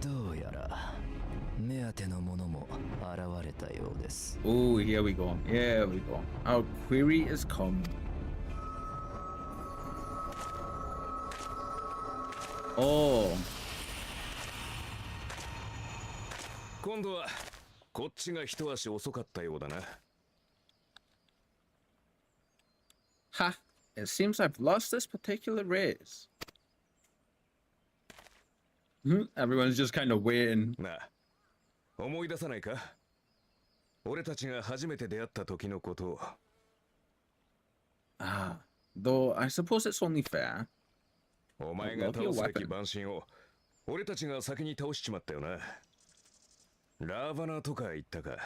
どうやら目当てのものも現れたようです。 Oh, here we go. Here we go. Our query is come. Oh. 今度はこっちが一足遅かったようだな。Ha! It seems I've lost this particular race. Everyone's just kind of waiting. なあ、思い出さないか？俺たちが初めて出会った時のことを。Ah, though I suppose it's only fair. お前が倒すべき万神を俺たちが先に倒しちまったよな。ラーバナとか言ったか。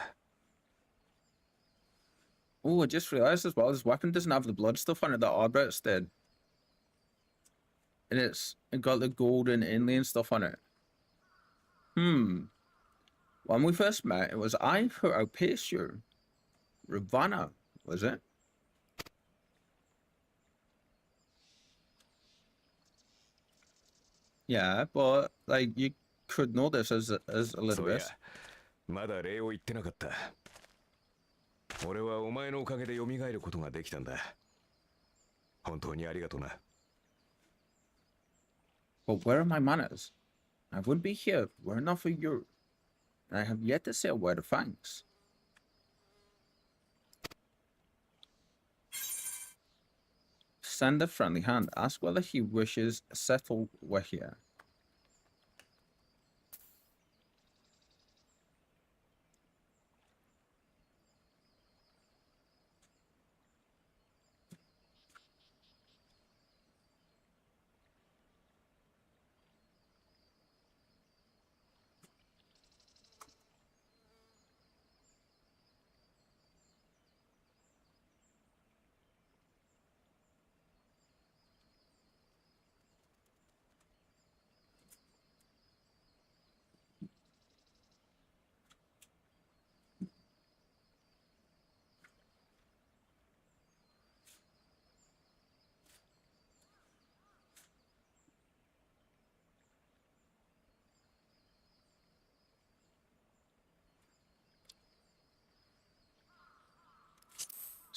Oh, I just realized as well, this weapon doesn't have the blood stuff on it that Albert's did. And it got the golden inlay and stuff on it. When we first met, it was I who outpaced you. Ravana, was it? Yeah, but like you could know this as a little bit. まだ礼を言ってなかった。俺はお前のおかげで蘇ることができたんだ。本当にありがとうな。But where are my manners? I wouldn't be here if it were not for you. And I have yet to say a word of thanks. Send a friendly hand. Ask whether he wishes settle were here.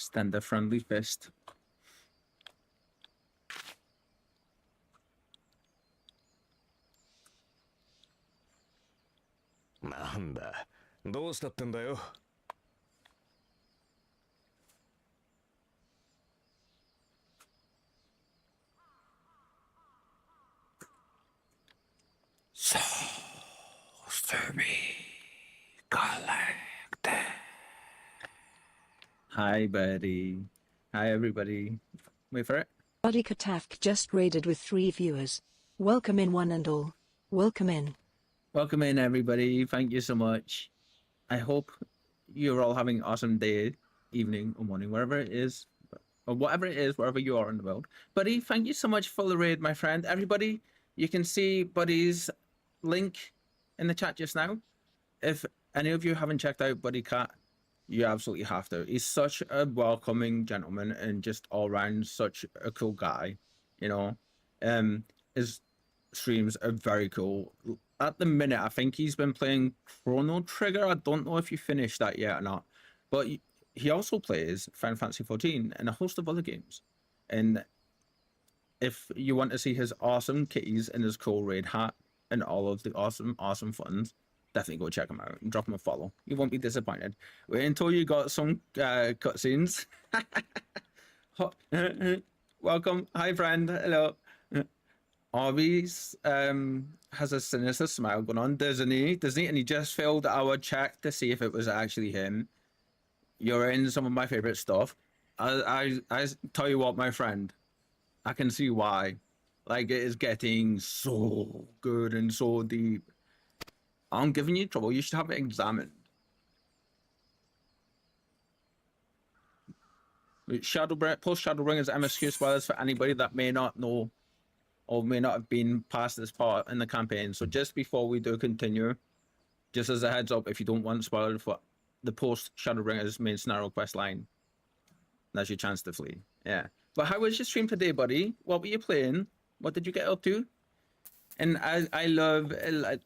Stand a friendly fist.なんだ、どうしたってんだよ。So, Stormy Galactic. Hi, buddy. Hi, everybody. Wait for it. Buddy Katafk just raided with 3 viewers. Welcome in one and all. Welcome in. Welcome in, everybody. Thank you so much. I hope you're all having an awesome day, evening, or morning, wherever it is, or whatever it is, wherever you are in the world. Buddy, thank you so much for the raid, my friend. Everybody, you can see Buddy's link in the chat just now. If any of you haven't checked out Buddy Cat, you absolutely have to. He's such a welcoming gentleman and just all around such a cool guy, you know. His streams are very cool. At the minute, I think he's been playing Chrono Trigger. I don't know if you finished that yet or not, but he also plays Final Fantasy 14 and a host of other games. And if you want to see his awesome kitties and his cool raid hat and all of the awesome funds, definitely go check him out and drop him a follow. You won't be disappointed. Wait until you got some cutscenes. Welcome. Hi, friend. Hello. Arby's has a sinister smile going on, doesn't he? And he just filled our check to see if it was actually him. You're in some of my favorite stuff. I tell you what, my friend, I can see why. Like, it is getting so good and so deep. I'm giving you trouble. You should have it examined. Post Shadowbringers MSQ spoilers for anybody that may not know or may not have been past this part in the campaign. So just before we do continue, just as a heads up, if you don't want spoiled for the post Shadowbringers main scenario quest line, that's your chance to flee. Yeah. But how was your stream today, buddy? What were you playing? What did you get up to? And I love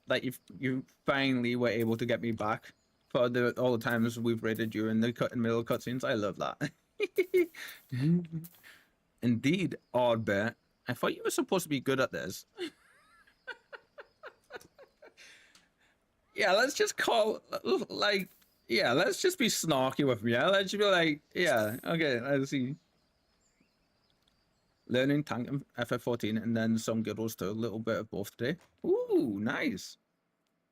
like you finally were able to get me back for all the times we've raided you in the middle cutscenes. I love that. Indeed, odd bit. I thought you were supposed to be good at this. Yeah, let's just call like let's just be snarky with me. Yeah, let's just be like, yeah, okay, let's see. Learning tank and FF14 and then some guilds too. A little bit of both today. Ooh, nice.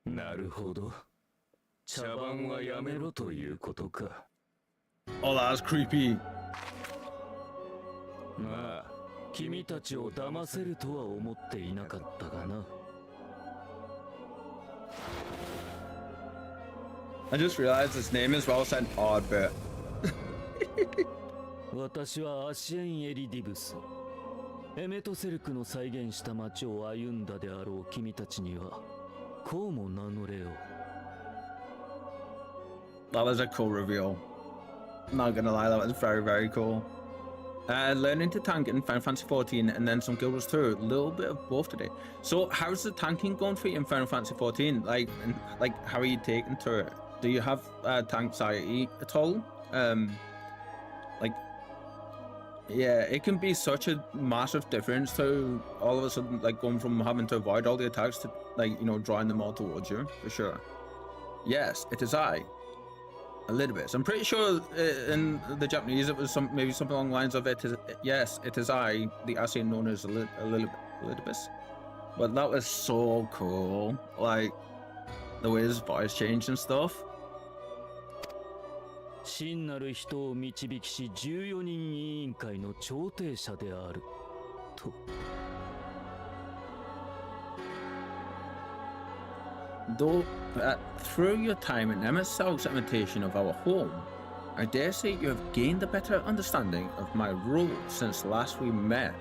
なるほど。茶番はやめろということか。Oh, that's creepy. まあ、君たちを騙せるとは思っていなかったがな。I just realized his name as well said odd bit. 私はアシエン・エリディブス。エメトセルクの再現した街を歩んだであろう君たちにはこうも名乗れよ。That was a cool reveal. Not gonna lie, that was very, very cool. Learning to tank in Final Fantasy 14 and then some guilds too. A little bit of both today. So how's the tanking going for you in Final Fantasy 14? Like how are you taking to it? Do you have tank anxiety at all? Yeah, it can be such a massive difference to all of a sudden like going from having to avoid all the attacks to like, you know, drawing them all towards you, for sure. Yes, it is I. A little bit. So I'm pretty sure in the Japanese it was maybe something along the lines of yes, it is I, the Asian known as a little bit. But that was so cool. Like the way his voice changed and stuff. 真なる人を導きし14人委員会の調停者であると。Though through your time in MSL's imitation of our home, I dare say you have gained a better understanding of my role since last we met.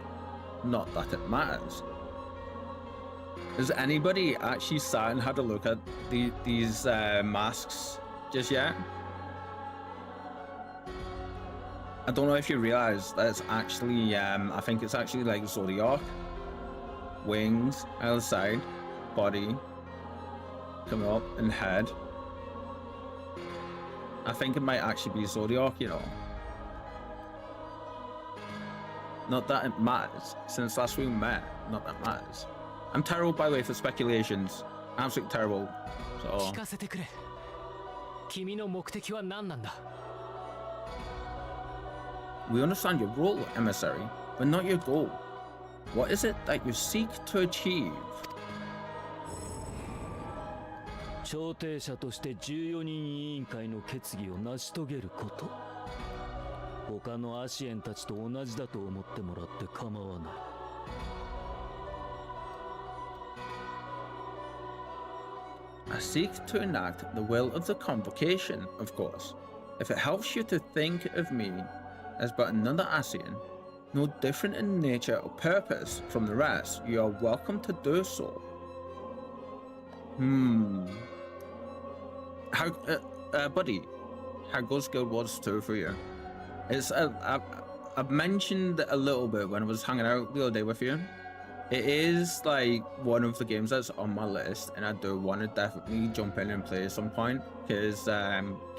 Not that it matters. Has anybody actually sat and had a look at these masks just yet? I don't know if you realize that it's actually, I think it's actually like Zodiac. Wings, other side, body, coming up, and head. I think it might actually be Zodiac, you know. Not that it matters. Since last we met, not that matters. I'm terrible, by the way, for speculations. Absolutely terrible. So. 聞かせてくれ。君の目的は何なんだ? We understand your role, emissary, but not your goal. What is it that you seek to achieve? 調停者として14人委員会の決議を成し遂げること。他のアシエンたちと同じだと思ってもらって構わない。I seek to enact the will of the convocation, of course. If it helps you to think of me as but another Asian, no different in nature or purpose from the rest, you are welcome to do so. How, buddy, how goes Guild Wars 2 for you? It's I've mentioned a little bit when I was hanging out the other day with you. It is like one of the games that's on my list, and I do want to definitely jump in and play at some point, because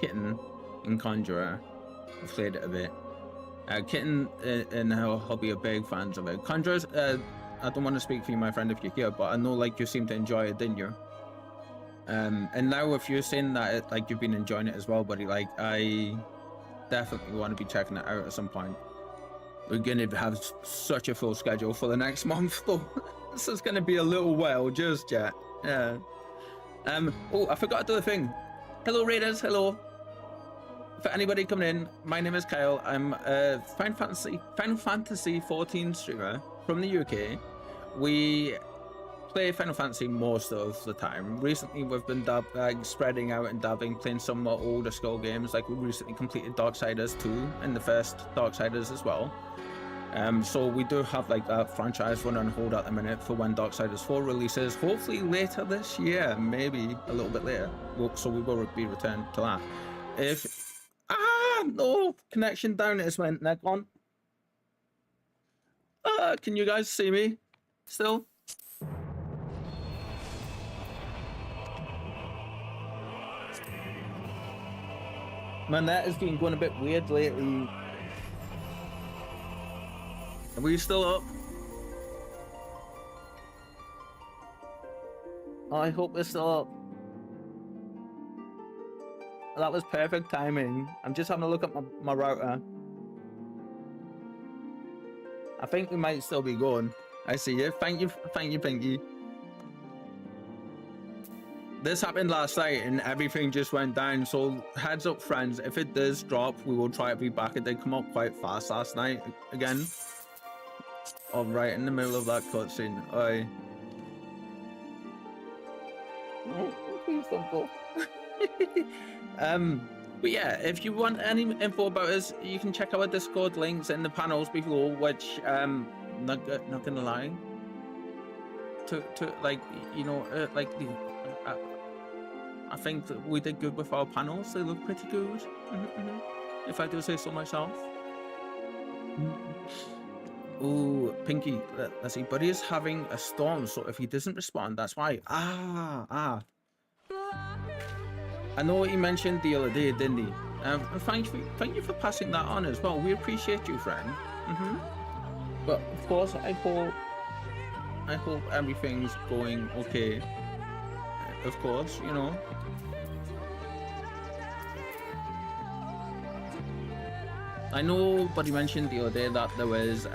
Kitten and Conjurer have played it a bit. Kitten and her hubby are big fans of it. Conjurer's, I don't want to speak for you, my friend, if you're here, but I know like you seem to enjoy it, didn't you? And now if you're saying that it, like you've been enjoying it as well, buddy, like I definitely want to be checking it out at some point. We're gonna have such a full schedule for the next month though. This is gonna be a little while just yet. Yeah. Oh, I forgot to do the thing. Hello Raiders, hello. For anybody coming in, my name is Kyle. I'm a Final Fantasy 14 streamer from the UK. We play Final Fantasy most of the time. Recently we've been spreading out and dabbling, playing some more older school games. Like we recently completed Darksiders 2 and the first Darksiders as well. So we do have like that franchise running on hold at the minute for when Darksiders 4 releases, hopefully later this year, maybe a little bit later. So we will be returned to that. If no connection down, it just went neck on. Can you guys see me still? My net has been going a bit weird lately. Are we still up? I hope we're still up. That was perfect timing. I'm just having a look at my router. I think we might still be going. I see you. Thank you, Pinky. This happened last night and everything just went down, so heads up friends, if it does drop, we will try to be back. It did come up quite fast last night again. Oh, right in the middle of that cutscene. Oh, please don't go. But yeah, if you want any info about us, you can check our Discord links in the panels below, which not gonna lie, to like, you know, like the I think that we did good with our panels. They look pretty good, if I do say so myself. Oh, Pinky, let's see. Buddy is having a storm, so if he doesn't respond, that's why. I know what he mentioned the other day, didn't he? And thank you for passing that on as well. We appreciate you, friend. But of course, I hope everything's going okay. Of course, you know. I know Buddy mentioned the other day that there was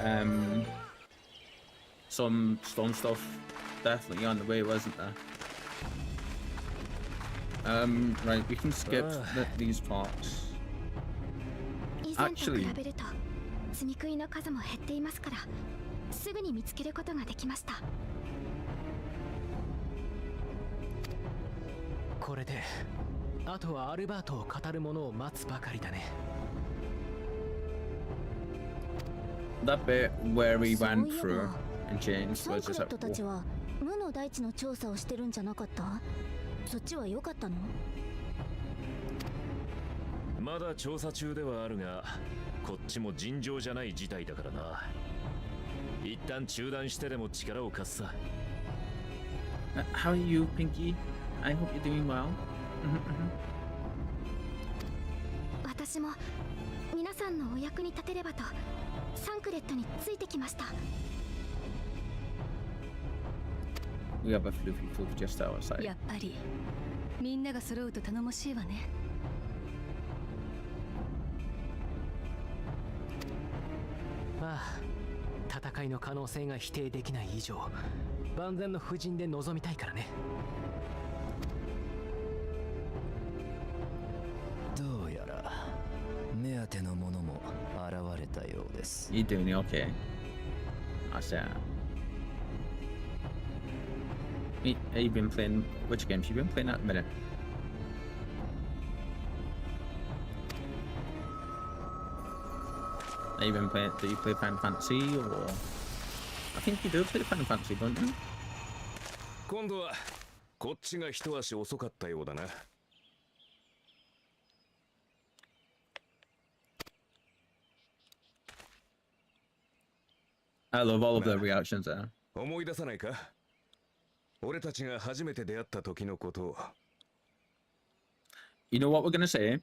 some storm stuff definitely on the way, wasn't there? Right, we can skip these parts. Actually, 積み食いの数も減っていますから、すぐに見つけることができました。これで、あとはアルバートを語るものを待つばかりだね。That bit where we went through and changed was just like, たちは無の大地の調査をしてるんじゃなかった？そっちは良かったの？まだ調査中ではあるが、こっちも尋常じゃない事態だからな。一旦中断してでも力を貸すさ。How are you, Pinky? I hope you're doing well. 私も皆さんのお役に立てればとサンクレットについてきました。 We have a floofy floof just outside. やっぱりみんなが揃うと頼もしいわね。まあ戦いの可能性が否定できない以上万全の布陣で臨みたいからね。どうやら目当てのものも現れたようです。 You doing okay? I said. Have you been playing? Which games have you been playing at the minute? Have you been playing? Do you play Final Fantasy or? I think you do play Final Fantasy, don't you? 今度はこっちが一足遅かったようだな。I love all of the reactions there. 思い出さないか？俺たちが初めて出会った時のことを。You know what we're gonna say?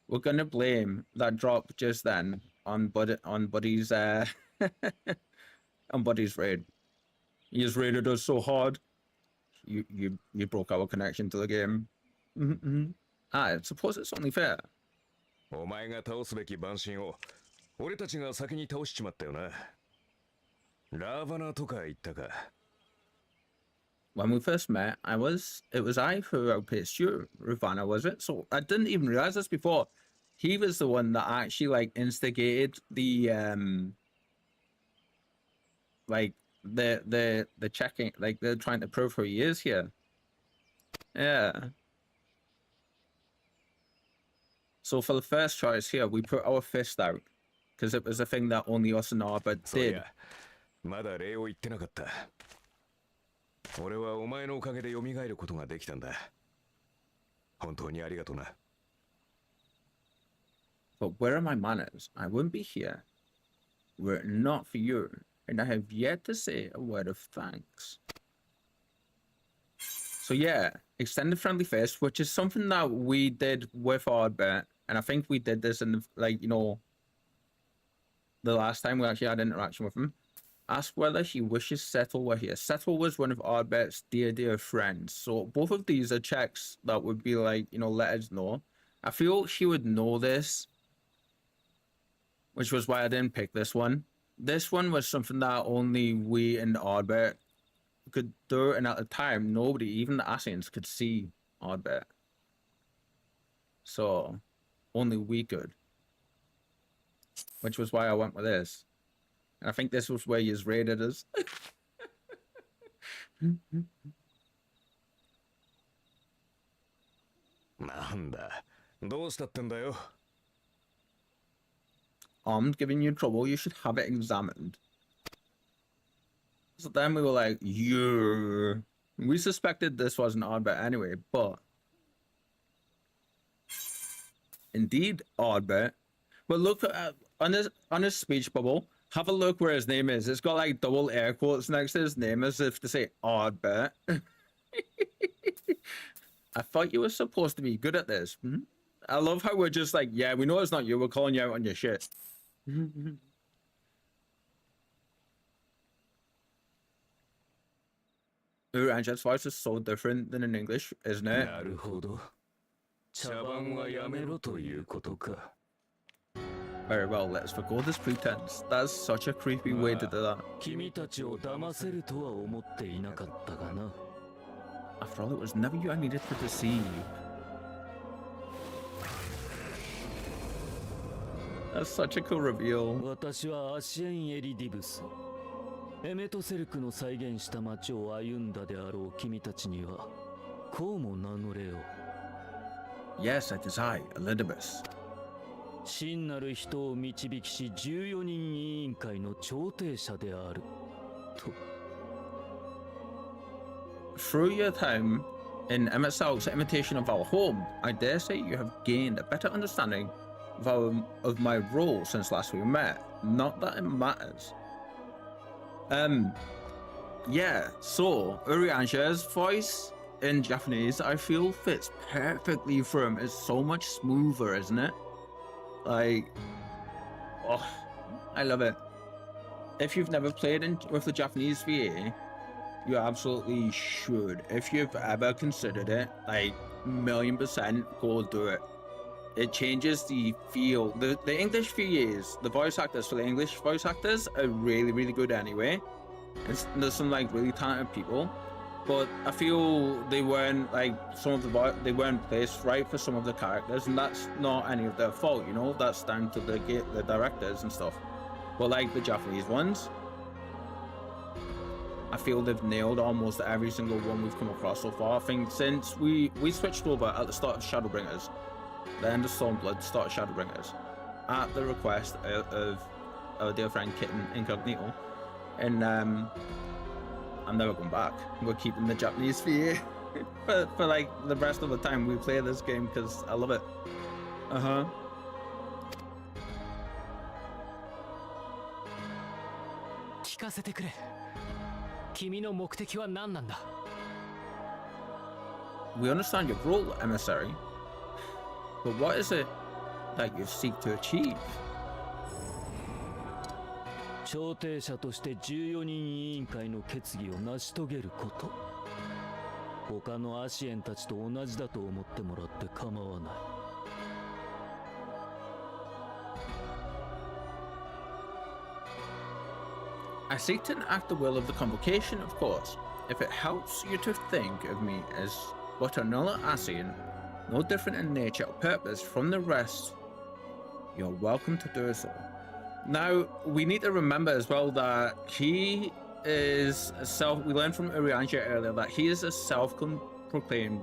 We're gonna blame that drop just then on Buddy's on Buddy's raid. He just raided us so hard. You broke our connection to the game. I suppose it's only fair. お前が倒すべき万神を俺たちが先に倒しちまったよな。ラーバナとか言ったか。When we first met, it was I who outpaced you, Ravana, was it? So I didn't even realize this before. He was the one that actually like instigated the like the checking, like they're trying to prove who he is here. Yeah. So for the first choice here, we put our fist out because it was a thing that only us and Arbor did. まだ礼を言ってなかった。俺はお前のおかげで蘇ることができたんだ。本当にありがとな。But where are my manners? I wouldn't be here were it not for you, and I have yet to say a word of thanks. So yeah, extended friendly fist, which is something that we did with Arbor, and I think we did this in the, like, you know, the last time we actually had interaction with him. Ask whether he wishes Settle were here. Settle was one of Arbert's dear friends. So both of these are checks that would be like, you know, let us know. I feel he would know this, which was why I didn't pick this one. This one was something that only we and Arbert could do, and at the time, nobody, even the Asians, could see Arbert. So only we could. Which was why I went with this. And I think this was where you raided us. なんだ、どうしたってんだよ。Armed giving you trouble, you should have it examined. So then we were like, yeah. We suspected this wasn't Ardbert anyway, but indeed Ardbert. But look on his speech bubble. Have a look where his name is. It's got like double air quotes next to his name as if to say Ardbert. I thought you were supposed to be good at this. I love how we're just like, yeah, we know it's not you. We're calling you out on your shit. Ooh, Angel's voice is so different than in English, isn't it? なるほど。茶番はやめろということか。Very well, let's forgo this pretense. That's such a creepy way to do that. 君たちを騙せるとは思っていなかったがな。After all, it was never you I needed to deceive. That's such a cool reveal. 私はアシエン・エリディブス。エメトセルクの再現した街を歩んだであろう君たちにはこうも名乗れよ。Yes, it is I, Elidibus. 真なる人を導きし14人委員会の調停者であると。Through your time in MSL's imitation of our home, I dare say you have gained a better understanding of my role since last we met. Not that it matters. Yeah, so Urianja's voice in Japanese, I feel fits perfectly for him. It's so much smoother, isn't it? Like, oh, I love it. If you've never played with the Japanese VA, you absolutely should. If you've ever considered it, like, 1,000,000% go do it. It changes the feel. The English VAs, the voice actors for the English voice actors are really, really good anyway. There's some like really talented people, but I feel they weren't like they weren't placed right for some of the characters, and that's not any of their fault, you know. That's down to the directors and stuff. But like the Japanese ones, I feel they've nailed almost every single one we've come across so far. I think since we switched over at the start of Shadowbringers, the end of Stormblood, start of Shadowbringers, at the request of our dear friend Kitten Incognito, and I'm never going back. We're keeping the Japanese VA for like the rest of the time we play this game because I love it. We understand your role, emissary, but what is it that you seek to achieve? 調停者として14人委員会の決議を成し遂げること。他のアシエンたちと同じだと思ってもらって構わない。I seek to enact the will of the convocation, of course. If it helps you to think of me as but another Asian, no different in nature or purpose from the rest, you're welcome to do so. Now, we need to remember as well that he is we learned from Urianger earlier that he is a self-proclaimed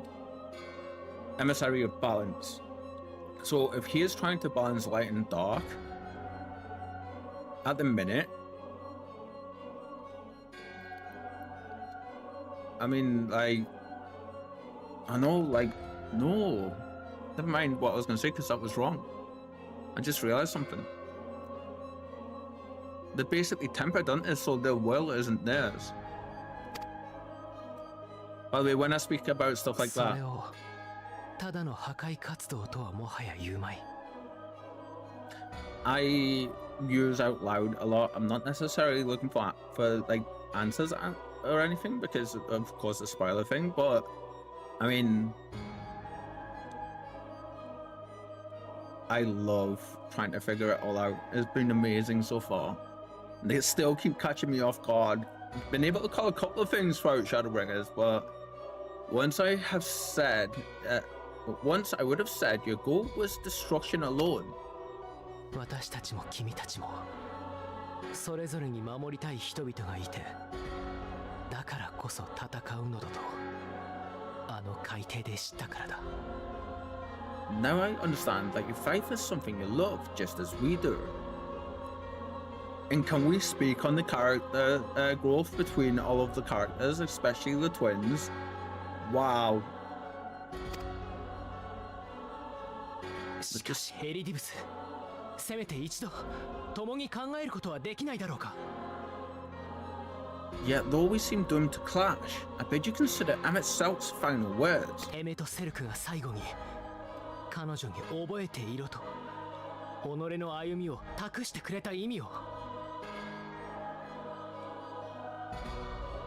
emissary of balance. So if he is trying to balance light and dark, at the minute, I mean, like, I know, like, no, never mind what I was going to say because that was wrong. I just realized something. They're basically tempered, aren't they? So their will isn't theirs. By the way, when I speak about stuff like that, I use out loud a lot. I'm not necessarily looking for like answers or anything because of course the spoiler thing, but I mean, I love trying to figure it all out. It's been amazing so far. They still keep catching me off guard. I've been able to call a couple of things throughout Shadowbringers, but once I would have said your goal was destruction alone. 私たちも君たちもそれぞれに守りたい人々がいて、だからこそ戦うのだとあの海底で知ったからだ。Now I understand that you fight for something you love just as we do. And can we speak on the character growth between all of the characters, especially the twins? Wow. しかしヘリディブス、せめて一度共に考えることはできないだろうか。 Yet though we seem doomed to clash, I bid you consider Emmett Selt's final words. エメとセルクが最後に彼女に覚えていろと己の歩みを託してくれた意味を。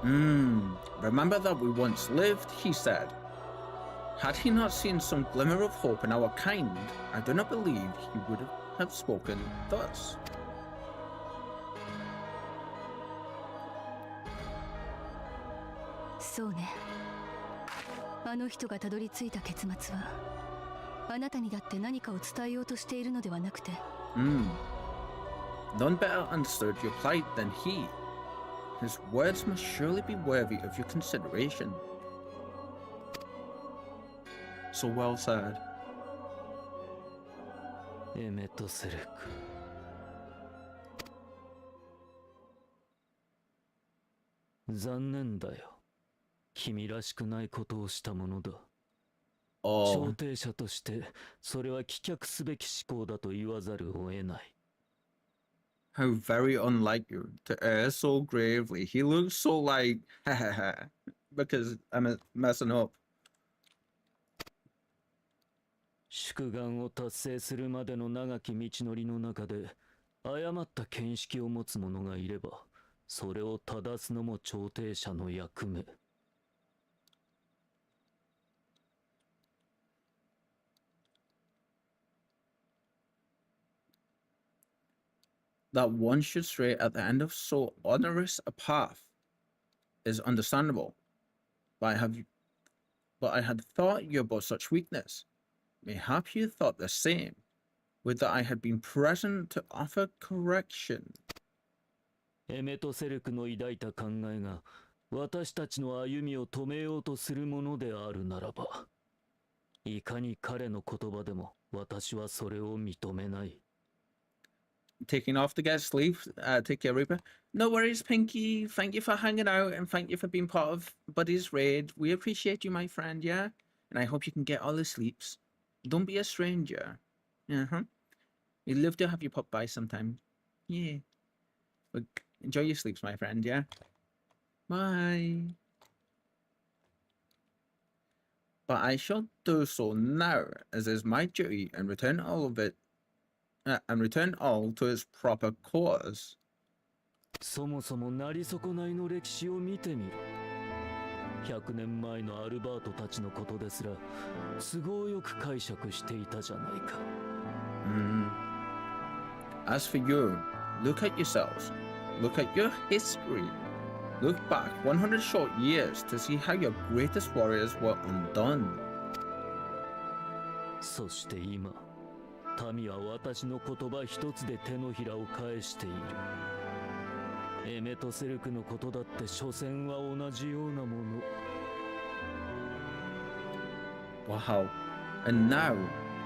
Remember that we once lived, he said. Had he not seen some glimmer of hope in our kind, I do not believe he would have spoken thus. Soね。あの人がたどり着いた結末は、あなたにだって何かを伝えようとしているのではなくて。None better understood your plight than he. His words must surely be worthy of your consideration. So well said. エメとセルク。残念だよ。君らしくないことをしたものだ。調停者としてそれは棄却すべき思考だと言わざるを得ない。How very unlike you to err so gravely. He looks so like, because I'm messing up. 祝願を達成するまでの長き道のりの中で誤った見識を持つ者がいれば、それを正すのも調停者の役目。That one should stray at the end of so onerous a path is understandable, but I had thought you about such weakness. Mayhap you thought the same, with that I had been present to offer correction. エメトセルクの抱いた考えが私たちの歩みを止めようとするものであるならば、いかに彼の言葉でも私はそれを認めない。Taking off to get sleep. Take care, Reaper. No worries, Pinky. Thank you for hanging out and thank you for being part of Buddy's raid. We appreciate you, my friend, yeah? And I hope you can get all the sleeps. Don't be a stranger. Uh-huh. We'd love to have you pop by sometime. Yeah. But enjoy your sleeps, my friend, yeah? Bye. But I shall do so now, as is my duty, and return all of it and return all to its proper course. そもそもなり損ないの歴史を見てみろ。100年前のアルバートたちのことですら都合よく解釈していたじゃないか。As for you, look at yourselves. Look at your history. Look back 100 short years to see how your greatest warriors were undone. そして今、民は私の言葉一つで手のひらを返している。エメトセルクのことだって所詮は同じようなもの。Wow. And now,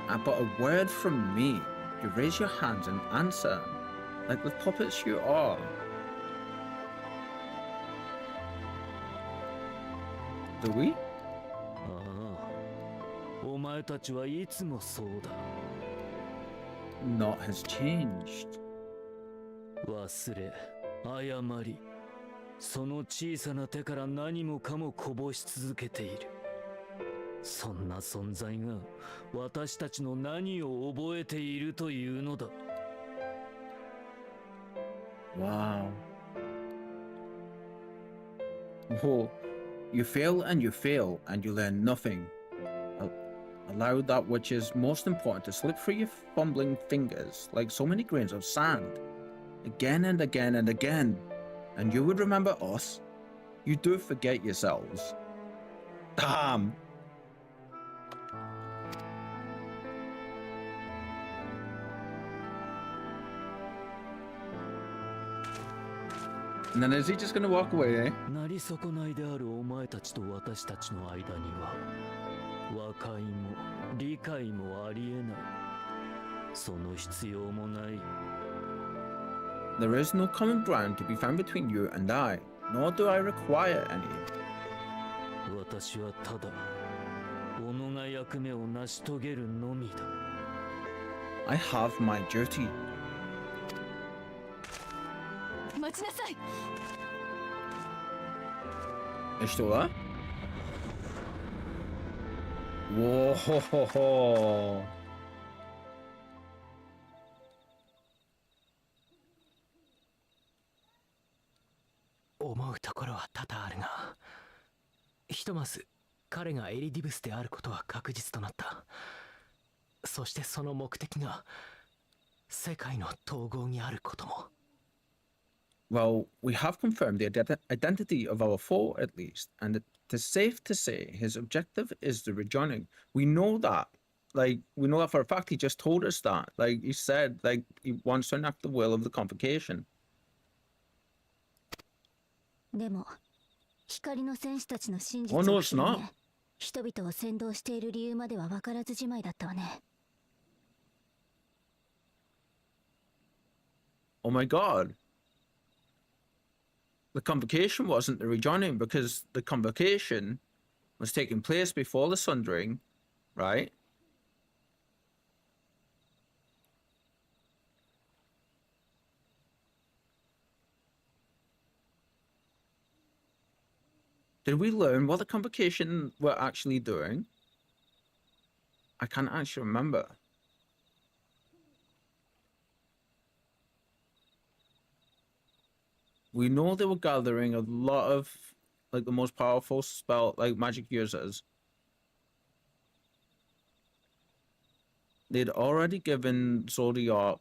at but a word from me, you raise your hands and answer, like the puppets you are. Do we? ああ、お前たちはいつもそうだ。Naught has changed. 忘れ、誤り、その小さな手から何もかもこぼし続けている。そんな存在が私たちの何を覚えているというのだ。Wow. Oh, you fail and you fail and you learn nothing. Allow that which is most important to slip through your fumbling fingers like so many grains of sand. Again and again and again. And you would remember us? You do forget yourselves. Damn! And then is he just gonna walk away, eh? なり損ないであるお前たちと私たちの間には和解も理解もありえない。その必要もない。There is no common ground to be found between you and I, nor do I require any. 私はただ己が役目を成し遂げるのみだ。I have my duty. 待ちなさい。Esto lá? Whoa! 思うところは多々あるが、ひとまず彼がエリディブスであることは確実となった。そしてその目的が世界の統合にあることも。Well, we have confirmed the identity of our foe, at least, and it is safe to say his objective is the rejoining. We know that. Like, we know that for a fact. He just told us that. Like, he said, like, he wants to enact the will of the convocation. でも光の戦士たちの真実 Oh, no, を it's 知る not. ね。人々を先導している理由までは分からずじまいだったわね。Oh my god. The convocation wasn't the rejoining because the convocation was taking place before the sundering, right? Did we learn what the convocation were actually doing? I can't actually remember. we know they were gathering a lot of like the most powerful spell like magic users. They'd already given Zodiac.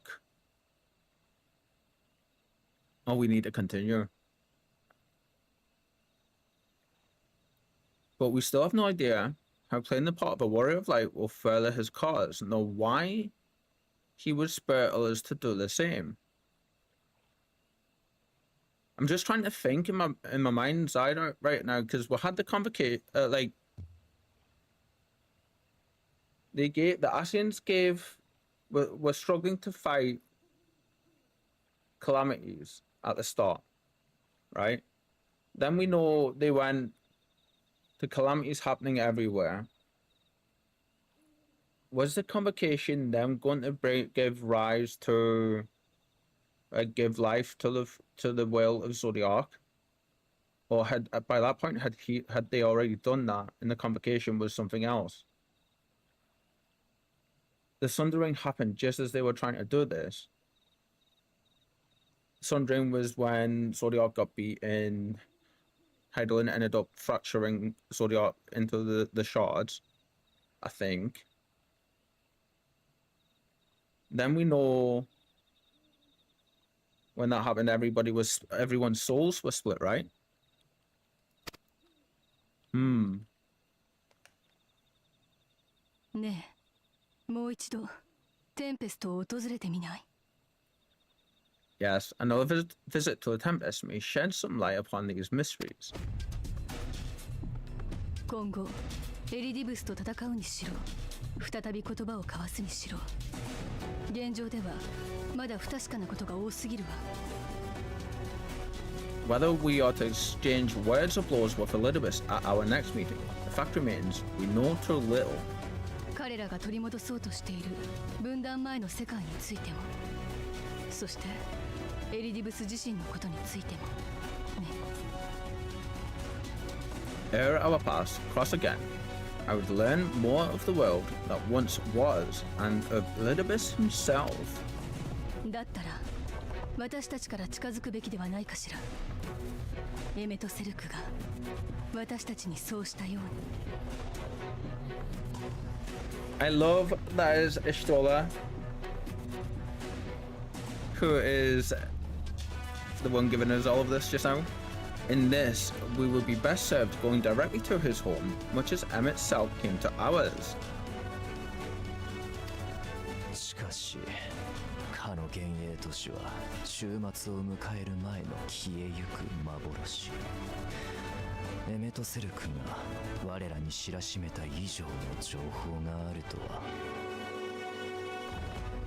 Oh, we need to continue. But we still have no idea how playing the part of a warrior of light will further his cause, nor why he would spur others to do the same. I'm just trying to think in my mind's eye right now, because we had the convocation, like the Asians were struggling to fight calamities at the start, right? Then we know they went to calamities happening everywhere. Was the convocation them going to give rise to, give life to the will of Zodiac, or had by that point had they already done that, and the convocation was something else? The Sundering happened just as they were trying to do this. Sundering was when Zodiac got beaten. Heidelin ended up fracturing Zodiac into the shards, I think. Then we know when that happened, everyone's souls were split, right? ねえ、もう一度テンペストを訪れてみない？ Yes, another visit to the Tempest may shed some light upon these mysteries. 今後エリディブスと戦うにしろ、再び言葉を交わすにしろ、現状ではまだ不確かなことが多すぎるWhether わ。we are to exchange words or blows with Elidibus at our next meeting, the fact remains we know too little. 彼らが取り戻そうとしている分断前の世界についても、そしてエリディブス自身のことについてもね。Ere our paths cross again, I would learn more of the world that once was and of Elidibus himself. だったら私たちから近づくべきではないかしら。エメとセルクが私たちにそうしたように。I love that is Ishtola, who is the one giving us all of this just now. In this, we would be best served going directly to his home, much as Emmett itself came to ours. しかしかの幻影都市は終末を迎える前の消えゆく幻。エメとセルクが我らに知らしめた以上の情報があるとは。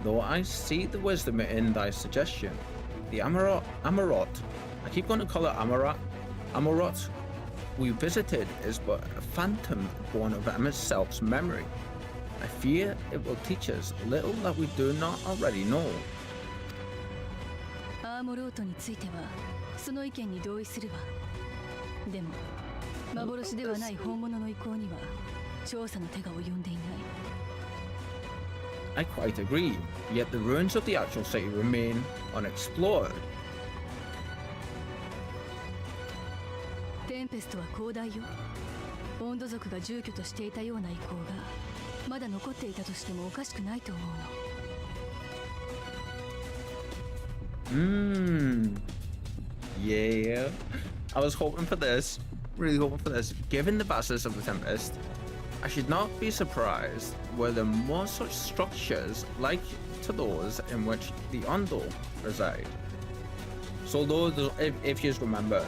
Though I see the wisdom in thy suggestion, the Amarot, I keep going to call it Amarot we visited is but a phantom born of Emmett's self's memory. I fear it will teach us little that we do not already know. アーモロートについてはその意見に同意するわ。でも幻ではない本物の意向には調査の手が及んでいない。 I quite agree, yet the ruins of the actual city remain unexplored. テンペストは広大よ。温度族が住居としていたような意向がまだ残っていたとしてもおかしくないと思うの。Yeah. I was hoping for this. Really hoping for this. Given the vastness of the Tempest, I should not be surprised were there more such structures like to those in which the Ondo reside. So those, if you just remember,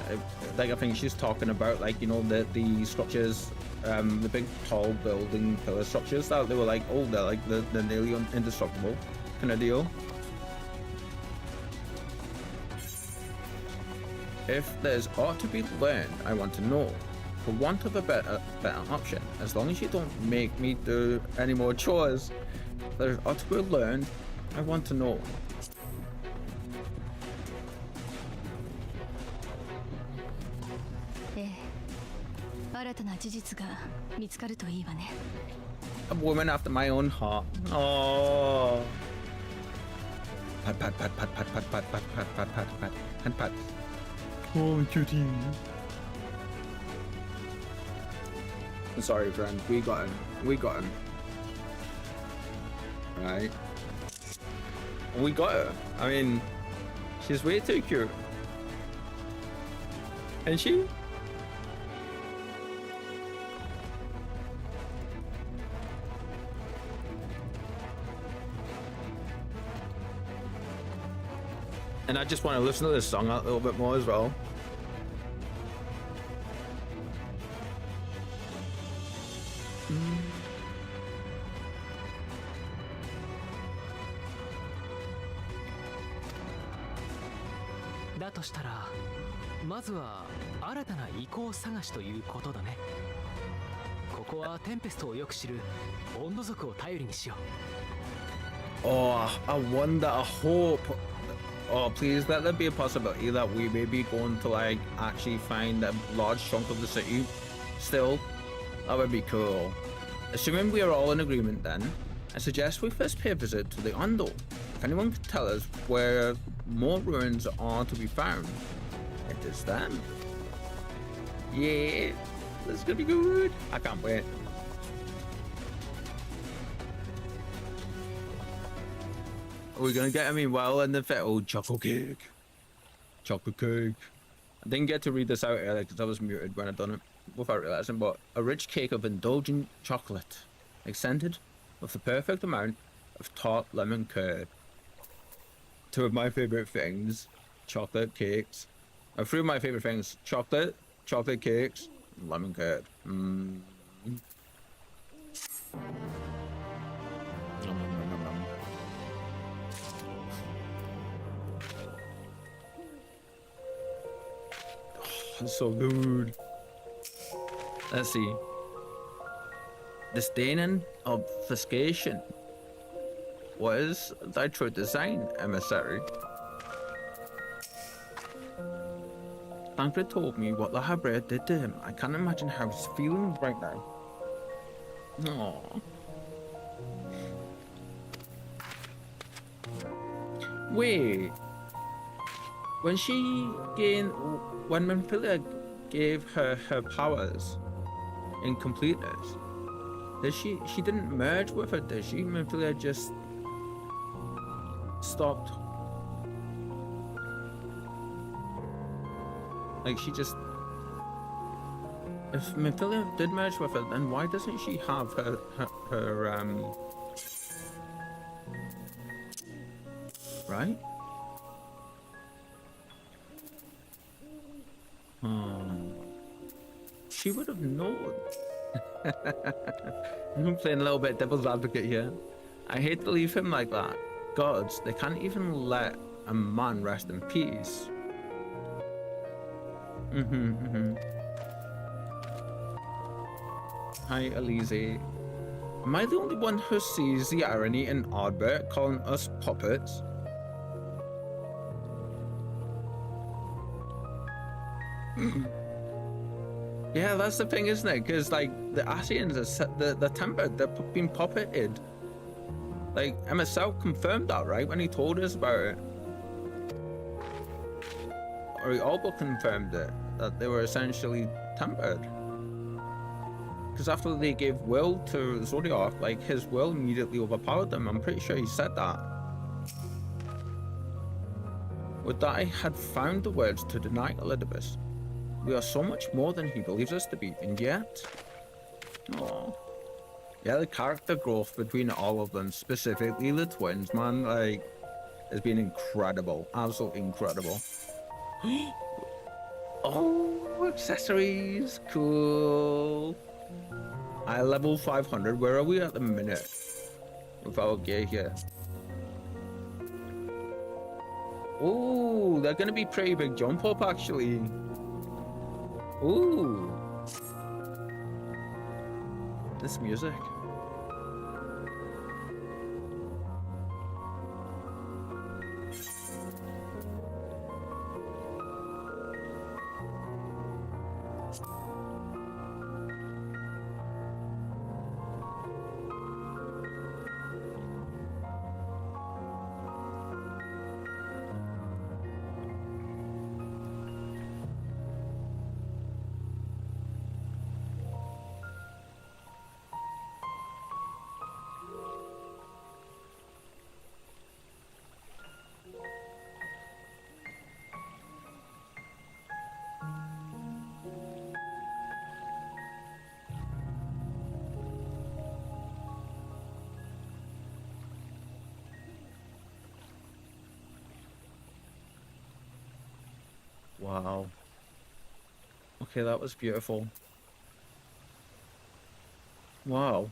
like I think she's talking about, like, you know, the structures, the big tall building pillar structures that they were like, oh, they're like they're nearly indestructible kind of deal. If there's aught to be learned, I want to know. For want of a better option, as long as you don't make me do any more chores, if there's ought to be learned, I want to know. ええ、新たな事実が見つかるといいわね。A woman after my own heart. Oh. Pat pat pat pat pat pat pat pat pat pat pat pat pat pat. Oh, cutie. Sorry, friend. We got him. We got him. Right. We got her. I mean, she's way too cute. Isn't she? And I just want to listen to this song a little bit more as well.だとしたら、まずは新たな遺構探しということだね。ここはテンペストをよく知る温度族を頼りにしよう。Oh, I wonder, I hope. Oh, please let there be a possibility that we may be going to like actually find a large chunk of the city. Still, that would be cool. Assuming we are all in agreement then, I suggest we first pay a visit to the Ondo. If anyone can tell us where more ruins are to be found, it is them. Yeah, this is gonna be good. I can't wait. Are we gonna get, I mean, well, in the fit. Oh, chocolate cake. Chocolate cake. I didn't get to read this out earlier because I was muted when I done it without realizing, but a rich cake of indulgent chocolate, accented with the perfect amount of tart lemon curd. Two of my favorite things, chocolate cakes. Three of my favorite things, chocolate cakes, and lemon curd. It's so good. Let's see. Disdain and obfuscation. What is thy true design, emissary? Tancred told me what the Habrea did to him. I can't imagine how he's feeling right now. Aww. Wait. When Minfilia gave her powers in completeness, she didn't merge with her, did she? Minfilia just stopped. Like she just. If Minfilia did merge with her, then why doesn't she have her right? She would have known. I'm playing a little bit devil's advocate here. I hate to leave him like that. Gods, they can't even let a man rest in peace. Hi, Elise. Am I the only one who sees the irony in Ardbert calling us puppets? Yeah, that's the thing, isn't it? Because like the Asians are they're tempered, they're being puppeted. Like Emma South confirmed that, right, when he told us about it, or he all but confirmed it, that they were essentially tempered. Because after they gave will to Zodiac, like his will immediately overpowered them. I'm pretty sure he said that. Would that I had found the words to deny Elidibus. We are so much more than he believes us to be, and yet... Oh. Yeah, the character growth between all of them, specifically the twins, man, like, has been incredible. Absolutely incredible. Oh, accessories. Cool. I level 500. Where are we at the minute? With our gear here. Oh, they're gonna be pretty big jump up, actually. Ooh. This music. Wow. Okay, that was beautiful. Wow.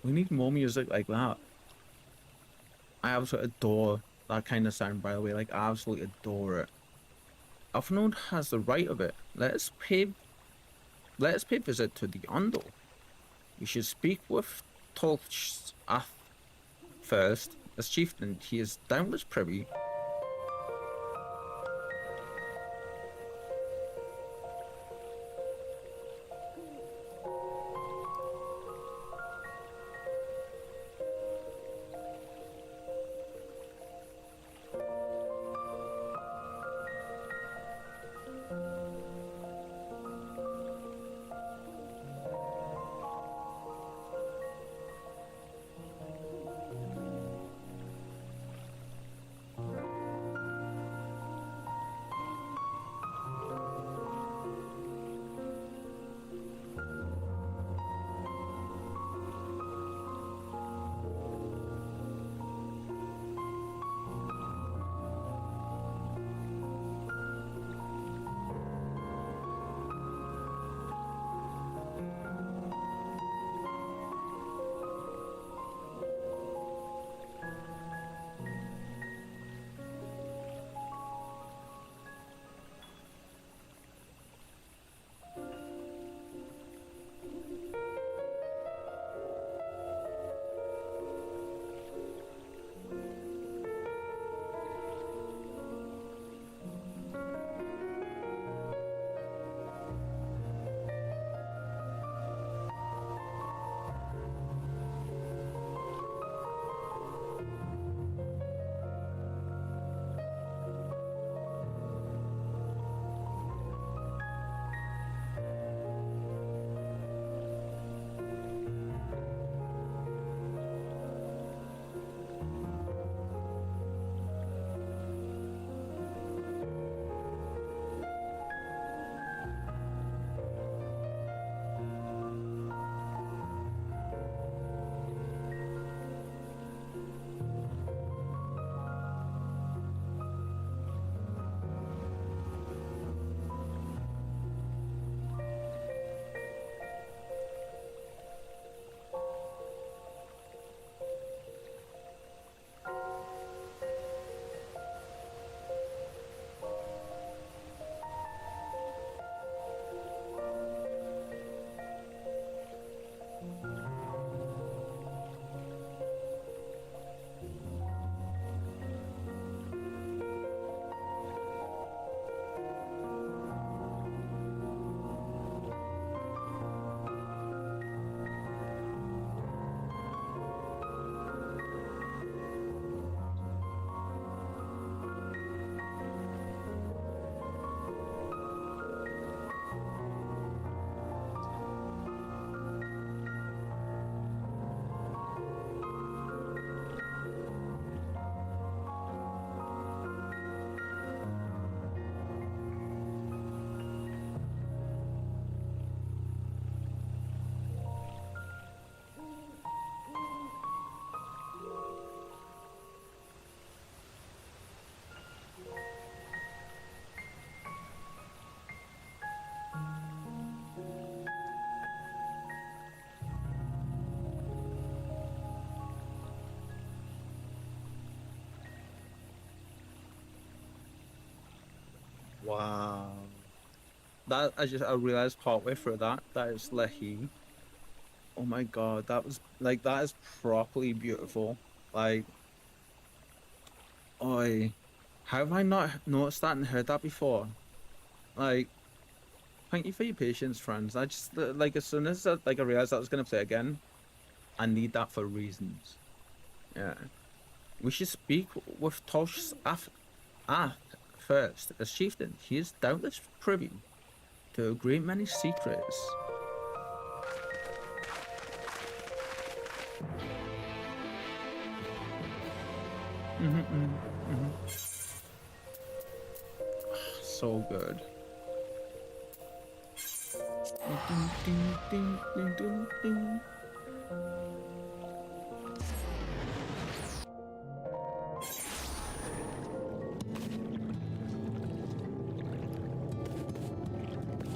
We need more music like that. I absolutely adore that kind of sound, by the way. Like, I absolutely adore it. Alphinaud has the right of it. Let us pay visit to the Ondo. We should speak with Tolch first. As chieftain, he is doubtless privy. Wow. That I realized partway through that is Lehi. Oh my god, that was like that is properly beautiful. Like, oi, how have I not noticed that and heard that before? Like, thank you for your patience, friends. I just like as soon as I realized that I was gonna play again, I need that for reasons. Yeah, we should speak with Tosh first. As chieftain, he is doubtless privy to a great many secrets. So good.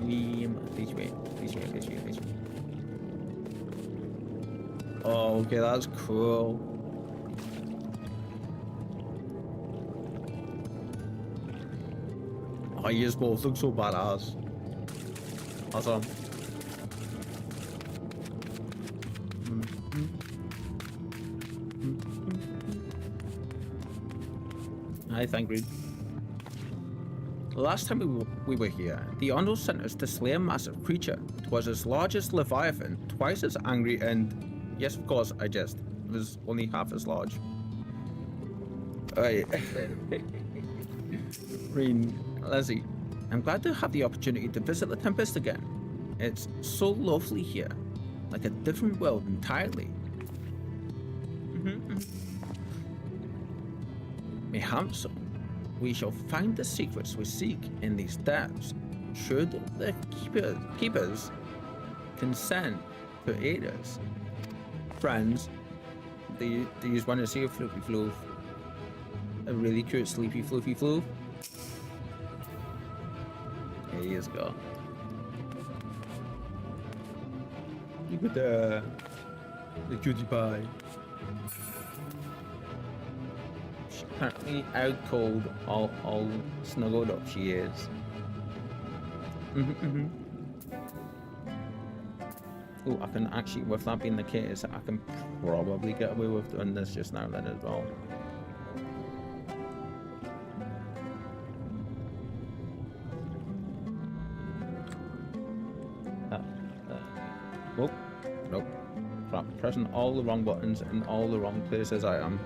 Teach me. Oh, okay, that's cool. Oh, you just both look so badass. Awesome. Hi, thank you. The last time we were here, the Ondo sent us to slay a massive creature. It was as large as Leviathan, twice as angry, and yes, of course, I jest. It was only half as large. Alright. Leslie, I'm glad to have the opportunity to visit the Tempest again. It's so lovely here, like a different world entirely. Perhaps we shall find the secrets we seek in these depths, should the keepers consent to aid us. Friends, do you just want to see a floofy floof? A really cute sleepy floofy floof? Here you go. Look at the cutie pie. She's apparently out cold, all snuggled up she is. Oh, I can actually, with that being the case, I can probably get away with doing this just now then as well. Oh, nope. Crap, pressing all the wrong buttons in all the wrong places I am.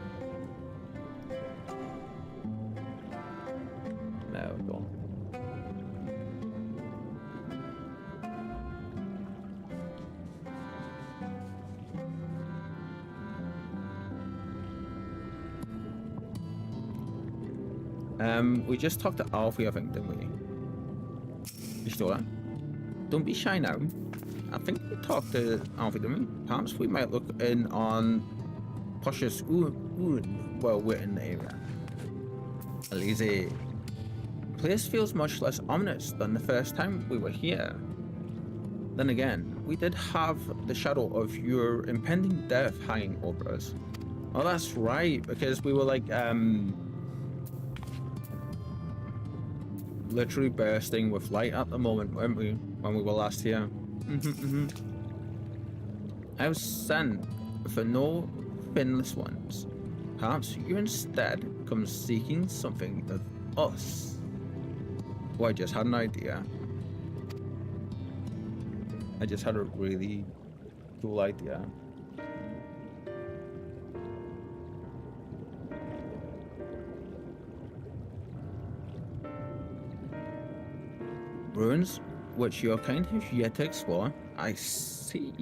There we go. We just talked to Alfie, I think, didn't we? You sure? Don't be shy now. I think we talked to Alfie, didn't we? Perhaps we might look in on Posh's Oon while we're in the area. Elise. The place feels much less ominous than the first time we were here. Then again, we did have the shadow of your impending death hanging over us. Oh, that's right, because we were like, literally bursting with light at the moment, weren't we, when we were last here? I was sent for no finless ones. Perhaps you instead come seeking something of us. Oh, I just had an idea. I just had a really cool idea. Ruins which you're kind of yet to explore. I see.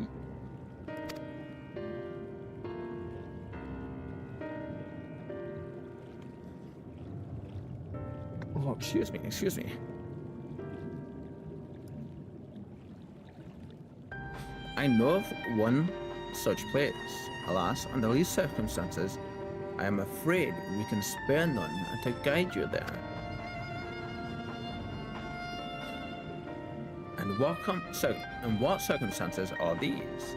Oh, excuse me. I know of one such place. Alas, under these circumstances, I am afraid we can spare none to guide you there. And what circumstances are these?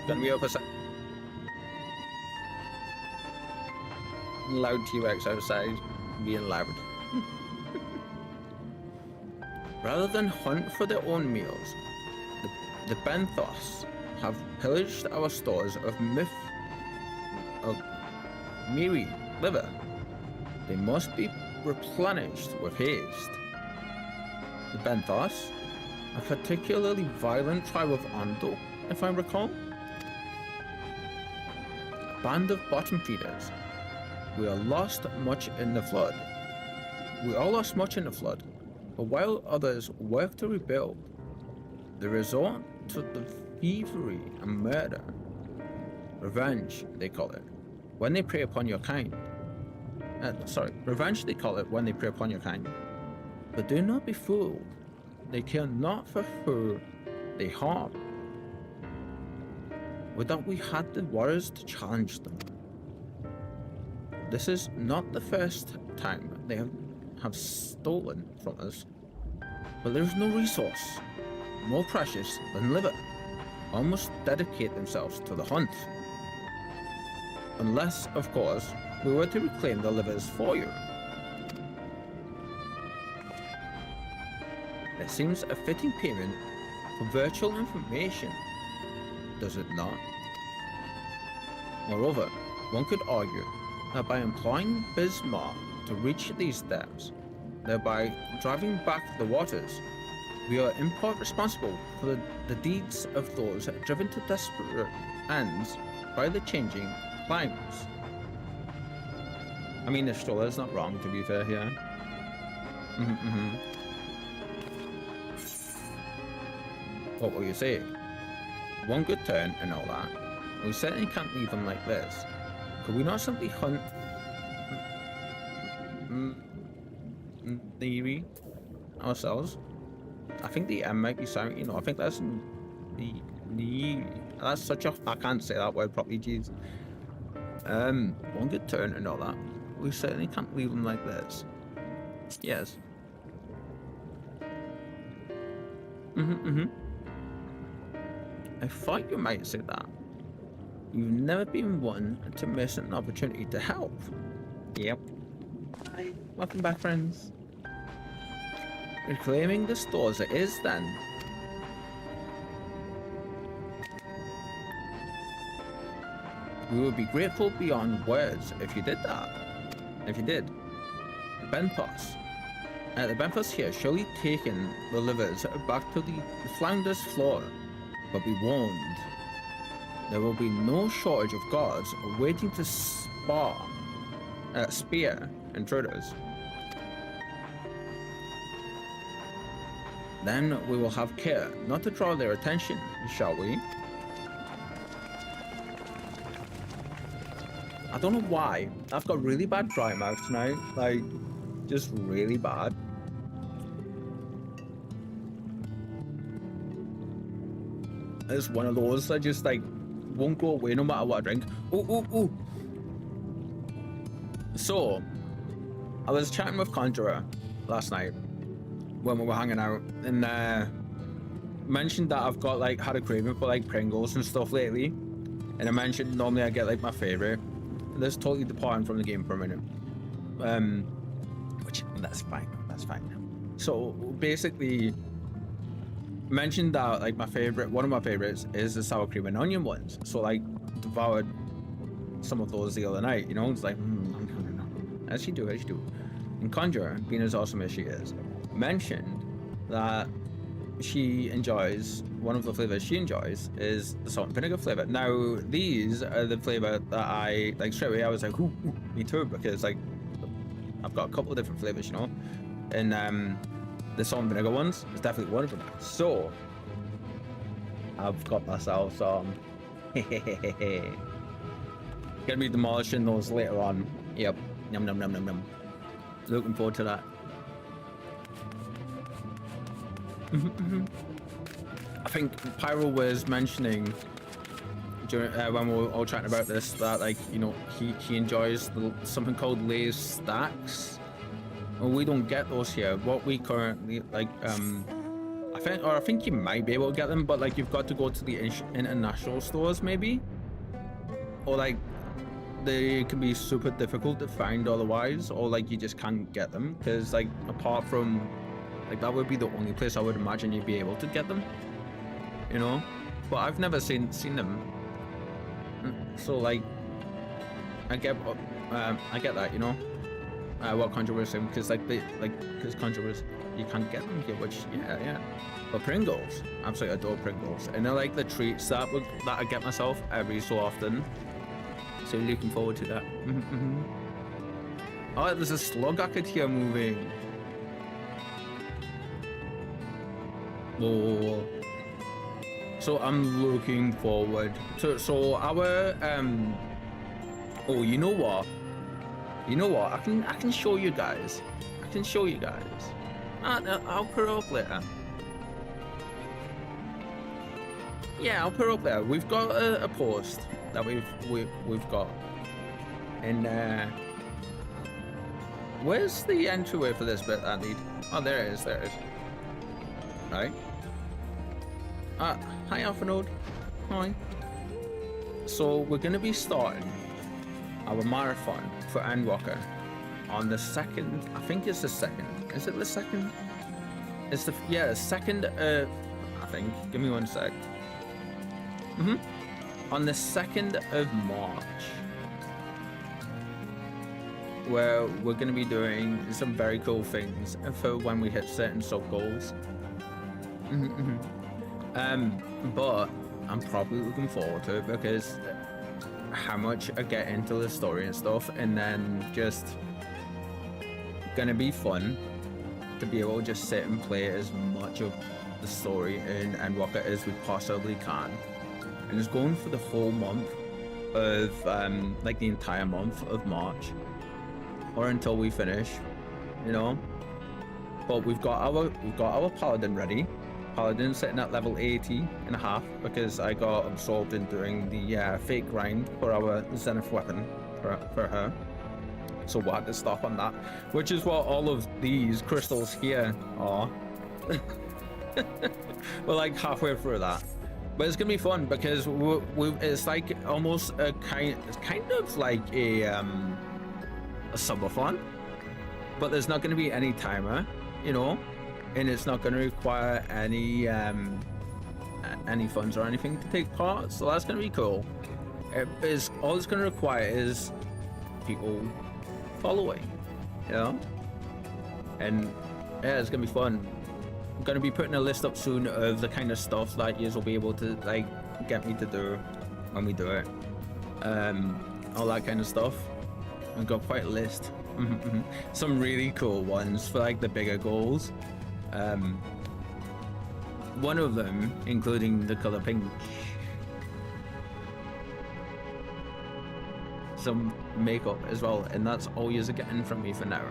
Gonna be over loud T-Rex outside, being loud. Rather than hunt for their own meals, the Benthos have pillaged our stores of Miri liver. They must be replenished with haste. The Benthos, a particularly violent tribe of Ondo, if I recall. A band of bottom feeders. We all lost much in the flood. But while others work to rebuild, they resort to the thievery and murder. Revenge, they call it, when they prey upon your kind. Revenge, they call it when they prey upon your kind. But do not be fooled. They care not for who they harm. Would that we had the warriors to challenge them. This is not the first time they have stolen from us. But there is no resource more precious than liver. All must dedicate themselves to the hunt. Unless, of course, we were to reclaim the livers for you. It seems a fitting payment for virtual information, does it not? Moreover, one could argue that by employing Bismarck to reach these depths, thereby driving back the waters, we are in part responsible for the deeds of those driven to desperate ends by the changing climates. I mean, the Stroller's not wrong, to be fair here. What will you say? One good turn and all that. We certainly can't leave them like this. Could we not simply hunt Neri ourselves? I think the M might be silent, you know. I think that's the that's such a, I can't say that word properly, jeez. One good turn and all that. We certainly can't leave them like this. Yes. I thought you might say that. You've never been one to miss an opportunity to help. Yep. Hi. Welcome back, friends. Reclaiming the stores it is then. We would be grateful beyond words if you did that. If you did. Benthos. The Benthos here surely taken the livers back to the Flounder's floor. But be warned, there will be no shortage of guards waiting to spear intruders. Then we will have care not to draw their attention, shall we? I don't know why. I've got really bad dry mouth tonight. Like, just really bad. It's one of those that just like won't go away no matter what I drink. Ooh. So, I was chatting with Conjurer last night when we were hanging out, and mentioned that I've got like had a craving for like Pringles and stuff lately, and I mentioned normally I get like my favorite. This totally departing from the game for a minute, which that's fine. So basically, mentioned that like one of my favorites is the sour cream and onion ones. So like devoured some of those the other night. You know, it's like as you do. And Conjurer, being as awesome as she is, mentioned that she enjoys, one of the flavors she enjoys is the salt and vinegar flavor. Now these are the flavor that I like straight away. I was like, ooh, me too, because like I've got a couple of different flavors, you know, and the salt and vinegar ones is definitely one of them. So I've got myself some. Gonna be demolishing those later on. Yep. Yum. Looking forward to that. I think Pyro was mentioning during when we were all chatting about this that like, you know, he enjoys something called Lay's stacks. Well, we don't get those here. What we currently like, I think you might be able to get them, but like you've got to go to the international stores maybe, or like they can be super difficult to find otherwise, or like you just can't get them because like apart from like that would be the only place I would imagine you'd be able to get them, you know. But I've never seen them, so like I get that, you know. What Conjurer was saying, because because Conjurers you can't get them here, which yeah. But Pringles, absolutely adore Pringles, and they're like the treats that I get myself every so often. So looking forward to that. Oh, there's a slug I could hear moving. Oh. So I'm looking forward to our oh, you know what? I can show you guys. I'll put it up later. Yeah, I'll put it up there. We've got a post that we've got, and where's the entryway for this bit, Andy? Oh, there it is. right? Hi Alphanode. Hi. So we're gonna be starting our marathon for Endwalker on the 2nd. I think it's the 2nd. Is it the 2nd? It's the 2nd of, I think. Give me one sec. On the 2nd of March, where we're going to be doing some very cool things for when we hit certain sub goals. But I'm probably looking forward to it because how much I get into the story and stuff, and then just gonna be fun to be able to just sit and play as much of the story in Endwalker as we possibly can. And it's going for the whole month of like the entire month of March, or until we finish, you know. But we've got our paladin ready. Paladin sitting at level 80.5 because I got absorbed in doing the fake grind for our zenith weapon for her. So we'll have to stop on that, which is what all of these crystals here are. We're like halfway through that, but it's gonna be fun because it's like almost a kind of like a subathon, but there's not gonna be any timer, you know, and it's not gonna require any funds or anything to take part. So that's gonna be cool. All it's gonna require is people following, you know, and yeah, it's gonna be fun. I'm gonna be putting a list up soon of the kind of stuff that you will be able to like get me to do when we do it, all that kind of stuff. I've got quite a list. Some really cool ones for like the bigger goals. One of them including the color pink. Some makeup as well, and that's all you're getting from me for now.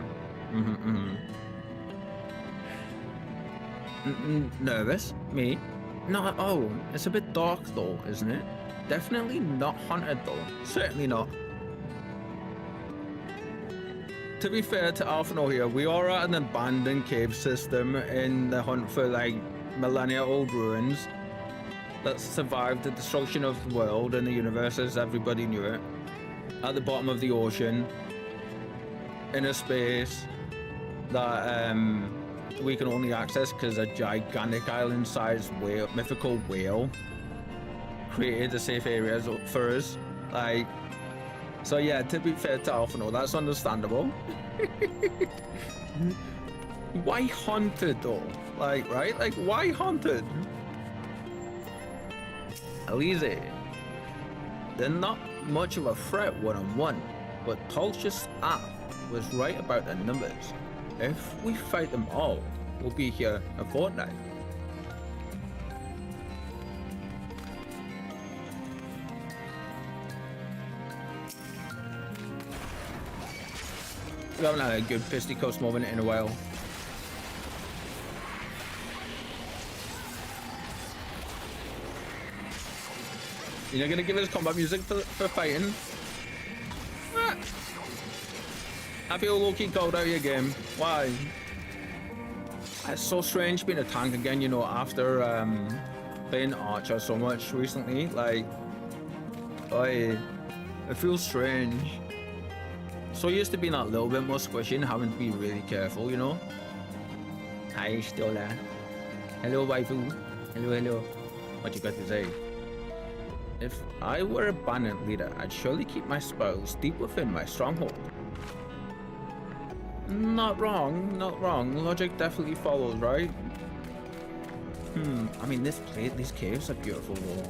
Nervous? Me? No. Oh, it's a bit dark though, isn't it? Definitely not haunted though. Certainly not. To be fair to Alphino here, we are at an abandoned cave system in the hunt for like millennia-old ruins that survived the destruction of the world and the universe as everybody knew it. At the bottom of the ocean, in a space that we can only access because a gigantic island-sized whale, mythical whale, created a safe area for us. Like, so yeah, to be fair to Alphino, that's understandable. Why haunted though? Like, right? Like, why haunted? Elise, they're not much of a threat one-on-one, but Tulsius app was right about the numbers. If we fight them all, we'll be here a fortnight. We haven't had a good fisticuffs moment in a while. You're not gonna give us combat music for fighting? Ah. I feel low-key cold out of your game. Why? It's so strange being a tank again, you know, after playing Archer so much recently. Like, it feels strange. So used to being that little bit more squishy and having to be really careful, you know? Hi, Stola. Hello, waifu. Hello. What you got to say? If I were a bandit leader, I'd surely keep my spoils deep within my stronghold. Not wrong. Logic definitely follows, right? I mean, these caves are beautiful though.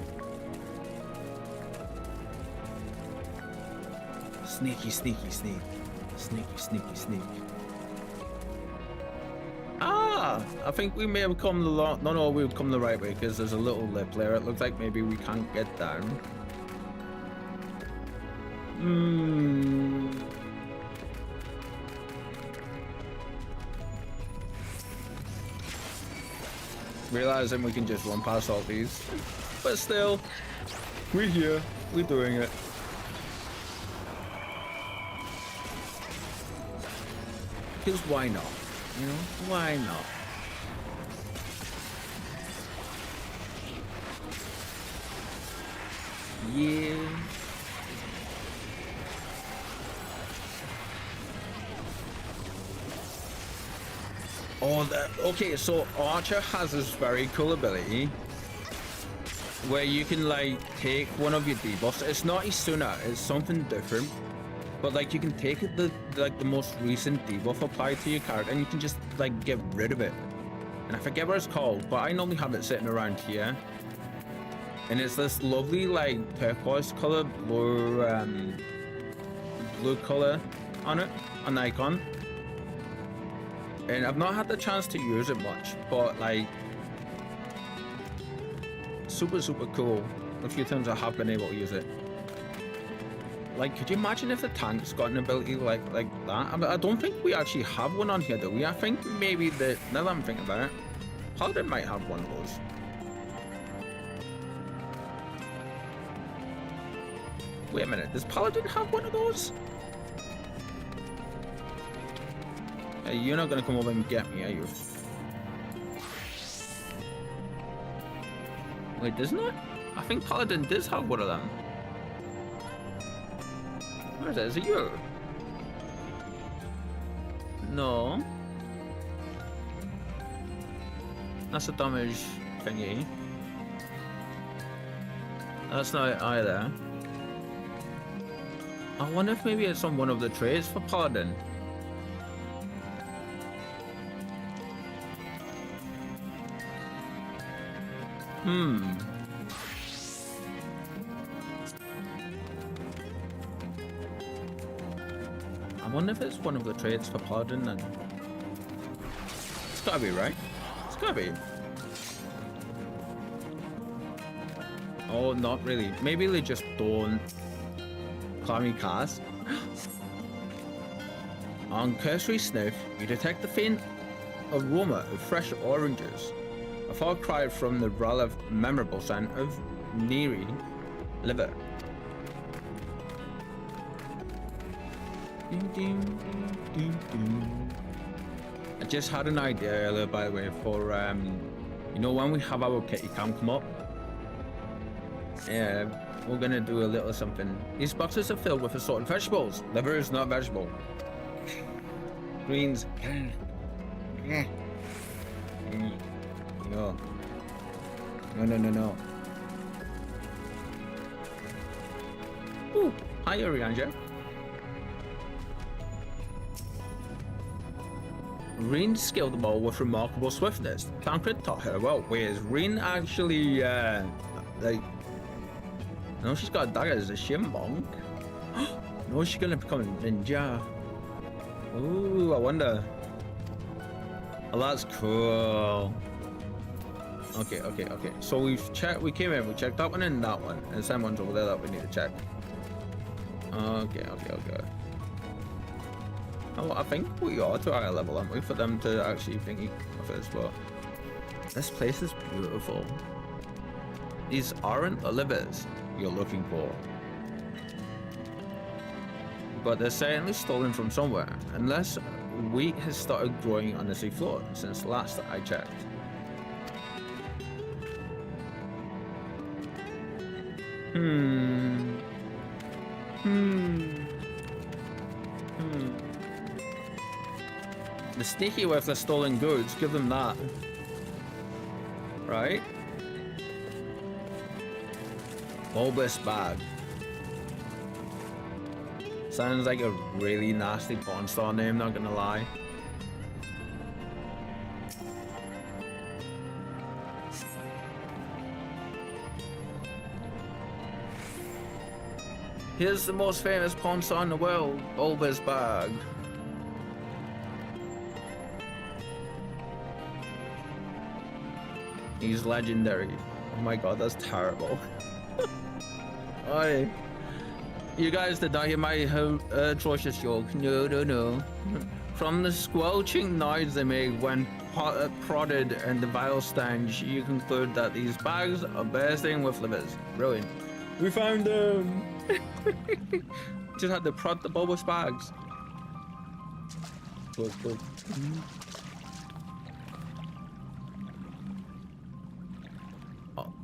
Sneaky. Ah, I think we may have come the we've come the right way because there's a little lip there. It looks like maybe we can't get down. Realizing we can just run past all these, but still, we're here, we're doing it. Because why not? You know, why not? Yeah. Oh, okay, so Archer has this very cool ability where you can like take one of your debuffs. It's not Isuna, it's something different. But like you can take the most recent debuff applied to your character and you can just like get rid of it. And I forget what it's called, but I normally have it sitting around here. And it's this lovely like turquoise color, blue color on it, an icon. And I've not had the chance to use it much, but like super cool. A few times I have been able to use it. Like, could you imagine if the tank's got an ability like that? I mean, I don't think we actually have one on here, do we? I think maybe now that I'm thinking about it, Paladin might have one of those. Wait a minute, does Paladin have one of those? Hey, you're not gonna come over and get me, are you? Wait, doesn't it? I think Paladin does have one of them. Where is it? Is it you? No. That's a damage thingy. That's not it either. I wonder if maybe it's on one of the traits for Paladin. I wonder if it's one of the traits for Paladin then. It's gotta be, right? It's gotta be. Oh, not really. Maybe they just don't clammy cast. On cursory sniff, you detect the faint aroma of fresh oranges. A far cry from the rather memorable scent of Neri liver. I just had an idea earlier, by the way, for you know, when we have our kitty cam come up. Yeah, we're gonna do a little something. These boxes are filled with assorted vegetables. Liver is not vegetable. Greens. No. No. Ooh, hi, Orianja. Reen scaled the ball with remarkable swiftness. Tancred taught her well. Wait, is Reen actually, like... No, she's got daggers. Is she a monk? No, she's gonna become a ninja. Ooh, I wonder. Oh, that's cool. Okay. So we've checked, we came in, we checked that one and that one. And the same one's over there that we need to check. Okay. Oh, I think we are to our level, aren't we, for them to actually thingy of us, but this place is beautiful. These aren't the livers you're looking for. But they're certainly stolen from somewhere, unless wheat has started growing on the seafloor since last I checked. The sneaky with the stolen goods, give them that. Right? Bulbous bag. Sounds like a really nasty porn star name, not gonna lie. Here's the most famous porn star in the world, Bulbous Bag. He's legendary. Oh my god, that's terrible. Oi. You guys did not hear my atrocious joke. No. From the squelching noise they make when prodded and the vile stench, you conclude that these bags are bursting with livers. Brilliant. We found them! Just had to prod the bulbous bags. Good.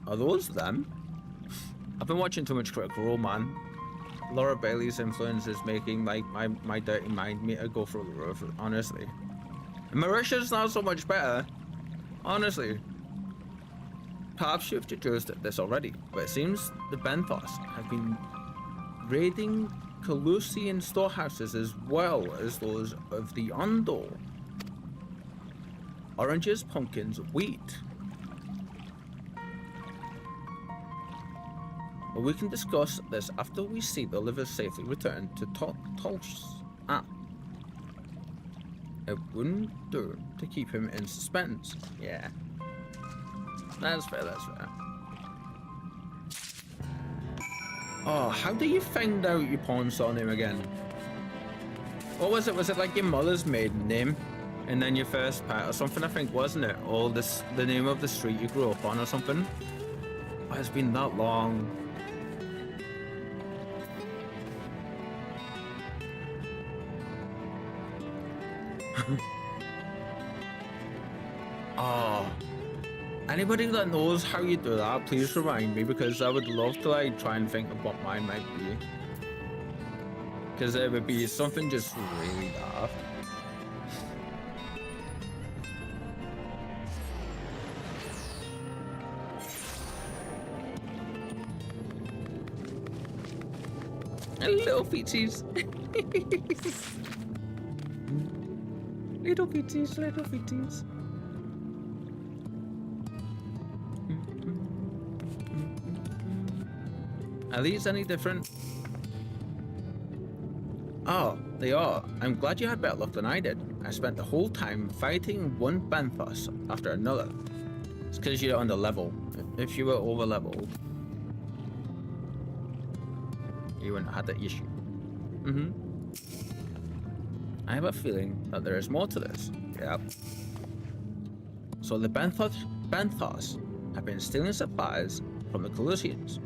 Are those them? I've been watching too much Critical Role, man. Laura Bailey's influence is making like my dirty mind meter go through the roof, honestly. And Mauritius not so much better, honestly. Perhaps you've deduced this already, but it seems the Benthos have been raiding Colusian storehouses as well as those of the Ondor. Oranges, pumpkins, wheat. But we can discuss this after we see the liver safely return to Tolch's. It wouldn't do to keep him in suspense. Yeah. That's fair, that's fair. Oh, how do you find out your porn surname again? What was it? Was it like your mother's maiden name? And then your first pet or something, I think, wasn't it? Or the name of the street you grew up on or something? Oh, it's been that long. Oh, anybody that knows how you do that, please remind me, because I would love to like try and think of what mine might be. Because it would be something just really daft. Little feeties. Little feeties, little feeties. Are these any different? Oh, they are. I'm glad you had better luck than I did. I spent the whole time fighting one Benthos after another. It's because you're under level. If you were over leveled, you wouldn't have had that issue. I have a feeling that there is more to this. Yep. So the Benthos have been stealing supplies from the Colusians.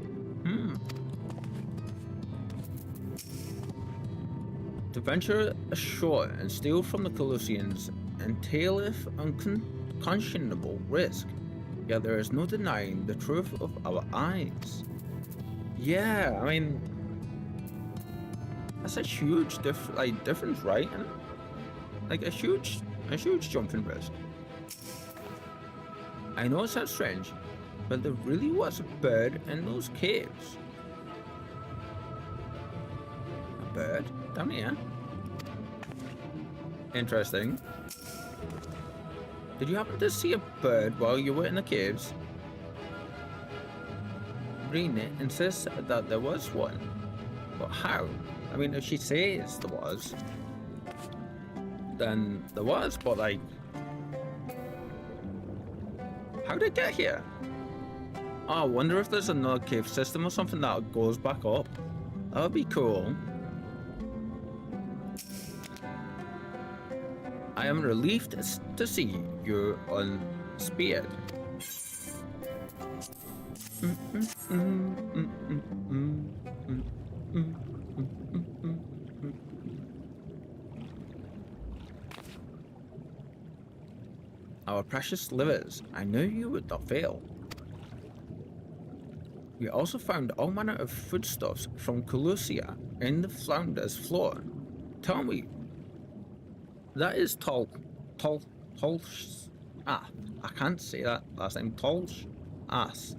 To venture ashore and steal from the Colusians entaileth unconscionable risk, yet there is no denying the truth of our eyes. Yeah, I mean, that's a huge difference, right? And like a huge jump in risk. I know it sounds strange, but there really was a bird in those caves. A bird down here. Interesting. Did you happen to see a bird while you were in the caves? Rene insists that there was one. But how? I mean, if she says there was, then there was, but like, how did it get here? Oh, I wonder if there's another cave system or something that goes back up. That would be cool. I am relieved to see you unspeared. Our precious livers, I knew you would not fail. We also found all manner of foodstuffs from Colusia in the flounder's floor. Tell me, that is I can't say that last name. Ath.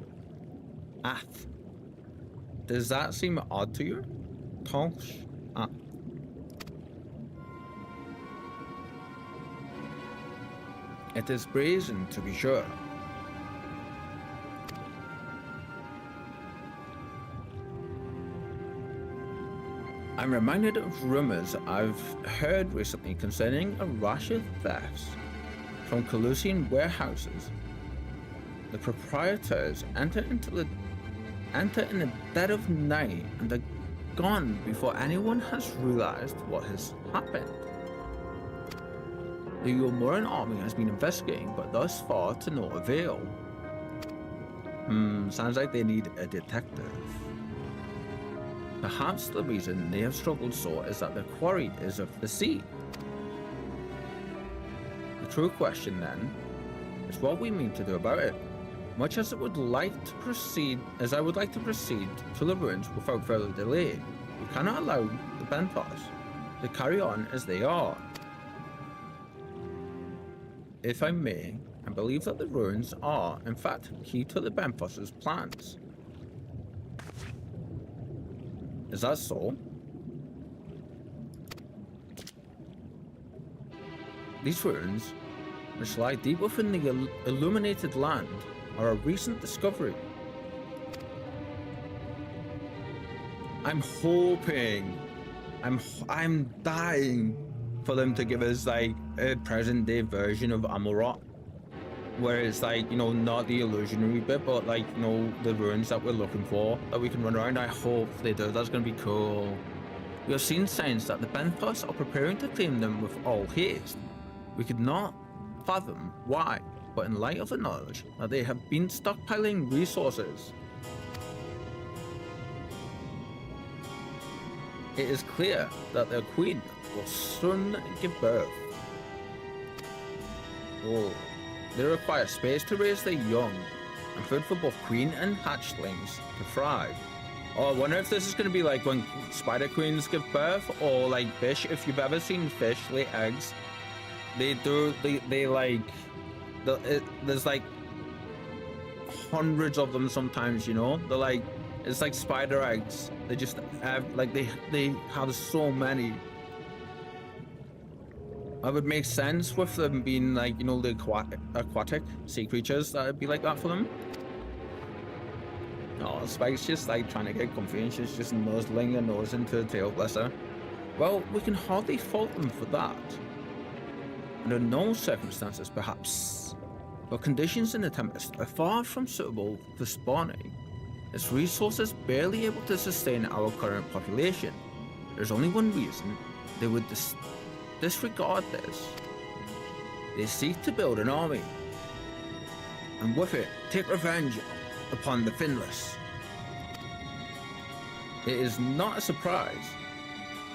Does that seem odd to you? It is brazen, to be sure. I'm reminded of rumors I've heard recently concerning a rash of thefts from Colusian warehouses. The proprietors enter in the dead of night and are gone before anyone has realized what has happened. The Yomuran army has been investigating, but thus far to no avail. Sounds like they need a detective. Perhaps the reason they have struggled so is that the quarry is of the sea. The true question then is what we mean to do about it. Much as I would like to proceed to the ruins without further delay, we cannot allow the Benthos to carry on as they are. If I may, I believe that the ruins are, in fact, key to the Benthos' plans. Is that so? These ruins, which lie deep within the illuminated land, are a recent discovery. I'm hoping, I'm dying for them to give us like a present day version of Amarot, where it's like, you know, not the illusionary bit, but like, you know, the ruins that we're looking for, that we can run around. I hope they do. That's gonna be cool. We have seen signs that the Benthos are preparing to claim them with all haste. We could not fathom why, but in light of the knowledge that they have been stockpiling resources, it is clear that their queen will soon give birth. Oh, they require space to raise their young, and food for both queen and hatchlings to thrive. Oh, I wonder if this is going to be like when spider queens give birth, or like fish. If you've ever seen fish lay eggs, they like, there's like hundreds of them sometimes, you know? They're like, it's like spider eggs. They just have, like, they have so many. That would make sense with them being like, you know, the aquatic sea creatures. That would be like that for them. Oh, Spike's just like trying to get comfy and she's just nuzzling her nose into the tail, bless her. Well, we can hardly fault them for that. Under no circumstances, perhaps, but conditions in the Tempest are far from suitable for spawning. Its resources barely able to sustain our current population. There's only one reason they would disregard this. They seek to build an army, and with it take revenge upon the Finless. It is not a surprise.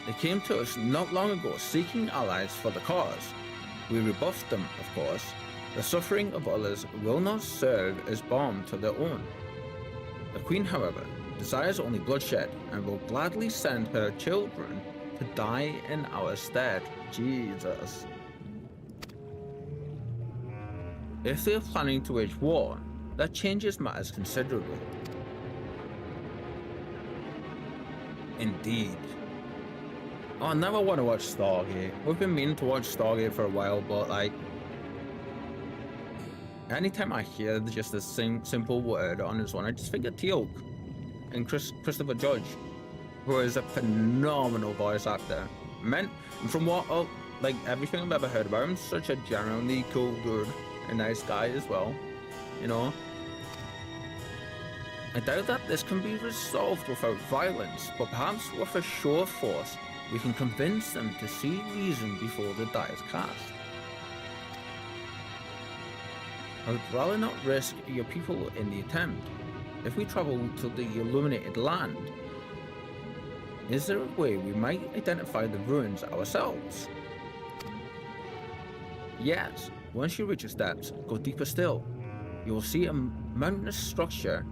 They came to us not long ago seeking allies for the cause. We rebuffed them, of course. The suffering of others will not serve as balm to their own. The Queen, however, desires only bloodshed and will gladly send her children to die in our stead. Jesus. If they are planning to wage war, that changes matters considerably. Indeed. Oh, I never want to watch Stargate. We've been meaning to watch Stargate for a while, but like, anytime I hear just the same simple word on this one, I just think of Teal'c and Christopher Judge, who is a phenomenal voice actor. And from what, like everything I've ever heard about him, such a genuinely cool dude, a nice guy as well, you know. I doubt that this can be resolved without violence, but perhaps with a show of force, we can convince them to see reason before the die is cast. I would rather not risk your people in the attempt. If we travel to the illuminated land, is there a way we might identify the ruins ourselves? Yes, once you reach its depths, go deeper still. You will see a mountainous structure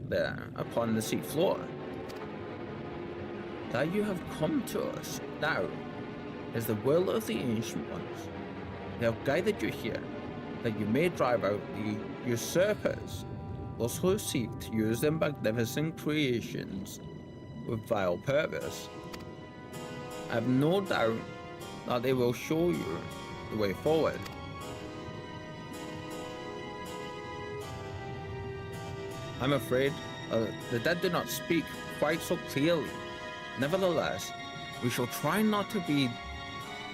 there upon the sea floor. That you have come to us now is the will of the ancient ones. They have guided you here, that you may drive out the usurpers, those who seek to use their magnificent creations with vile purpose. I have no doubt that they will show you the way forward. I'm afraid the dead do not speak quite so clearly. Nevertheless, we shall try not to be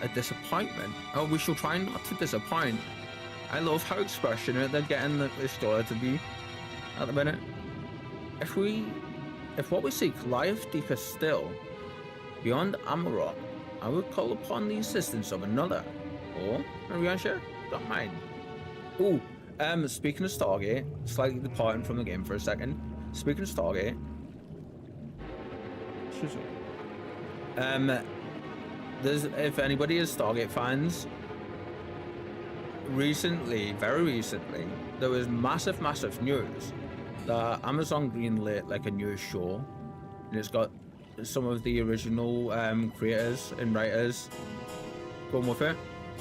a disappointment. Oh, we shall try not to disappoint. I love how expressionate they're getting the story to be at the minute. If what we seek lieth deeper still, beyond Amarot, I would call upon the assistance of another. Or, Marianne, don't mind. Ooh, speaking of Stargate, slightly departing from the game for a second. Speaking of Stargate, excuse me. If anybody is Stargate fans, recently, very recently, there was massive news that Amazon greenlit like a new show, and it's got some of the original creators and writers going with it,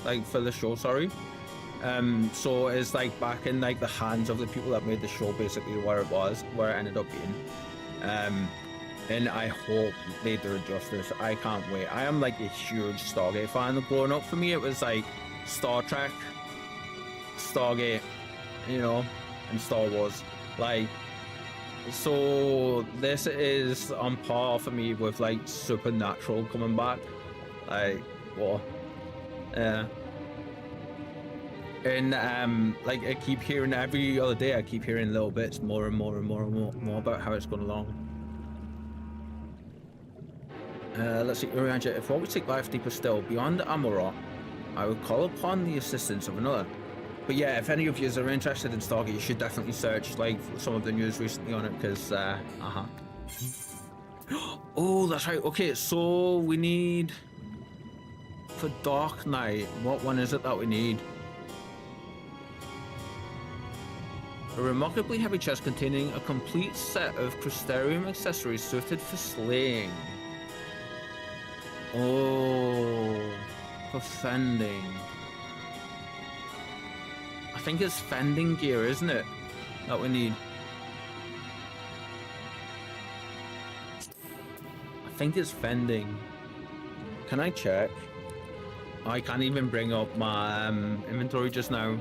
like for the show, sorry. So it's like back in like the hands of the people that made the show, basically where it ended up being. And I hope they do it justice. I can't wait. I am like a huge Stargate fan. Growing up, for me, it was like Star Trek, Stargate, you know, and Star Wars. Like, so this is on par for me with like Supernatural coming back. Like, what? Yeah. And like I keep hearing every other day, I keep hearing little bits more and more about how it's going along. Let's see, Urianja, if what we take life deeper still beyond Amorot, I would call upon the assistance of another. But yeah, if any of you are interested in Stargate, you should definitely search like some of the news recently on it, because oh, that's right. Okay, so we need for Dark Knight. What one is it that we need? A remarkably heavy chest containing a complete set of Crystarium accessories suited for slaying. Oh, for fending. I think it's fending gear, isn't it, that we need? I think it's fending. Can I check? I can't even bring up my inventory just now.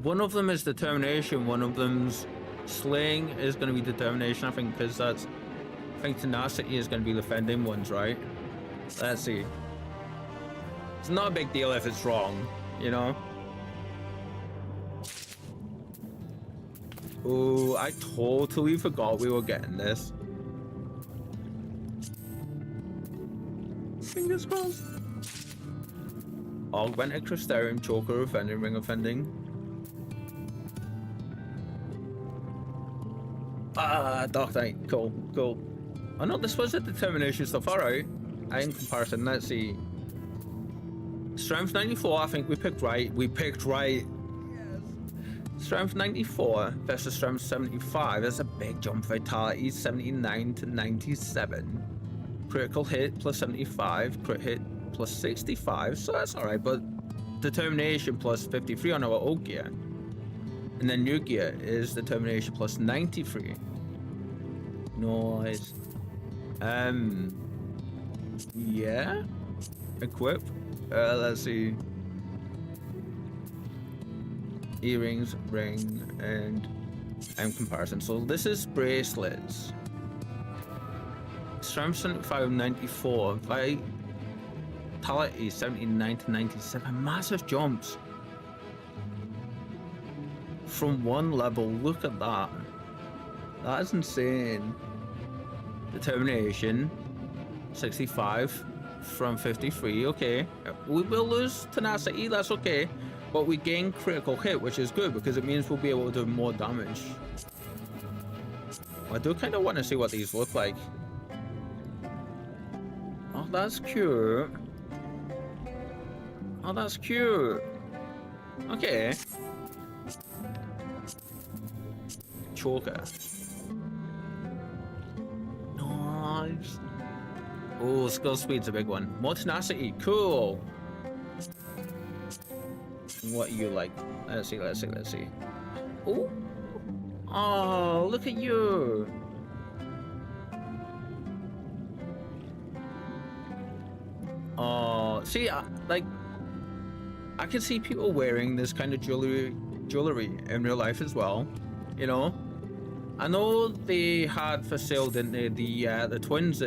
One of them is determination, one of them's slaying is going to be determination, I think, because that's... I think tenacity is going to be the fending ones, right? Let's see. It's not a big deal if it's wrong, you know? Oh, I totally forgot we were getting this. Fingers crossed. Augmented Crystarium, Choker, Offending, Ring Offending. Ah, Dark Knight. Cool, cool. Oh no, this was a determination stuff. Alright. In comparison, let's see. Strength 94, I think we picked right. We picked right. Yes. Strength 94 versus Strength 75. That's a big jump. Vitality 79 to 97. Critical hit plus 75. Crit hit plus 65. So that's alright, but determination plus 53 on our old gear. And then new gear is determination plus 93. Nice. Yeah. Equip. Let's see. Earrings, ring, and comparison. So this is bracelets. Strength 75, 94. Vitality 79 to 97. Massive jumps. From one level, look at that. That is insane. Determination 65 from 53. Okay, we will lose tenacity, that's okay, but we gain critical hit, which is good because it means we'll be able to do more damage. I do kind of want to see what these look like. Oh, that's cute. Oh, that's cute. Okay. Choker. Nice. Oh, skill speed's a big one. More tenacity. Cool. What you like? Let's see, let's see, let's see. Oh. Oh, look at you. Oh, see, like, I can see people wearing this kind of jewelry in real life as well, you know? I know they had for sale, didn't they, the twins'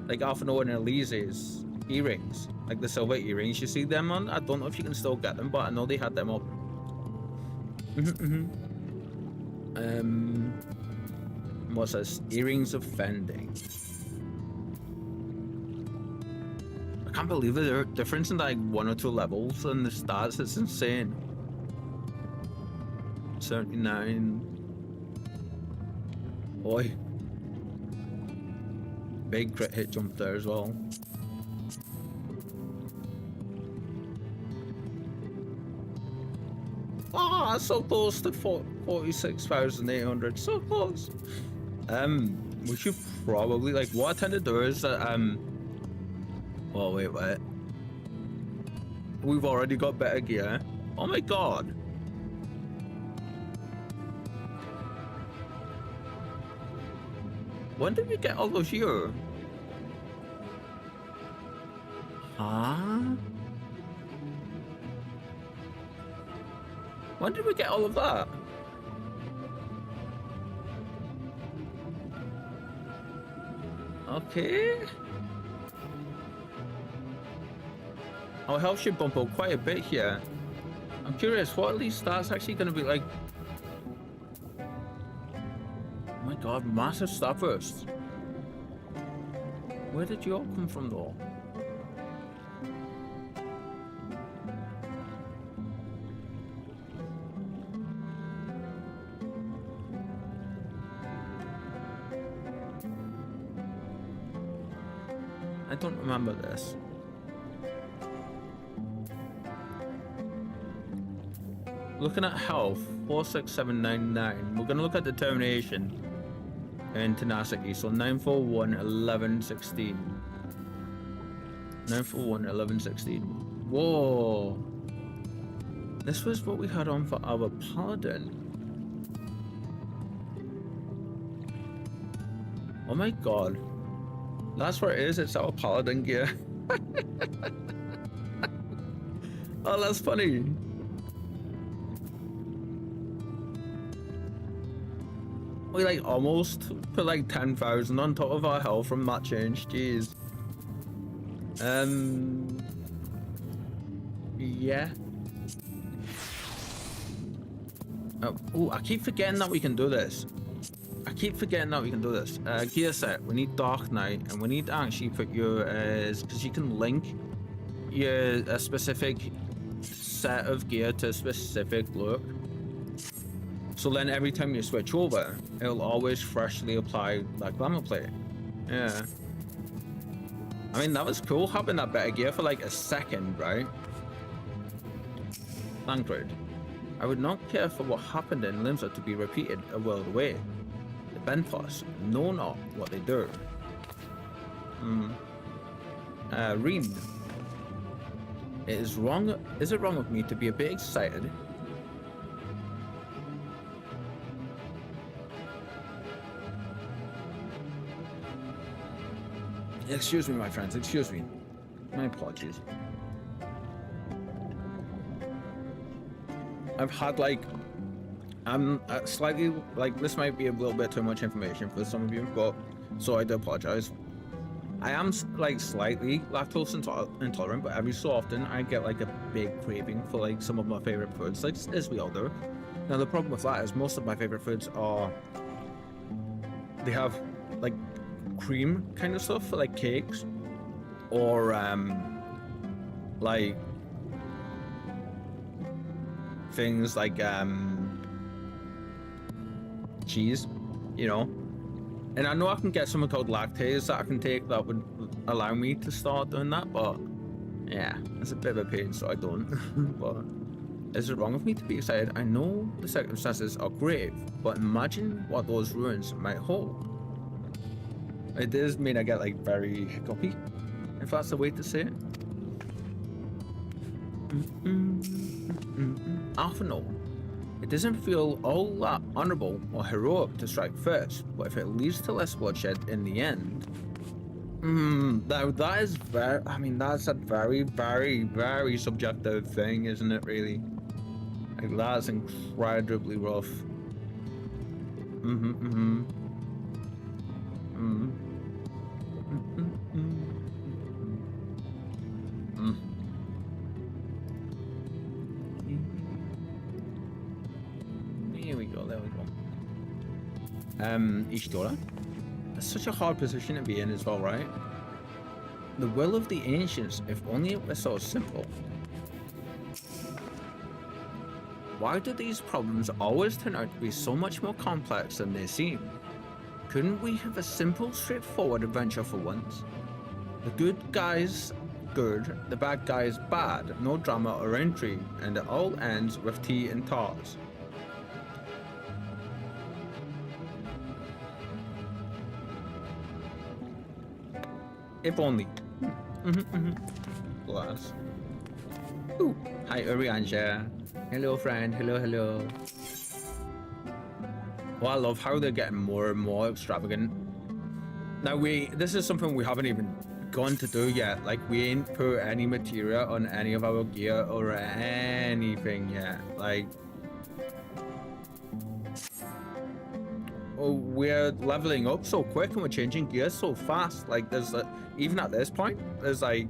like Alpha Noah and Elise's earrings, like the silver earrings. You see them on? I don't know if you can still get them, but I know they had them up. What's this? Earrings of Fending. I can't believe the difference in like 1 or 2 levels and the stats. It's insane. 79. Boy, Big crit hit jump there as well. Ah, so close to 46,800. So close. We should probably, like, what I tend to do is that, oh, wait. We've already got better gear. Oh my god. When did we get all those here? Huh? When did we get all of that? Okay. Our health should bump up quite a bit here. I'm curious, what are these stats actually going to be like? Oh my god, massive stat bursts. Where did you all come from though? I don't remember this. Looking at health, 46799. We're gonna look at determination and tenacity. So 941, 11, 16. 941, 11, 16. Whoa. This was what we had on for our paladin. Oh my god. That's what it is, it's our paladin gear. Oh, that's funny. We like almost put like 10,000 on top of our health from that change, jeez. Yeah. Oh, I keep forgetting that we can do this. Gear set, we need Dark Knight, and we need to actually put your, because you can link a specific set of gear to a specific look. So then every time you switch over, it'll always freshly apply that glamour plate. Yeah. I mean, that was cool having that better gear for like a second, right? Thancred. I would not care for what happened in Limsa to be repeated a world away. The Benthos know not what they do. Reem. Is it wrong of me to be a bit excited? Excuse me, my friends, excuse me. My apologies. I've had like, I'm slightly, like, this might be a little bit too much information for some of you, but, so I do apologize. I am like slightly lactose intolerant, but every so often I get like a big craving for like some of my favorite foods, like as we all do. Now the problem with that is most of my favorite foods are, they have like cream kind of stuff for like cakes, or like things like cheese, you know. And I know I can get something called lactase that I can take that would allow me to start doing that, but yeah, it's a bit of a pain, so I don't. But is it wrong of me to be excited? I know the circumstances are grave, but imagine what those ruins might hold. It does mean I get like very hiccupy, if that's the way to say it. Alphano. It doesn't feel all that honorable or heroic to strike first, but if it leads to less bloodshed in the end, that is very, I mean, that's a very, very, very subjective thing, isn't it, really? Like, that's incredibly rough. Here we go, there we go. Ishtora. That's such a hard position to be in as well, right? The will of the ancients, if only it were so simple. Why do these problems always turn out to be so much more complex than they seem? Couldn't we have a simple, straightforward adventure for once? The good guys good, the bad guys bad, no drama or intrigue, and it all ends with tea and tarts. If only. Glass. Ooh, hi Urianja. Hello friend, hello. Well, I love how they're getting more and more extravagant. Now this is something we haven't even gone to do yet. Like, we ain't put any material on any of our gear or anything yet. Like, oh, we're leveling up so quick and we're changing gears so fast. Like, there's even at this point, there's like,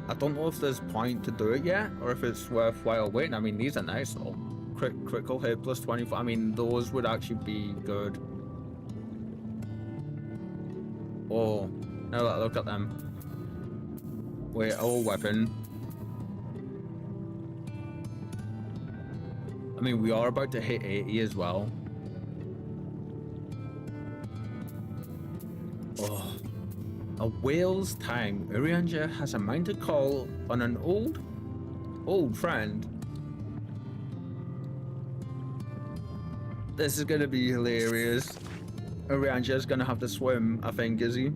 I don't know if there's point to do it yet or if it's worthwhile waiting. I mean, these are nice though. Critical hit plus 24. I mean, those would actually be good. Oh, now look at them. Wait, our weapon. I mean, we are about to hit 80 as well. Oh, a whale's time. Urianja has a mind to call on an old friend. This is gonna be hilarious. Urianja's gonna have to swim, I think, is he?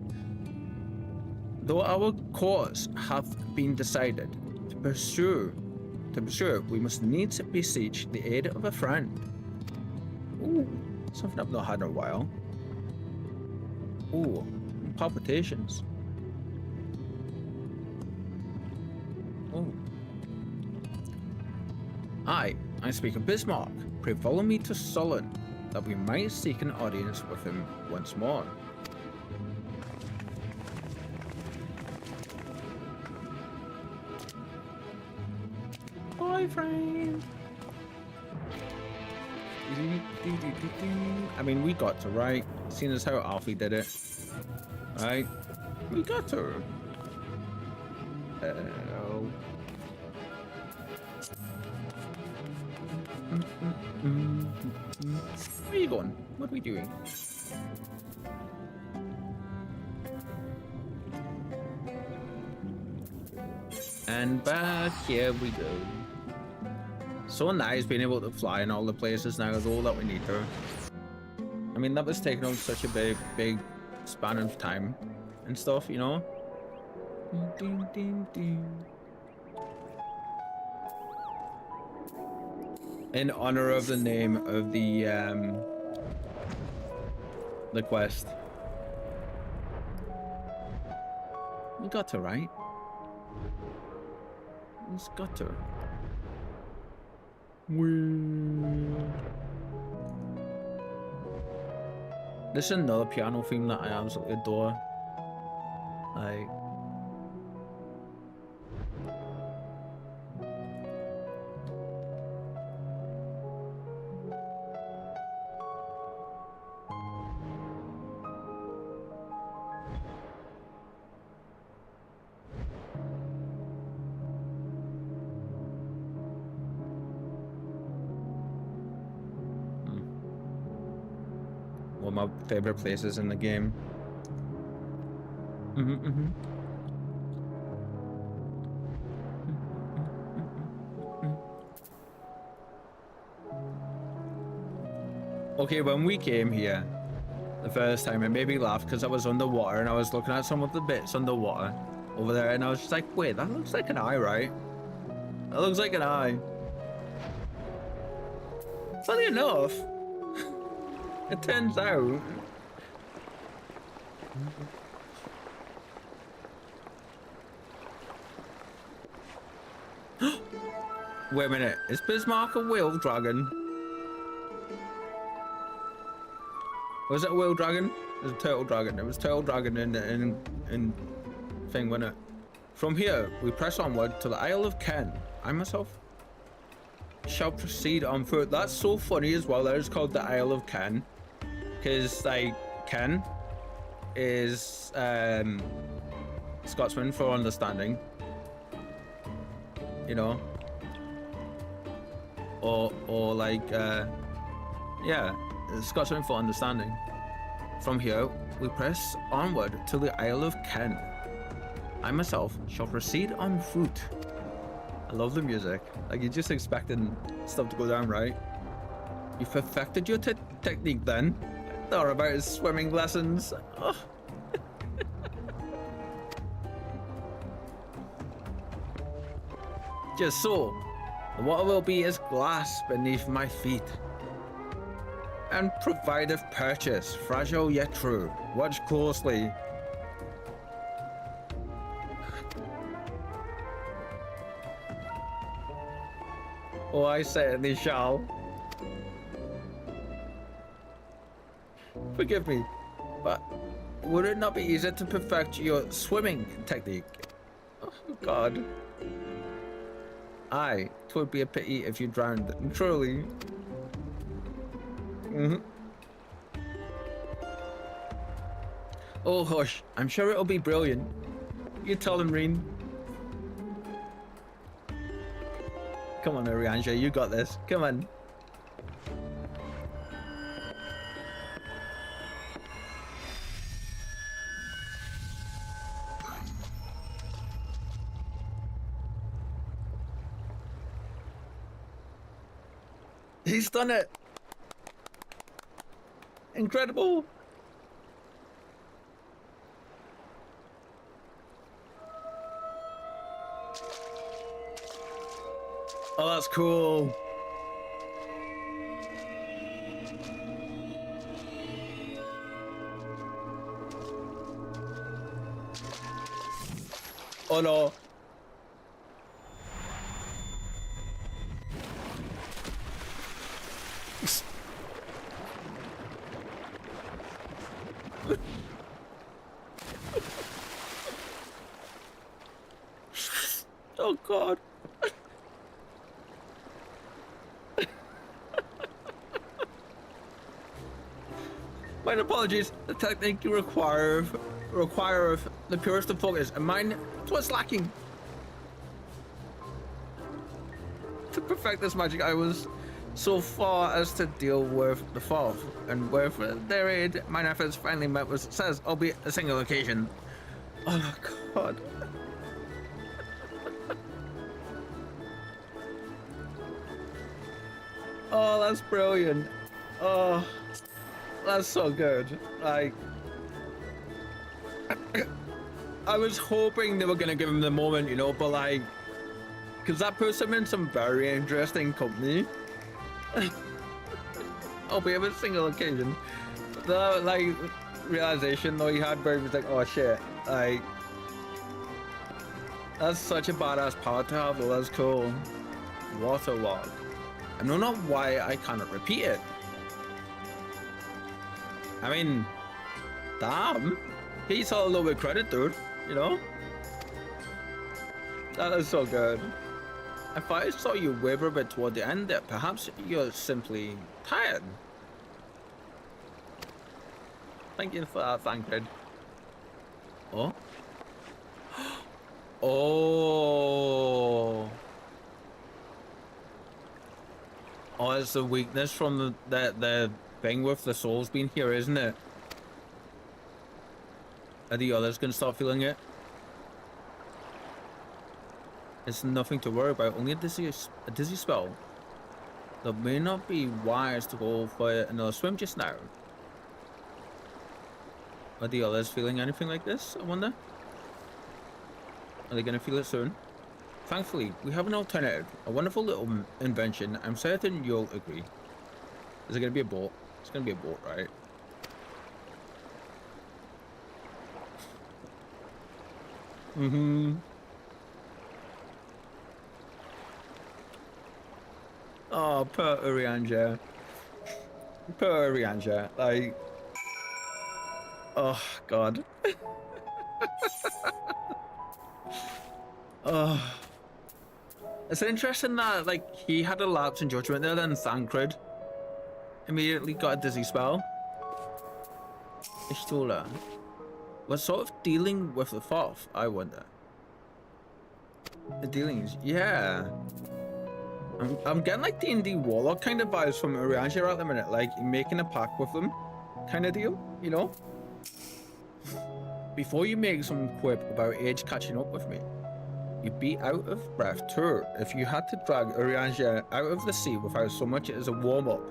Though our course have been decided, to pursue it, we must needs beseech the aid of a friend. Ooh, something I've not had in a while. Ooh, palpitations. Ooh. I speak of Bismarck. Pray follow me to Solon, that we might seek an audience with him once more. Boyfriend. I mean, we got to, right? Seeing as how Alfie did it, right? We got to. Where are you going? What are we doing? And back here we go. So nice being able to fly in all the places now is all that we need to. I mean, that was taking on such a big span of time and stuff, you know? In honor of the name of the quest. We got to, right? It's got to. This is another piano theme that I absolutely adore. Like, one of my favorite places in the game. Okay, when we came here the first time, it made me laugh because I was underwater and I was looking at some of the bits underwater over there and I was just like, wait, that looks like an eye, right? That looks like an eye. Funny enough, it turns out wait a minute, is Bismarck a whale dragon? Was it a whale dragon? It was a turtle dragon. It was turtle dragon in thing, wasn't it? From here, we press onward to the Isle of Ken. I myself shall proceed on foot. That's so funny as well that it's called the Isle of Ken. Because, like, Ken is Scotsman for understanding. You know? Or like, yeah. it's got something for understanding. From here, we press onward to the Isle of Ken. I myself shall proceed on foot. I love the music. Like, you're just expecting stuff to go down right. You've perfected your technique then. Thought about his swimming lessons. Oh. Just so, the water will be as glass beneath my feet. And provideth purchase, fragile yet true. Watch closely. Oh, I certainly shall. Forgive me, but would it not be easier to perfect your swimming technique? Oh, God. Aye, 'twould be a pity if you drowned, truly. Oh, hush. I'm sure it'll be brilliant. You tell him, Reen. Come on, Arianja, you got this. Come on. He's done it. Incredible. Oh, that's cool. Oh no. Oh God. My apologies. The technique you require the purest of focus, and mine is what's lacking. To perfect this magic, I was so far as to deal with the fourth, and with their aid, mine efforts finally met with success, albeit a single occasion. Oh God. Oh, that's brilliant. Oh, that's so good. Like, I was hoping they were gonna give him the moment, you know, but like, because that puts him in some very interesting company. Albeit with a single occasion. The like realization though he had where he was like, oh shit, like, that's such a badass power to have. Though that's cool. Waterlog. I know not why I cannot repeat it. I mean, damn, he's all a little bit credit, dude. You know, that is so good. If I saw you waver a bit toward the end, there, perhaps you're simply tired. Thank you for that, Thancred. Oh. Oh. Oh, it's the weakness from the thing with the souls being here, isn't it? Are the others gonna start feeling it? It's nothing to worry about, only a dizzy spell. That may not be wise to go for another swim just now. Are the others feeling anything like this, I wonder? Are they gonna feel it soon? Thankfully, we have an alternative, a wonderful little invention. I'm certain you'll agree. Is it gonna be a boat? It's gonna be a boat, right? Mm-hmm. Oh, poor Urianja. Poor Urianja. Like, oh God. Oh. It's interesting that like he had a lapse in judgment there, then Thancred immediately got a dizzy spell. Ishtola. What sort of dealing with the fourth, I wonder? The dealings, yeah. I'm getting like D&D Warlock kind of vibes from Urianger at the minute, like making a pact with them kind of deal, you know? Before you make some quip about age catching up with me, you'd be out of breath too if you had to drag Urianger out of the sea without so much as a warm-up.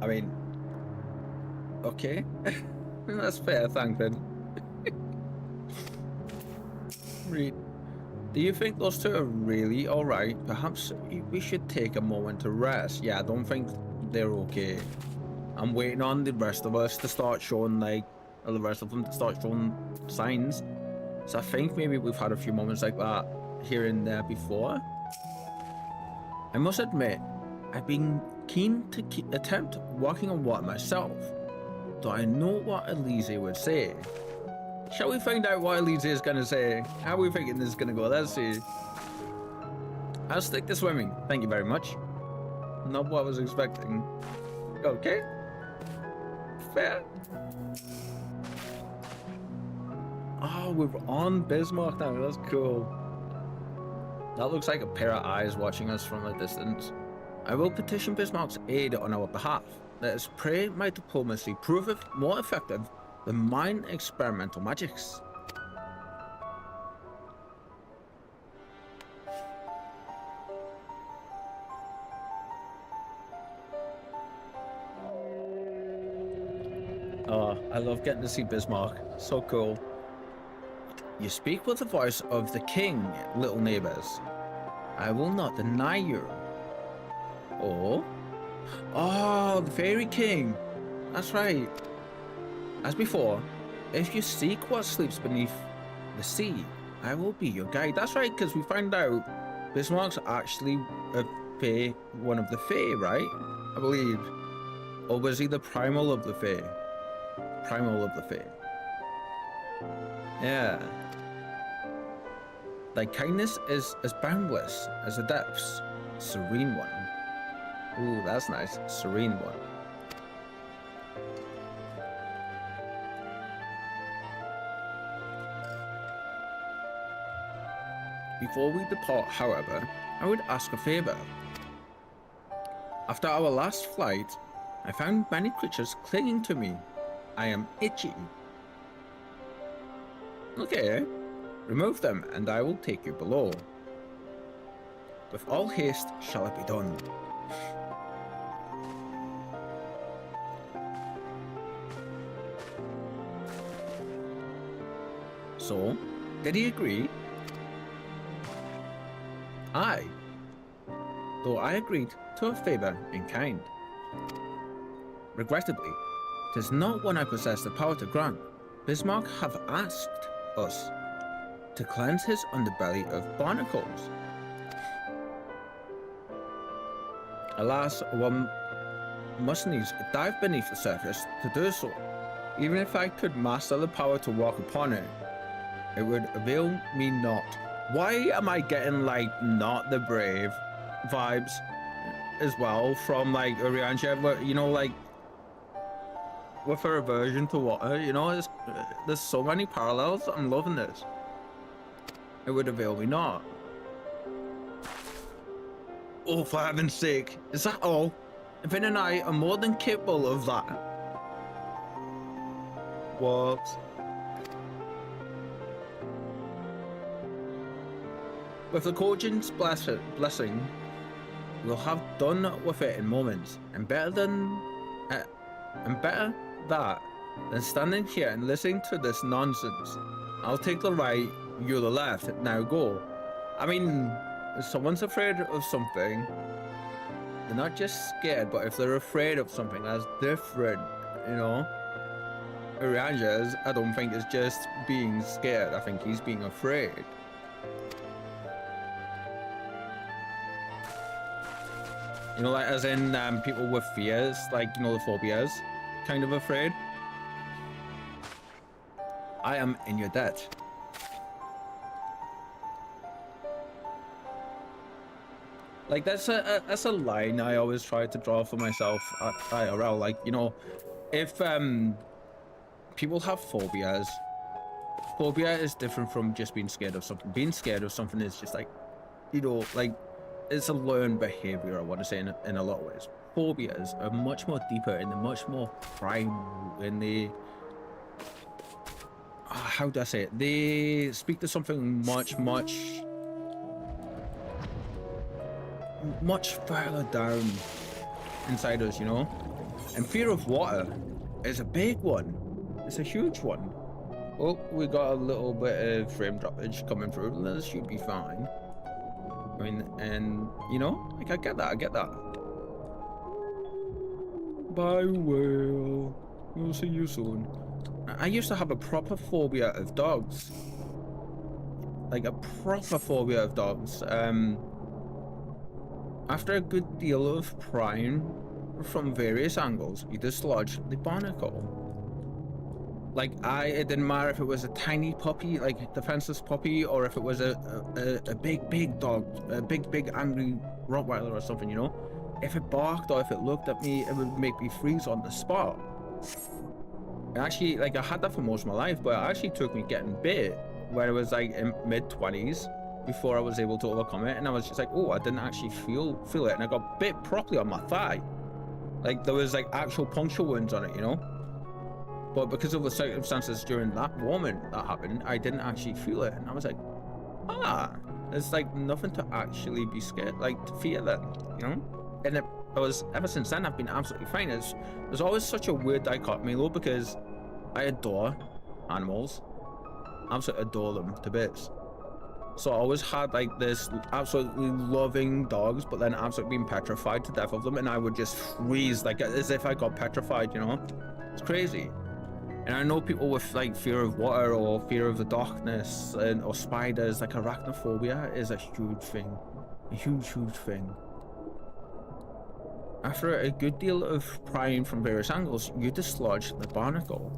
I mean, okay. That's fair, thank you. Reed, do you think those two are really alright? Perhaps we should take a moment to rest. Yeah, I don't think they're okay. I'm waiting on the rest of us to start showing, like, or the rest of them to start showing signs. So I think maybe we've had a few moments like that here and there before. I must admit, I've been keen to attempt walking on water myself, though I know what Elise would say. Shall we find out what Elise is gonna say? How are we thinking this is gonna go? Let's see. I'll stick to swimming. Thank you very much. Not what I was expecting. Okay. Fair. Oh, we're on Bismarck now. That's cool. That looks like a pair of eyes watching us from a distance. I will petition Bismarck's aid on our behalf. Let us pray my diplomacy proveth more effective than mine experimental magics. Oh, I love getting to see Bismarck. So cool. You speak with the voice of the king, little neighbors. I will not deny you. Oh, the fairy king. That's right. As before, if you seek what sleeps beneath the sea, I will be your guide. That's right, because we found out Bismarck's actually a fae, one of the fae, right? I believe. Or was he the primal of the fae? Primal of the fae. Yeah. Thy kindness is as boundless as the depths. Serene one. Ooh, that's nice. Serene one. Before we depart, however, I would ask a favor. After our last flight, I found many creatures clinging to me. I am itchy. Okay. Remove them, and I will take you below. With all haste shall it be done. So, did he agree? Aye. Though I agreed to a favour in kind. Regrettably, 'tis not one I possess the power to grant. Bismarck have asked us to cleanse his underbelly of barnacles. Alas, one must needs dive beneath the surface to do so. Even if I could master the power to walk upon it, it would avail me not. Why am I getting like not the brave vibes as well from like Urianger, you know, like with her aversion to water, you know, there's so many parallels. I'm loving this. It would avail me not. Oh, for heaven's sake. Is that all? Vin and I are more than capable of that. What? With the Kojin's blessing, we'll have done with it in moments. And better that than standing here and listening to this nonsense. I'll take the right, you the left. Now go. I mean, if someone's afraid of something, they're not just scared, but if they're afraid of something, that's different, you know? Urianger's, I don't think is just being scared. I think he's being afraid. You know, like as in people with fears, like, you know, the phobias, kind of afraid. I am in your debt. Like that's a line I always try to draw for myself at IRL. Like, you know, if people have phobias, phobia is different from just being scared of something. Being scared of something is just like, you know, like it's a learned behavior, I want to say, in a lot of ways. Phobias are much more deeper and they're much more primal, and they, how do I say it? They speak to something much further down inside us, you know? And fear of water is a big one. It's a huge one. Oh, we got a little bit of frame droppage coming through. This should be fine. I mean, and you know, like I get that. Bye, whale. We'll see you soon. I used to have a proper phobia of dogs. Like a proper phobia of dogs. After a good deal of prying from various angles, you dislodge the barnacle. Like, it didn't matter if it was a tiny puppy, like a defenseless puppy, or if it was a big dog, a big angry Rottweiler or something, you know? If it barked or if it looked at me, it would make me freeze on the spot. And actually, like, I had that for most of my life, but it actually took me getting bit when I was like in mid-20s before I was able to overcome it. And I was just like, oh, I didn't actually feel it, and I got bit properly on my thigh. Like, there was like actual puncture wounds on it, you know? But because of the circumstances during that moment that happened, I didn't actually feel it. And I was like, it's like nothing to actually be scared, like to fear that, you know? And ever since then, I've been absolutely fine. There's always such a weird dichotomy though, because I adore animals. Absolutely adore them to bits. So I always had like this absolutely loving dogs, but then absolutely being petrified to death of them. And I would just freeze, like as if I got petrified, you know? It's crazy. And I know people with like fear of water or fear of the darkness or spiders, like arachnophobia is a huge thing. A huge thing. After a good deal of prying from various angles, you dislodge the barnacle.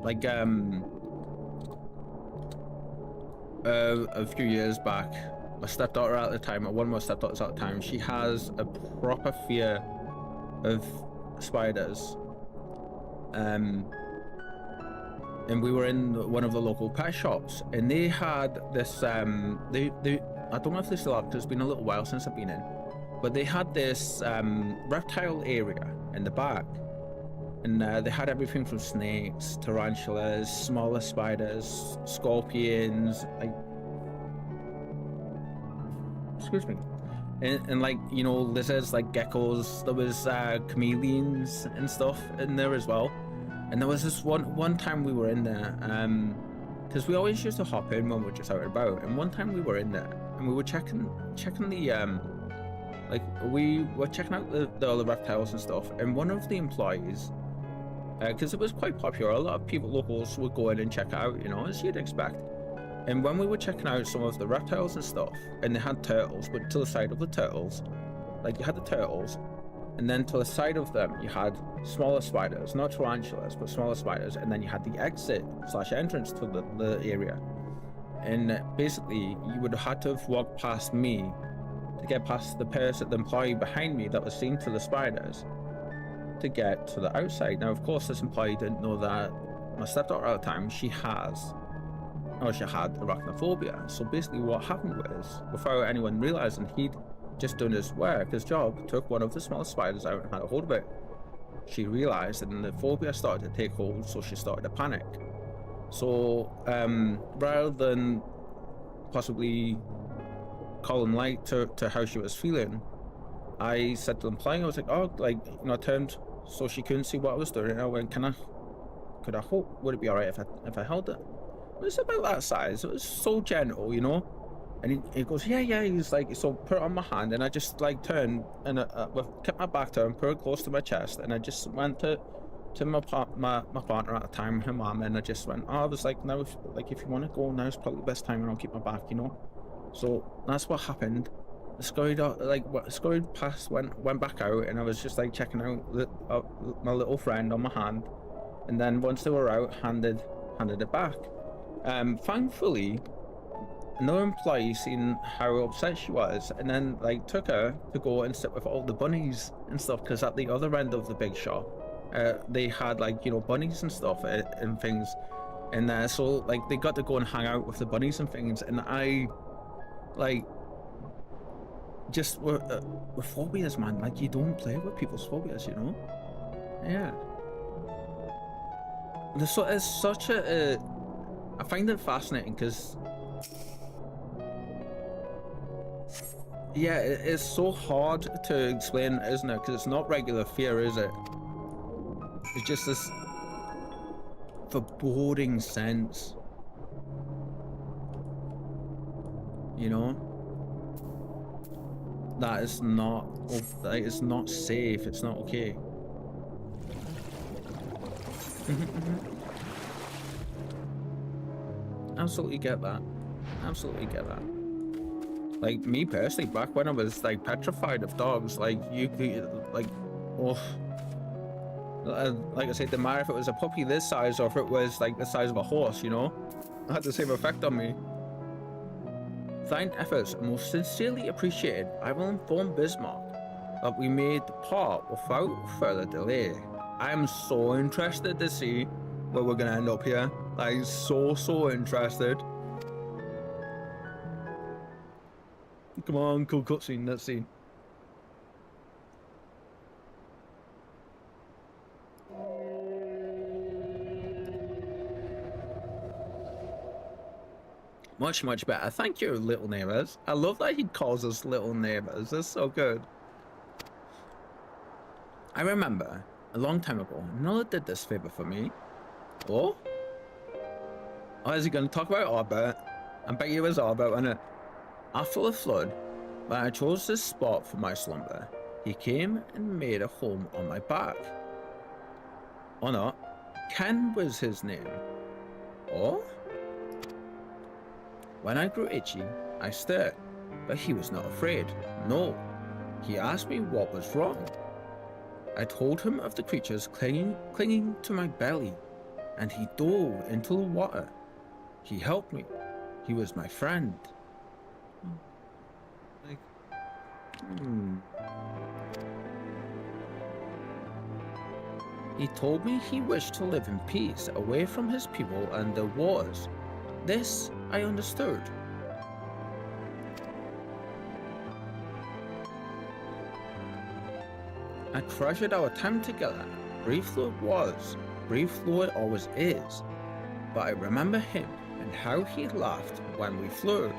Like, a few years back, my stepdaughter at the time, or one of my stepdaughters at the time, she has a proper fear of spiders. And we were in one of the local pet shops, and they had this I don't know if they still have, because it's been a little while since I've been in, but they had this reptile area in the back, and they had everything from snakes, tarantulas, smaller spiders, scorpions, like, excuse me, and like, you know, lizards, like geckos. There was chameleons and stuff in there as well. And there was this one time we were in there, because we always used to hop in when we're just out and about. And one time we were in there, and we were checking the like, we were checking out the other reptiles and stuff. And one of the employees, because it was quite popular, a lot of people, locals, would go in and check it out, you know, as you'd expect. And when we were checking out some of the reptiles and stuff, and they had turtles, but to the side of the turtles, like, you had the turtles, and then to the side of them you had smaller spiders, not tarantulas, but smaller spiders, and then you had the exit/entrance to the area. And basically you would have had to have walked past me to get past the employee behind me that was seeing to the spiders to get to the outside. Now, of course, this employee didn't know that my stepdaughter at the time, she had arachnophobia. So basically what happened was, without anyone realizing, he'd just done his job, took one of the small spiders out and had a hold of it. She realized, and the phobia started to take hold, so she started to panic. So rather than possibly calling light to how she was feeling, I said to the employee, I was like, oh, like, you know, I turned so she couldn't see what I was doing, and I went, could I hope, would it be all right if I held it? It was about that size. It was so gentle, you know. And he goes, yeah. He's like, so put it on my hand, and I just like turned and kept my back to him, put it close to my chest, and I just went to my partner at the time, her mom, and I just went, I was like, now, if you want to go, now's probably the best time, and I'll keep my back, you know. So that's what happened. I scurried past, went back out, and I was just like checking out my little friend on my hand, and then once they were out, handed it back. Thankfully, another employee seen how upset she was, and then like took her to go and sit with all the bunnies and stuff, because at the other end of the big shop they had, like, you know, bunnies and stuff and things. in there, so like they got to go and hang out with the bunnies and things, and I like just with phobias, man, like you don't play with people's phobias, you know? Yeah. It's such a I find it fascinating because yeah, it's so hard to explain, isn't it? Because it's not regular fear, is it? It's just this foreboding sense, you know, that it's not, like, it's not safe, it's not okay. Absolutely get that. Absolutely get that. Like me personally, back when I was like petrified of dogs, like you could, like, oh, like I said, no matter if it was a puppy this size or if it was like the size of a horse, you know, it had the same effect on me. Thine efforts are most sincerely appreciated. I will inform Bismarck that we made the part without further delay. I am so interested to see where we're gonna end up here. Like, so interested. Come on, cool cutscene, let's see. Much better. Thank you, little neighbors. I love that he calls us little neighbors. That's so good. I remember a long time ago, Nola did this favor for me. Oh? Oh, is he going to talk about Arbor? I bet you it was Arbor, wasn't it? After the flood, when I chose this spot for my slumber, he came and made a home on my back. Or not. Ken was his name. Oh? When I grew itchy, I stared, but he was not afraid. No. He asked me what was wrong. I told him of the creatures clinging to my belly, and he dove into the water. He helped me. He was my friend. Like, He told me he wished to live in peace, away from his people and their wars. This I understood. I treasured our time together. Brief though it was, brief though it always is. But I remember him and how he laughed when we flew.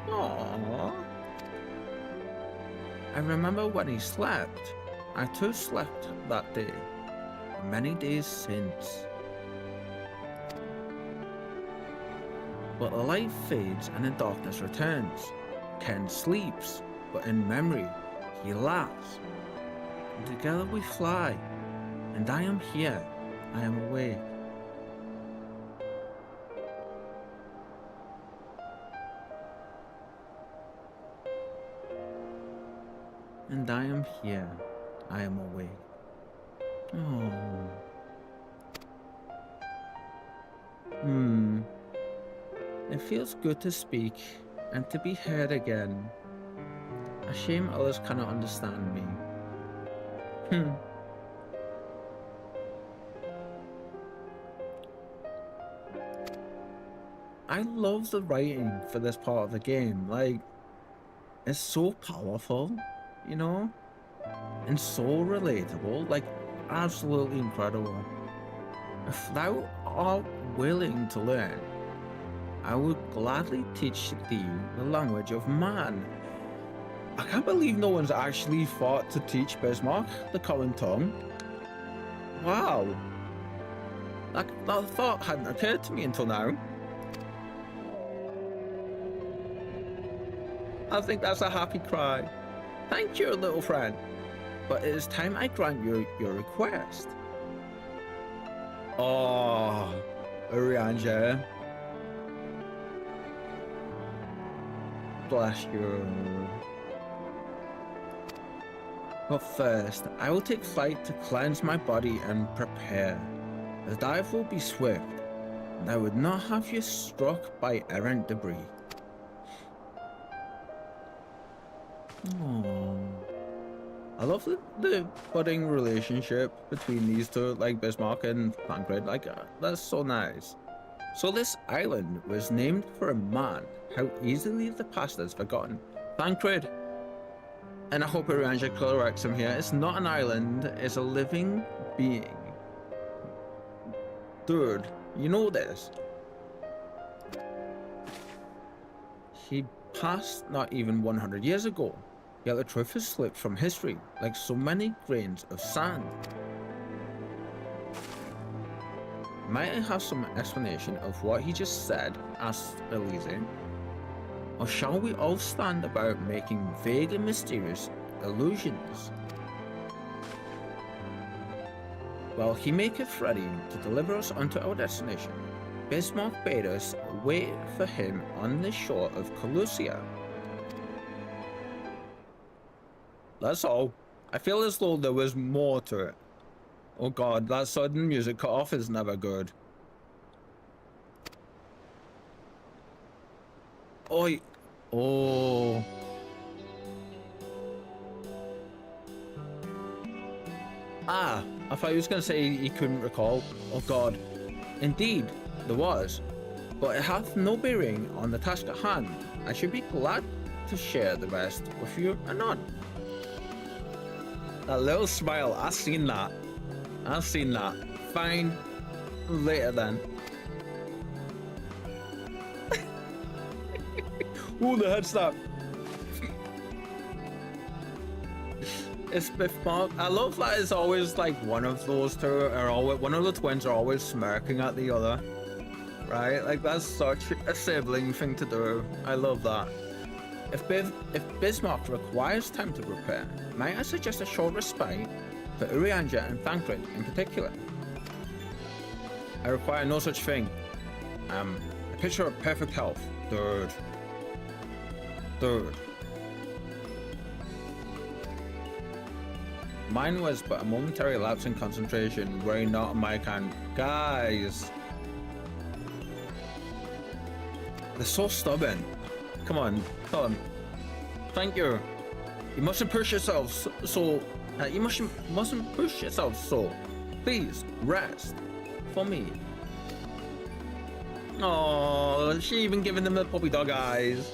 Aww. I remember when he slept. I too slept that day. Many days since. But the light fades and the darkness returns. Ken sleeps, but in memory, he laughs. And together we fly. And I am here. I am awake. And I am here. I am awake. Oh. It feels good to speak and to be heard again. A shame others cannot understand me. I love the writing for this part of the game. Like, it's so powerful, you know? And so relatable, like, absolutely incredible. If thou art willing to learn, I would gladly teach thee the language of man. I can't believe no one's actually thought to teach Bismarck the common tongue. Wow. That thought hadn't occurred to me until now. I think that's a happy cry. Thank you, little friend. But it is time I grant you your request. Oh, Urianger. Bless you. But first, I will take flight to cleanse my body and prepare. The dive will be swift, and I would not have you struck by errant debris. Oh. I love the budding relationship between these two, like Bismarck and Tancred. Like, that's so nice. So this island was named for a man. How easily the past is forgotten. Tancred. And I hope Iranja corrects him here. It's not an island, it's a living being. Dude, you know this. He passed not even 100 years ago. Yet the truth has slipped from history, like so many grains of sand. Might I have some explanation of what he just said? Asked Elise. Or shall we all stand about making vague and mysterious allusions? Well, he maketh ready to deliver us unto our destination. Bismarck bade us wait for him on the shore of Colusia. That's all. I feel as though there was more to it. Oh god, that sudden music cut off is never good. Oi. Oh. Ah, I thought he was going to say he couldn't recall. Oh god. Indeed, there was. But it hath no bearing on the task at hand. I should be glad to share the rest with you anon. That little smile, I've seen that. I've seen that. Fine. Later then. Ooh, the head snap. It's Bismarck. I love that it's always like one of those two are always, one of the twins are always smirking at the other. Right? Like that's such a sibling thing to do. I love that. If Bismarck requires time to prepare, might I suggest a short respite for Urianja and Tancred in particular? I require no such thing. A picture of perfect health. Dude. Mine was but a momentary lapse in concentration, wearing not on my can. Guys. They're so stubborn. Come on, tell them. Thank you. You mustn't push yourself you mustn't push yourself so. Please, rest. For me. Oh, she even giving them the puppy dog eyes.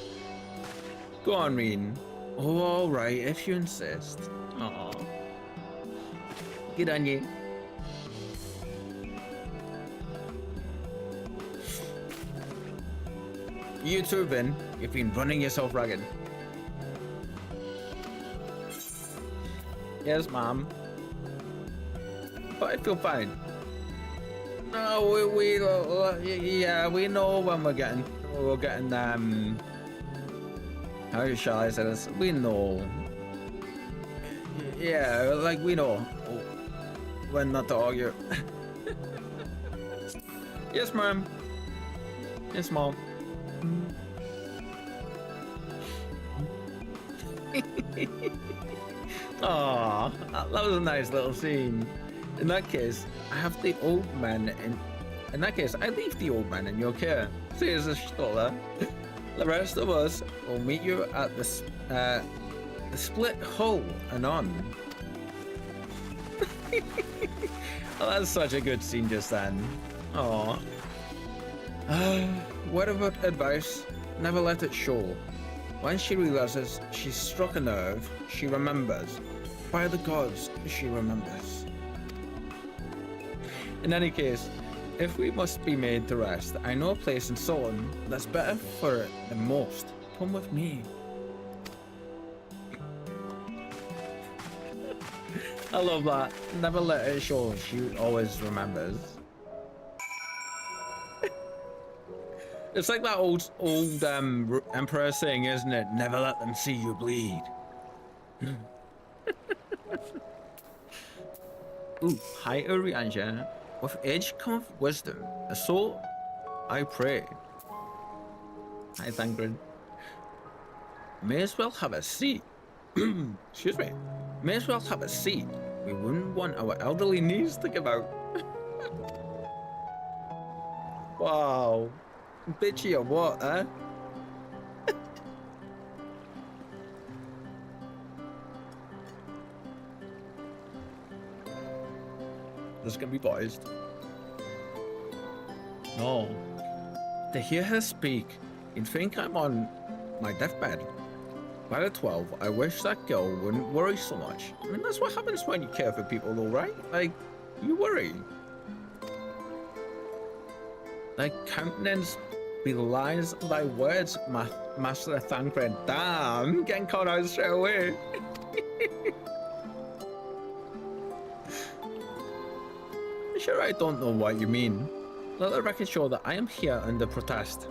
Go on, Reen. Oh, alright, if you insist. Aw. Good on you. You too, Vin. You've been running yourself ragged. Yes, Mom. But I feel fine. No, yeah, we know when we're getting, how shall I say this? We know. Yeah, like we know when not to argue. Yes, Mom. Yes, Mom. Aww, that was a nice little scene. In that case, I have the old man in that case, I leave the old man in your care. See as a stoller. The rest of us will meet you at the split hull anon. Oh, that's such a good scene just then. Aww. Word of advice, never let it show. When she realizes she's struck a nerve, she remembers. By the gods, she remembers. In any case, if we must be made to rest, I know a place in Solon that's better for it than most. Come with me. I love that. Never let it show, she always remembers. It's like that old emperor saying, isn't it? Never let them see you bleed. Ooh, hi Urianja. With age cometh wisdom, so I pray. Hi Tancred. May as well have a seat. Excuse me. May as well have a seat. We wouldn't want our elderly knees to give out. Wow. Bitchy or what, eh? There's gonna be boys. No. To hear her speak, you'd think I'm on my deathbed. By the 12, I wish that girl wouldn't worry so much. I mean, that's what happens when you care for people, though, right? Like, you worry. Thy countenance belies thy words, Master Thancred. Damn, getting called out straight away. I'm sure I don't know what you mean. Let the record show that I am here under protest.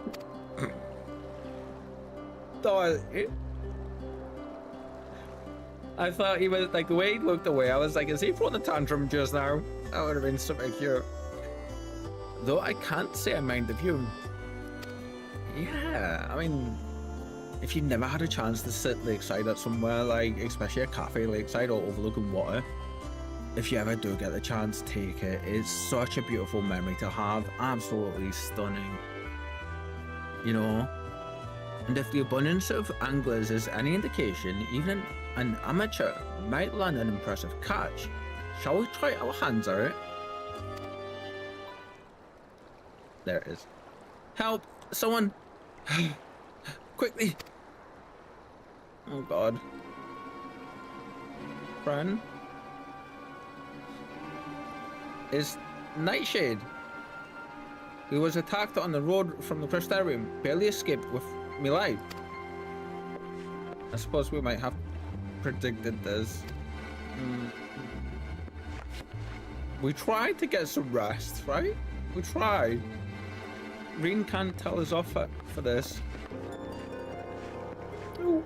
I thought he was like, the way he looked away, I was like, is he throwing a tantrum just now? That would have been something cute. Though I can't say I mind the view. Yeah, I mean, if you never had a chance to sit lakeside at somewhere, like especially a cafe lakeside or overlooking water, if you ever do get the chance, take it. It's such a beautiful memory to have. Absolutely stunning. You know? And if the abundance of anglers is any indication, even an amateur might land an impressive catch. Shall we try our hands at it? There it is. Help! Someone! Quickly! Oh god. Friend? Is Nightshade, who was attacked on the road from the Crystarium, barely escaped with me life. I suppose we might have predicted this. We tried to get some rest, right? We tried. Reen can't tell us off for this. Ooh.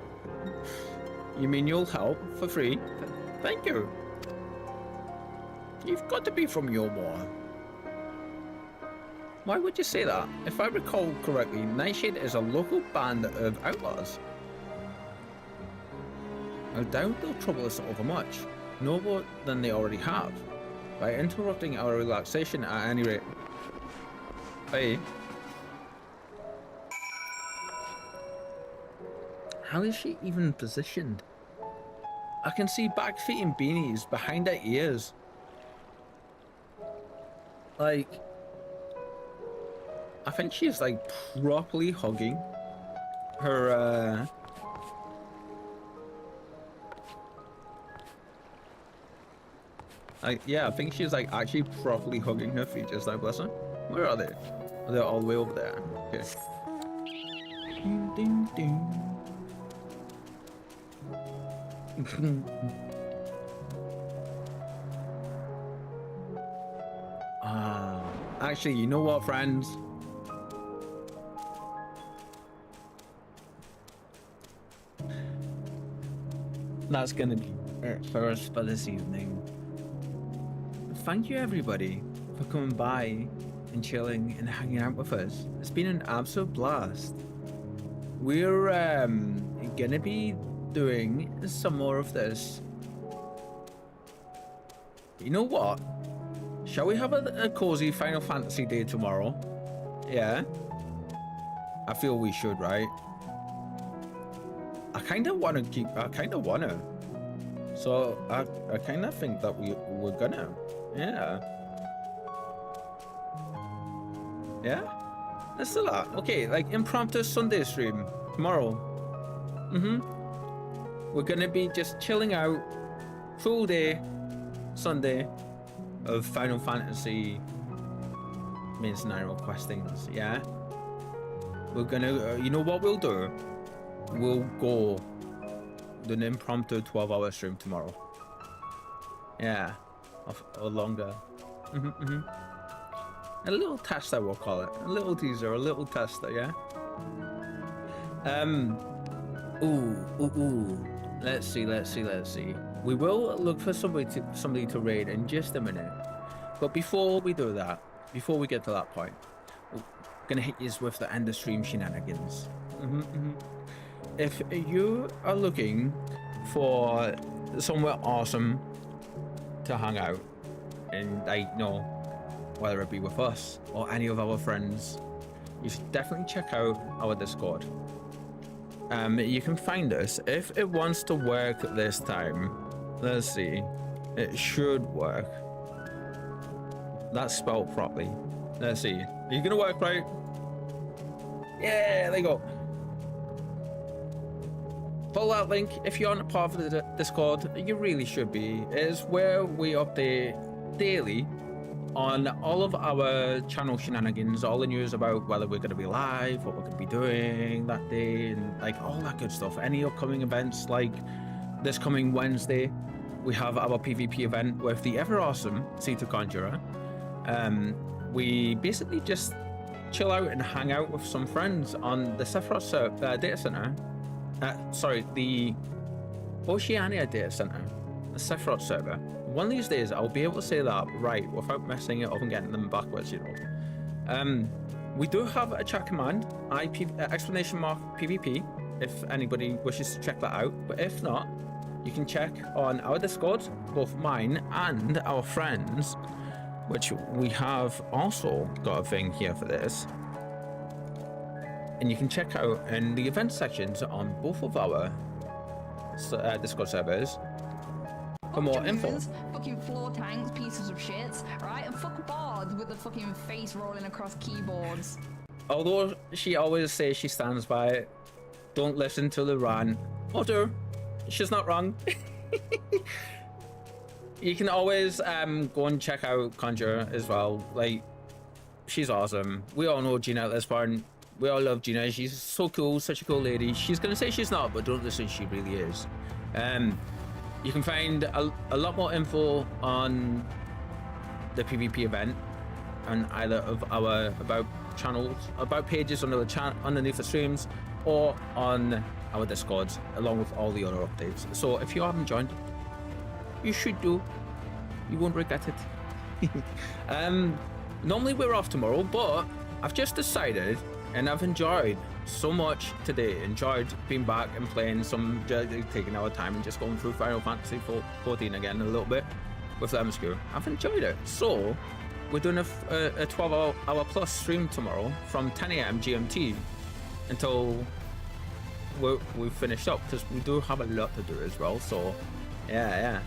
You mean you'll help for free? Thank you. You've got to be from your war. Why would you say that? If I recall correctly, Nightshade is a local band of outlaws. I doubt they'll trouble us overmuch, no more than they already have, by interrupting our relaxation at any rate. Hey. How is she even positioned? I can see back feet and beanies behind her ears. Like, I think she's like properly hugging her yeah, I think she's like actually properly hugging her feet just now, bless her. Where are they? Oh, they're all the way over there. Okay. Ding, ding, ding. Actually, you know what, friends? That's gonna be it for us for this evening. Thank you, everybody, for coming by and chilling and hanging out with us. It's been an absolute blast. We're gonna be doing some more of this. You know what? Shall we have a cozy Final Fantasy day tomorrow? Yeah? I feel we should, right? I kind of want to. So I kind of think that we're gonna. Yeah. Yeah? Let's do that. Okay, like impromptu Sunday stream tomorrow. We're gonna be just chilling out full day Sunday of Final Fantasy main scenario questings. Yeah, we're gonna you know what we'll do, we'll go do an impromptu 12-hour stream tomorrow. Yeah, or longer. A little tester, we'll call it, a little teaser, a little tester. Yeah. Let's see. We will look for somebody to raid in just a minute. But before we do that, before we get to that point, we're gonna hit you with the end of stream shenanigans. If you are looking for somewhere awesome to hang out, and whether it be with us or any of our friends, you should definitely check out our Discord. You can find us if it wants to work this time. Let's see. It should work. that's spelled properly. Let's see. Are you gonna work right? Yeah, there you go. Follow that link if you're not part of the Discord. You really should be. It is where we update daily on all of our channel shenanigans, all the news about whether we're going to be live, what we're going to be doing that day, and like all that good stuff. Any upcoming events, like this coming Wednesday, we have our PvP event with the ever awesome Seat of Conjurer. We basically just chill out and hang out with some friends on the Sephiroth data center. Sorry, the Oceania data center, the Sephiroth server. One of these days, I'll be able to say that right without messing it up and getting them backwards, you know. We do have a chat command, exclamation mark PvP, if anybody wishes to check that out. But if not, you can check on our Discord, both mine and our friends, which we have also got a thing here for this. And you can check out in the event sections on both of our Discord servers for more info. Fucking floor tanks, pieces of shits, right? And fuck bards with the fucking face rolling across keyboards. Although she always says she stands by it, don't listen to the rant. Or do. She's not wrong. You can always go and check out Conjure as well. Like, she's awesome. We all know Gina at this point. We all love Gina. She's so cool, such a cool lady. She's gonna say she's not, but don't listen, she really is. You can find a lot more info on the PvP event on either of our about channels, about pages underneath the streams, or on our Discords, along with all the other updates. So if you haven't joined, you should do. You won't regret it. Normally we're off tomorrow, but I've just decided, and I've enjoyed so much today. Enjoyed being back and playing some, taking our time and just going through Final Fantasy 14 again a little bit with Lemscure. I've enjoyed it. So we're doing a 12-hour plus stream tomorrow from 10 a.m. GMT until we've finished up, because we do have a lot to do as well. So yeah.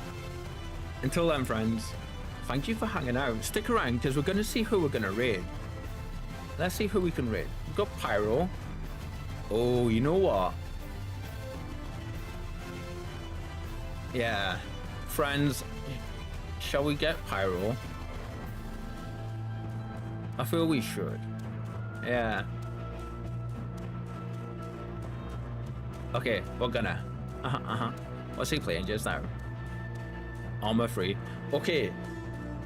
Until then, friends, thank you for hanging out. Stick around, because we're going to see who we're going to raid. Let's see who we can raid. We've got Pyro. Oh, you know what? Yeah. Friends, shall we get Pyro? I feel we should. Yeah. Okay, we're gonna. What's he playing just now? Armor Free. Okay.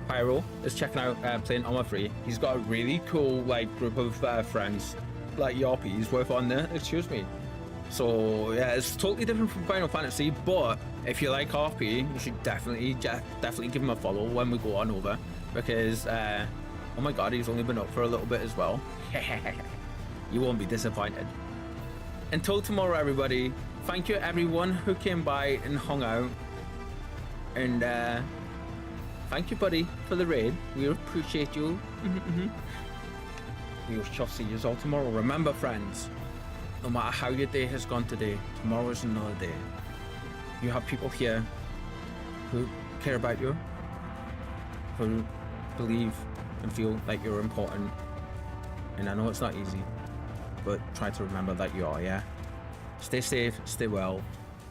Pyro is checking out playing Armor Free. He's got a really cool group of friends, like Yarpies, worth on there. Excuse me. So yeah, it's totally different from Final Fantasy, but if you like RP, you should definitely give him a follow when we go on over, because oh my god, he's only been up for a little bit as well. You won't be disappointed. Until tomorrow, everybody. Thank you everyone who came by and hung out, and thank you, buddy, for the raid. We appreciate you. We shall see you all tomorrow. Remember, friends, no matter how your day has gone today, tomorrow is another day. You have people here who care about you, who believe and feel like you're important. And I know it's not easy, but try to remember that you are, yeah? Stay safe, stay well,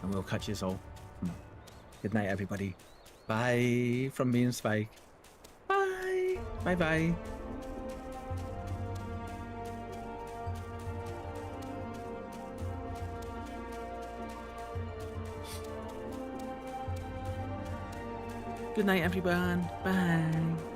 and we'll catch you all. Good night, everybody. Bye from me and Spike. Bye. Bye-bye. Good night, everyone. Bye.